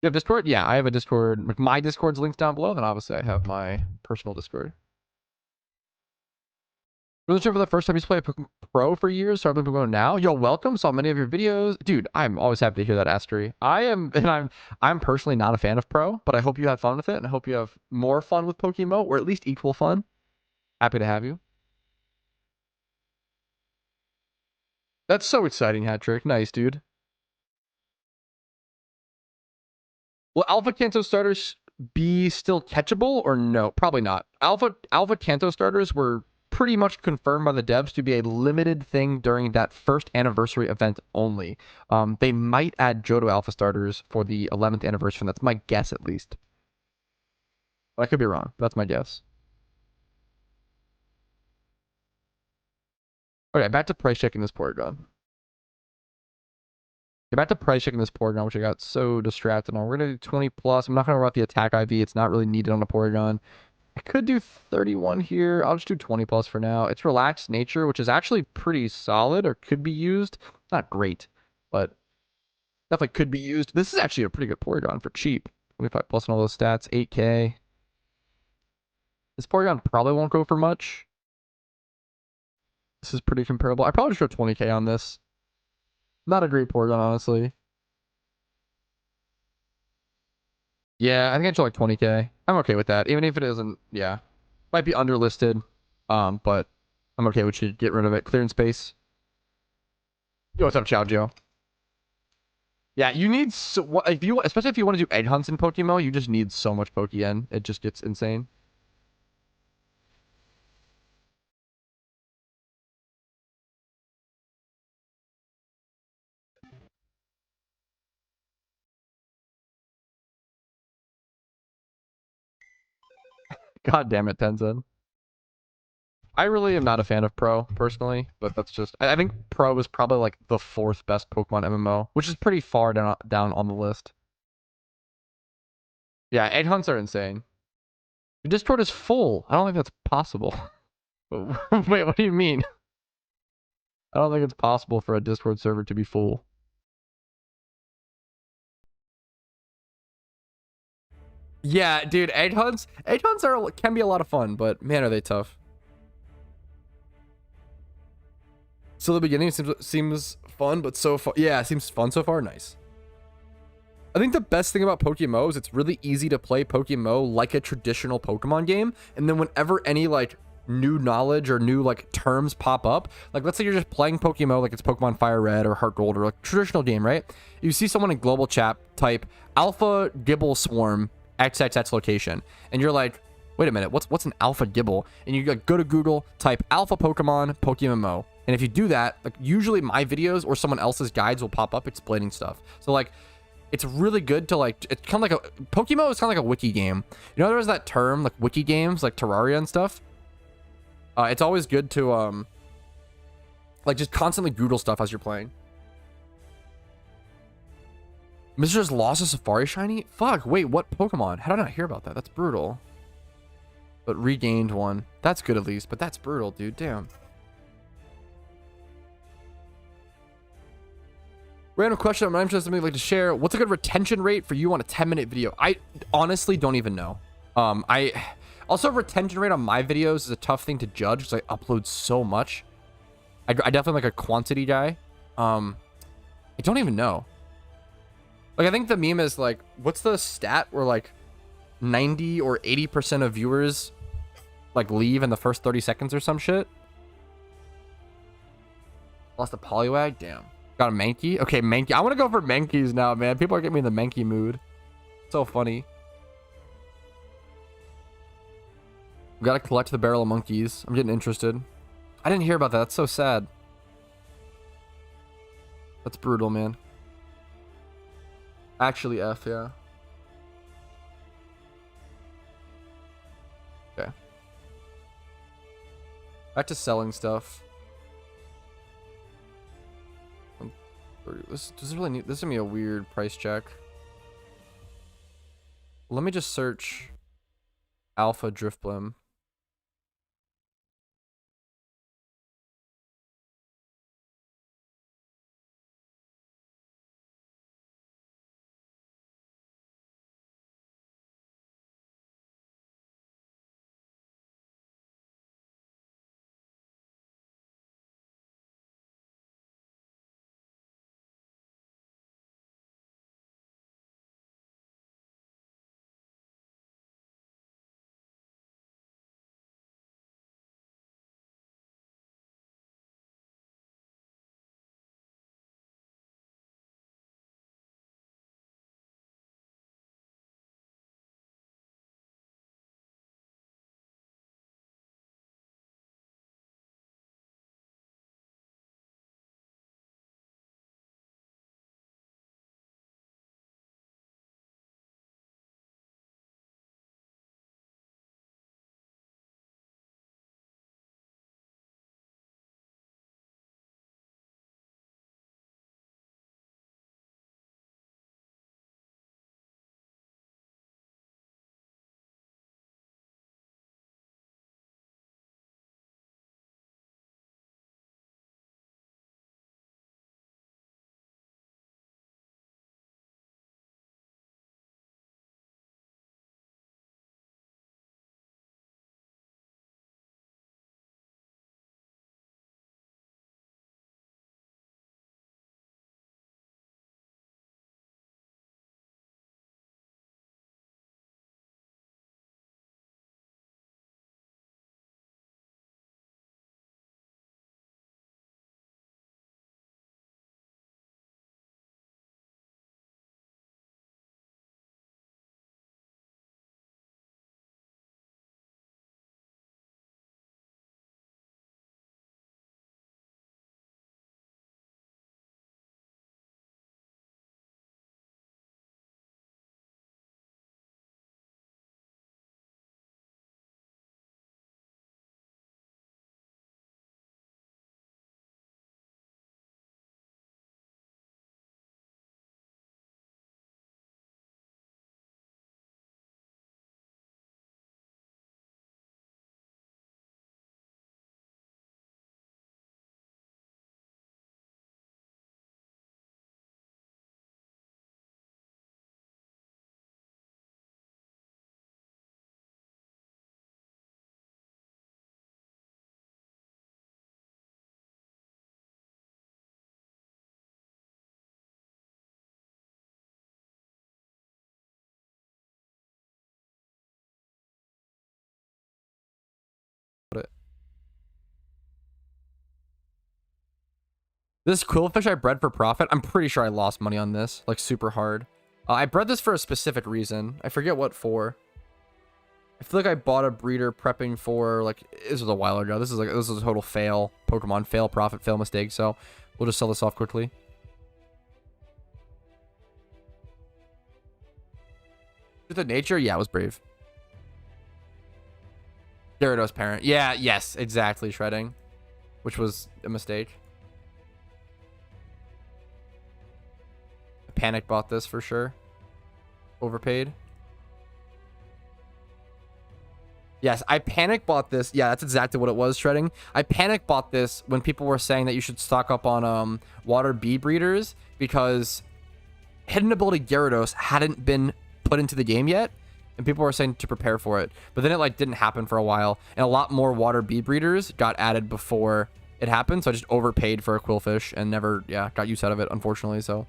You have Discord? Yeah, I have a Discord. My Discord's linked down below. Then obviously I have my personal Discord. Really sure for the first time you play Pokemon Pro for years, so I've been Pokemon now. Yo, welcome. Saw many of your videos, dude. I'm always happy to hear that, Astery. I'm personally not a fan of Pro, but I hope you have fun with it, and I hope you have more fun with PokeMMO, or at least equal fun. Happy to have you. That's so exciting, Hat-Trick. Nice, dude. Will Alpha Kanto starters be still catchable or no? Probably not. Alpha Kanto starters were pretty much confirmed by the devs to be a limited thing during that first anniversary event only. They might add JOHTO Alpha starters for the 11th anniversary. That's my guess, at least. I could be wrong. That's my guess. Okay, back to price checking this Porygon. Back to price checking this Porygon, which I got so distracted on. We're gonna do 20 plus. I'm not gonna run the attack IV. It's not really needed on a Porygon. I could do 31 here. I'll just do 20 plus for now. It's relaxed nature, which is actually pretty solid, or could be used. Not great, but definitely could be used. This is actually a pretty good Porygon for cheap. 25 plus on all those stats, 8K. This Porygon probably won't go for much. This is pretty comparable. I probably just go 20K on this. Not a great Porygon, honestly. Yeah, I think I should like 20K. I'm okay with that, even if it isn't. Yeah, might be underlisted, but I'm okay with you. Get rid of it. Clearing space. Yo, what's up, Chow Joe? Yeah, you need especially if you want to do egg hunts in PokeMMO, you just need so much Pokeyen. It just gets insane. God damn it, Tenzin. I really am not a fan of Pro, personally, but that's just... I think Pro is probably, like, the 4th best Pokemon MMO, which is pretty far down on the list. Yeah, egg hunts are insane. Your Discord is full. I don't think that's possible. Wait, what do you mean? I don't think it's possible for a Discord server to be full. Yeah, dude, egg hunts can be a lot of fun, but man, are they tough. So the beginning seems fun, but so far, yeah, it seems fun so far. Nice. I think the best thing about PokeMMO is it's really easy to play PokeMMO like a traditional Pokemon game, and then whenever any like new knowledge or new like terms pop up. Like let's say you're just playing Pokemon, like it's Pokemon Fire Red or Heart Gold or like traditional game, right? You see someone in global chat type Alpha Gibble Swarm XXX location, and you're like, wait a minute, what's an Alpha Gibble? And you like, go to Google, type Alpha Pokemon PokeMMO, and if you do that, like usually my videos or someone else's guides will pop up explaining stuff. So like, it's really good to like, it's kind of like a PokeMMO is kind of like a wiki game. You know, there was that term like wiki games, like Terraria and stuff. It's always good to like just constantly Google stuff as you're playing. Mr. just lost a Safari Shiny? Fuck, wait, what Pokemon? How did I not hear about that? That's brutal. But regained one. That's good at least, but that's brutal, dude. Damn. Random question I'm interested in something you'd like to share. What's a good retention rate for you on a 10-minute video? I honestly don't even know. Also, retention rate on my videos is a tough thing to judge because I upload so much. I definitely like a quantity guy. I don't even know. Like, I think the meme is like, what's the stat where like 90 or 80% of viewers like leave in the first 30 seconds or some shit? Lost a Poliwag? Damn. Got a Mankey? Okay, Mankey. I want to go for Mankeys now, man. People are getting me in the Mankey mood. So funny. We gotta collect the barrel of monkeys. I'm getting interested. I didn't hear about that. That's so sad. That's brutal, man. Actually, F, yeah. Okay. Back to selling stuff. This is really neat. This is gonna be a weird price check. Let me just search Alpha Driftblim. This quillfish I bred for profit. I'm pretty sure I lost money on this, like super hard. I bred this for a specific reason. I forget what for. I feel like I bought a breeder prepping for, like, this was a while ago. This is a total fail. Pokemon fail, profit, fail, mistake. So we'll just sell this off quickly. Truth of nature? Yeah, it was brave. Gyarados parent. Yeah, yes, exactly, shredding. Which was a mistake. I panic bought this for sure. Overpaid. Yes, I panic bought this. Yeah, that's exactly what it was, shredding. I panic bought this when people were saying that you should stock up on water bee breeders because hidden ability Gyarados hadn't been put into the game yet, and people were saying to prepare for it. But then it like didn't happen for a while, and a lot more water bee breeders got added before it happened. So I just overpaid for a quillfish and never, yeah, got use out of it, unfortunately. So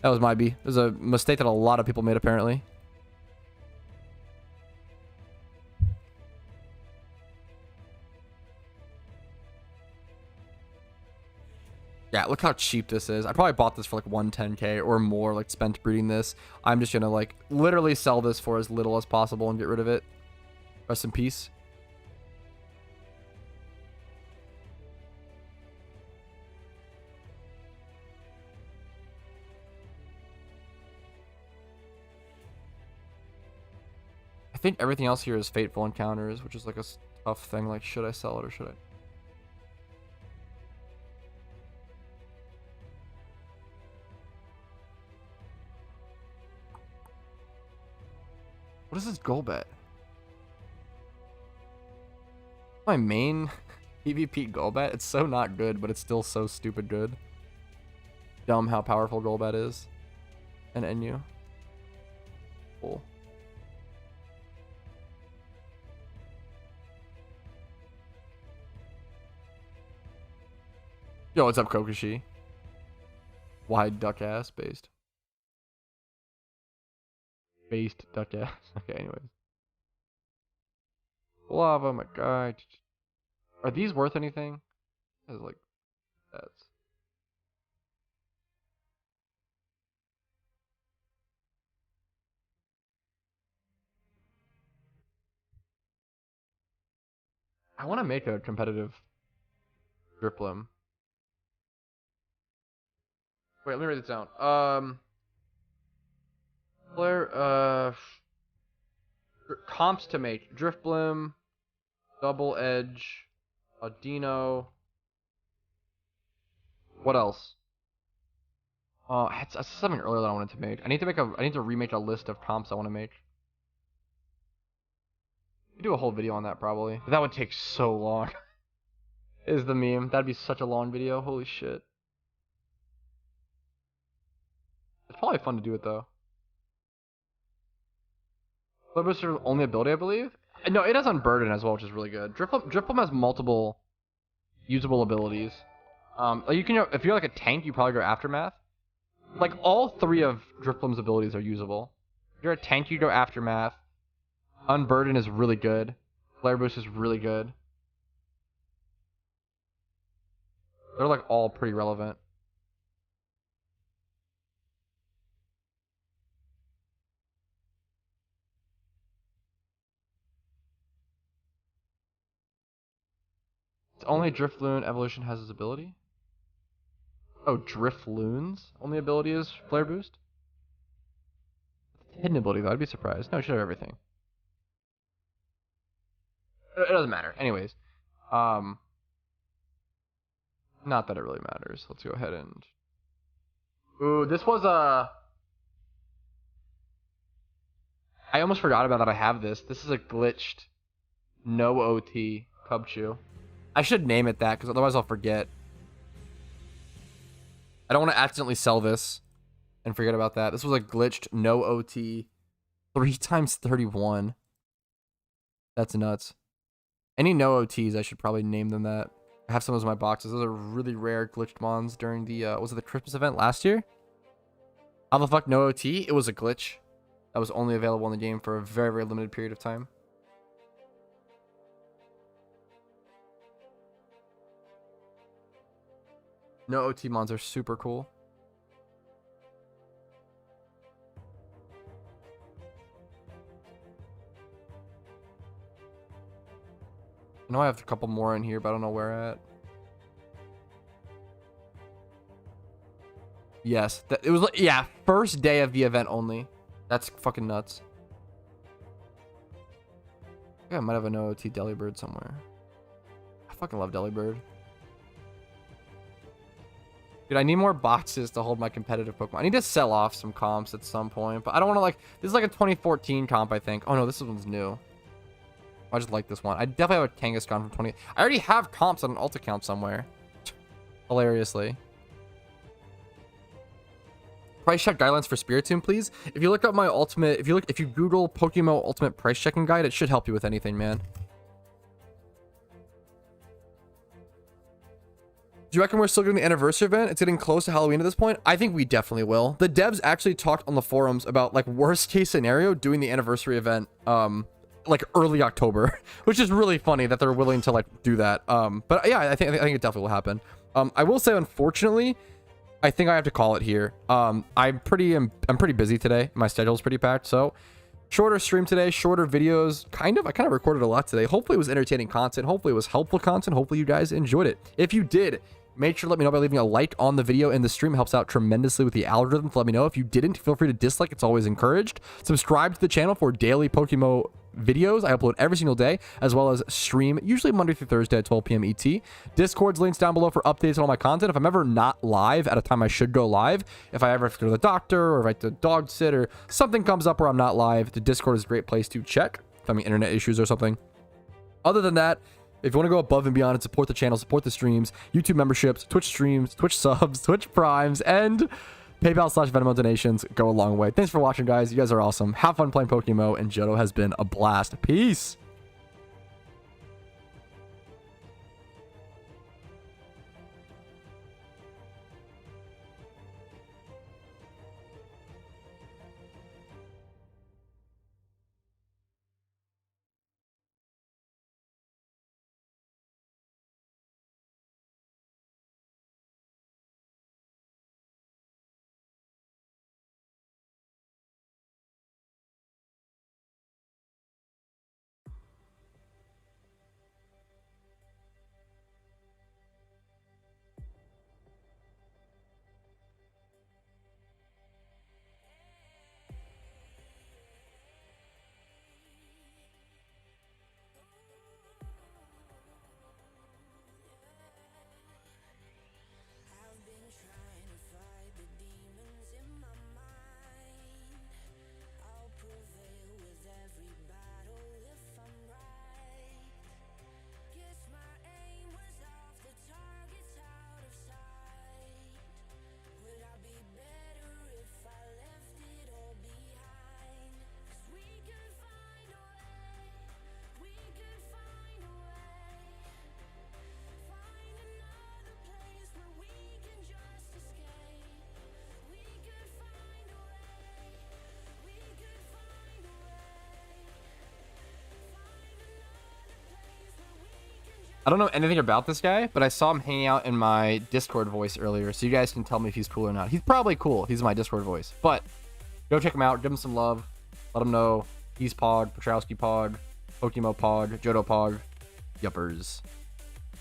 that was my B. It was a mistake that a lot of people made apparently. Yeah, look how cheap this is. I probably bought this for like 110k or more, like spent breeding this. I'm just gonna like literally sell this for as little as possible and get rid of it. Rest in peace. I think everything else here is fateful encounters, which is like a tough thing. Like, should I sell it or should I? What is this goal bet? My main PvP goal bet? It's so not good, but it's still so stupid good. Dumb how powerful goal bet is. And NU. Cool. Yo, what's up, Kokushi? Wide duck ass based. Based duck ass. Okay, anyways. Lava, my god. Are these worth anything? As like that's. I want to make a competitive Driplim. Wait, let me write this down. Player, comps to make: Drifblim, Double Edge, a Dino. What else? It's something earlier that I wanted to make. I need to remake a list of comps I want to make. We do a whole video on that probably. But that would take so long. Is the meme? That'd be such a long video. Holy shit. It's probably fun to do it though. Flare Booster only ability, I believe. No, it has Unburden as well, which is really good. Drifblim has multiple usable abilities. Like you can, if you're like a tank, you probably go Aftermath. Like all three of Drifblim's abilities are usable. If you're a tank, you go Aftermath. Unburden is really good. Flare Boost is really good. They're like all pretty relevant. It's only Drifloon evolution has his ability. Oh, Drifloon's only ability is Flare Boost? Hidden ability though, I'd be surprised. No, it should have everything. It doesn't matter. Anyways. Not that it really matters. Let's go ahead and... Ooh, this was a... I almost forgot about that I have this. This is a glitched no OT Cubchoo. I should name it that, because otherwise I'll forget. I don't want to accidentally sell this and forget about that. This was a glitched no OT 3x31. That's nuts. Any no OTs, I should probably name them that. I have some of those in my boxes. Those are really rare glitched mons during the, was it the Christmas event last year? How the fuck no OT? It was a glitch that was only available in the game for a very, very limited period of time. No OT mons are super cool. I know I have a couple more in here, but I don't know where at. Yes, it was, yeah, first day of the event only. That's fucking nuts. Yeah, I might have a no OT Delibird somewhere. I fucking love Delibird. Dude, I need more boxes to hold my competitive Pokemon. I need to sell off some comps at some point, but I don't want to, like, this is like a 2014 comp, I think. Oh no, this one's new. I just like this one. I definitely have a Kangaskhan from 20. I already have comps on an alt account somewhere. Hilariously. Price check guidelines for Spiritomb, please. If you look up my ultimate, if you Google PokeMMO Ultimate Price Checking Guide, it should help you with anything, man. Do you reckon we're still doing the anniversary event? It's getting close to Halloween at this point. I think we definitely will. The devs actually talked on the forums about, like, worst case scenario doing the anniversary event, like early October, which is really funny that they're willing to, like, do that. But yeah, I think it definitely will happen. I will say, unfortunately, I think I have to call it here. I'm pretty busy today. My schedule's pretty packed, so shorter stream today, shorter videos. I kind of recorded a lot today. Hopefully it was entertaining content. Hopefully it was helpful content. Hopefully you guys enjoyed it. If you did, make sure to let me know by leaving a like on the video, and the stream helps out tremendously with the algorithm to let me know. If you didn't, feel free to dislike. It's always encouraged. Subscribe to the channel for daily PokeMMO videos. I upload every single day, as well as stream usually Monday through Thursday at 12 p.m. ET. Discord's links down below for updates on all my content. If I'm ever not live at a time I should go live, if I ever have to go to the doctor or if I have to dog sit or something comes up where I'm not live, the Discord is a great place to check if I'm having internet issues or something. Other than that, if you want to go above and beyond and support the channel, support the streams, YouTube memberships, Twitch streams, Twitch subs, Twitch primes, and PayPal/Venmo donations go a long way. Thanks for watching, guys. You guys are awesome. Have fun playing PokeMMO, and JOHTO has been a blast. Peace. I don't know anything about this guy, but I saw him hanging out in my Discord voice earlier, so you guys can tell me if he's cool or not. He's probably cool. He's my Discord voice. But go check him out. Give him some love. Let him know he's Pog, Patrouski Pog, PokeMMO Pog, JOHTO Pog. Yuppers.